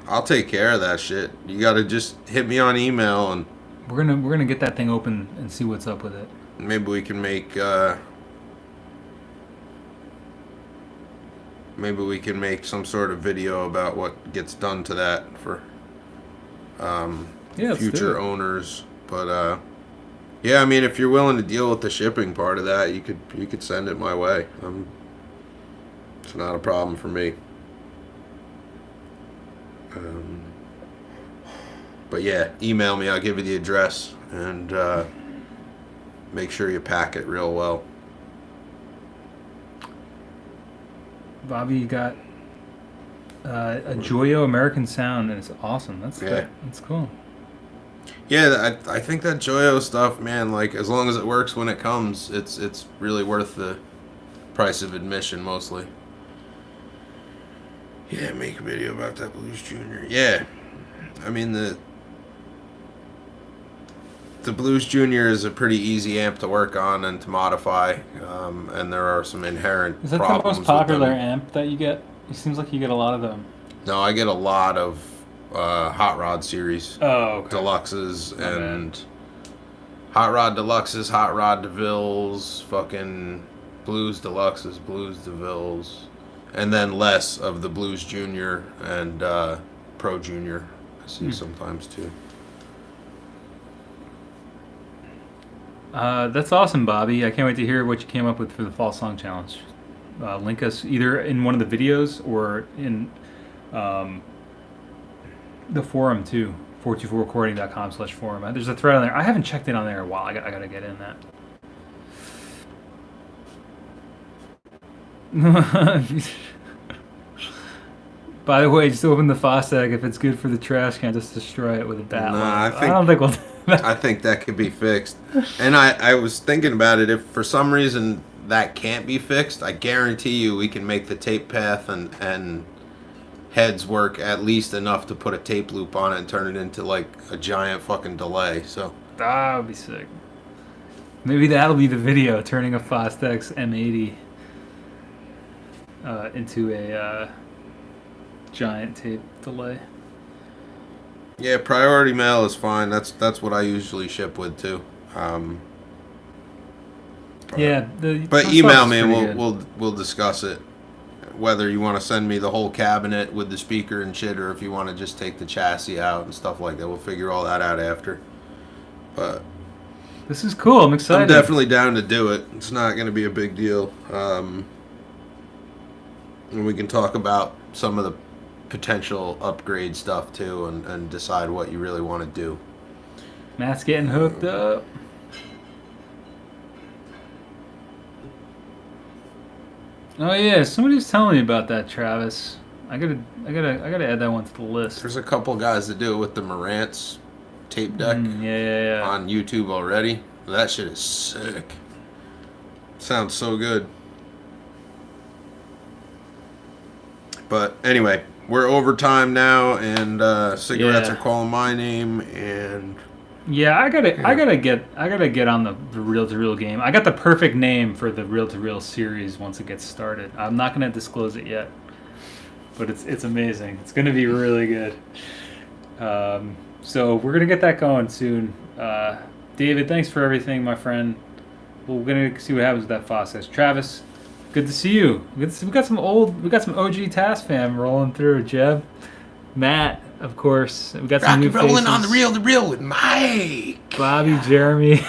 I'll take care of that shit. You gotta just hit me on email, and we're gonna get that thing open and see what's up with it. Maybe we can make some sort of video about what gets done to that for future owners. But yeah, I mean, if you're willing to deal with the shipping part of that, you could send it my way. It's not a problem for me. But yeah, email me. I'll give you the address, and make sure you pack it real well. Bobby, you got a Joyo American Sound, and it's awesome. That's good. That's cool. Yeah, I think that Joyo stuff, man, like, as long as it works when it comes, it's really worth the price of admission, mostly. Yeah, make a video about that Blues Junior. Yeah, I mean, the Blues Junior is a pretty easy amp to work on and to modify, and there are some inherent problems. Is that the most popular amp that you get? It seems like you get a lot of them. No, I get a lot of Hot Rod series. Oh, okay. Deluxes and Hot Rod Deluxes, Hot Rod DeVilles, fucking Blues Deluxes, Blues DeVilles, and then less of the Blues Junior and Pro Junior. I see sometimes too. That's awesome, Bobby. I can't wait to hear what you came up with for the Fall Song Challenge. Link us either in one of the videos or in the forum too, 424recording.com/forum. There's a thread on there. I haven't checked in on there in a while. I gotta get in that. By the way, just open the faucet. If it's good for the trash can, just destroy it with a bat. Nah, I don't think we'll do that. I think that could be fixed. And I was thinking about it. If for some reason that can't be fixed, I guarantee you we can make the tape path and heads work at least enough to put a tape loop on it and turn it into like a giant fucking delay. So That would be sick. Maybe that'll be the video, turning a Fostex M80 into a giant tape delay. yeah, priority mail is fine. That's what I usually ship with too. Yeah, But email me and we'll discuss it. Whether you want to send me the whole cabinet with the speaker and shit, or if you want to just take the chassis out and stuff like that, we'll figure all that out after. But this is cool. I'm excited. I'm definitely down to do it. It's not going to be a big deal. And we can talk about some of the potential upgrade stuff too, and decide what you really want to do. Matt's getting hooked up. Oh yeah, somebody was telling me about that, Travis. I gotta add that one to the list. There's a couple guys that do it with the Marantz tape deck Yeah. on YouTube already. That shit is sick. Sounds so good. But anyway, we're over time now, and cigarettes are calling my name, and yeah, I gotta get on the reel to reel game. I got the perfect name for the reel to reel series once it gets started. I'm not gonna disclose it yet, but it's amazing. It's gonna be really good. So we're gonna get that going soon. David, thanks for everything, my friend. We're gonna see what happens with that Faucet. Travis, good to see you. We got some OG TascFam rolling through. Jeb, Matt, of course. We got some new faces. rolling on the reel with Mike. Bobby, Jeremy,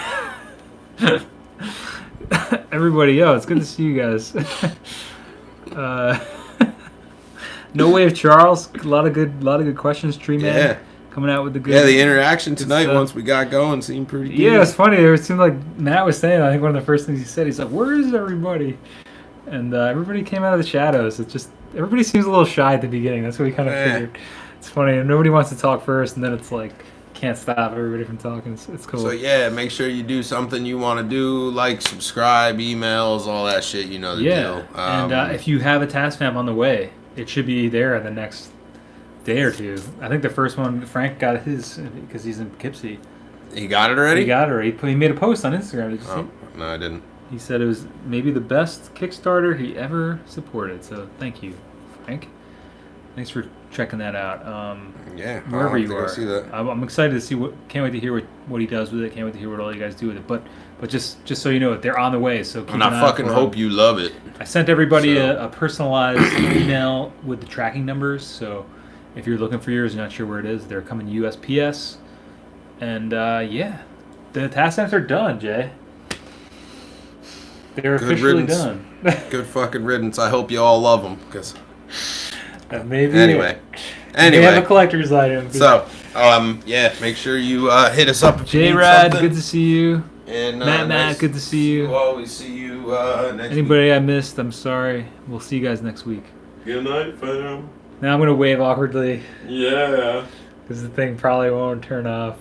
everybody. Yo, it's good to see you guys. No Wave Charles, a lot of good questions. Tree Man. Yeah. Coming out with the good. Yeah, the interaction tonight once we got going seemed pretty good. Yeah, it's funny. It seemed like Matt was saying, I think one of the first things he said, he's like, where is everybody? And everybody came out of the shadows. It's just, everybody seems a little shy at the beginning. That's what we kind of figured. It's funny. And nobody wants to talk first, and then it's like, can't stop everybody from talking. It's cool. So yeah, make sure you do something you want to do, like subscribe, emails, all that shit. You know the deal. And if you have a TascFamp on the way, it should be there in the next day or two. I think the first one, Frank got his because he's in Poughkeepsie. He got it already? He got it already. He made a post on Instagram. Did you see? No, I didn't. He said it was maybe the best Kickstarter he ever supported. So thank you, Frank. Thanks for checking that out. Yeah, wherever you are. See that. I'm excited to see can't wait to hear what he does with it. Can't wait to hear what all you guys do with it. But just so you know, they're on the way. So keep and I fucking hope you love it. I sent everybody a personalized email with the tracking numbers. So if you're looking for yours, you're not sure where it is, they're coming USPS. And yeah, the TascFamps are done, Jay. They're officially done. Good fucking riddance. I hope you all love them. Cause maybe anyway. They have a collector's item. So, yeah, make sure you hit us up. J-Rad, good to see you. And Matt, good to see you. We'll always see you next Anybody week. I missed, I'm sorry. We'll see you guys next week. Good night, fam. Now I'm gonna wave awkwardly Yeah. because the thing probably won't turn off.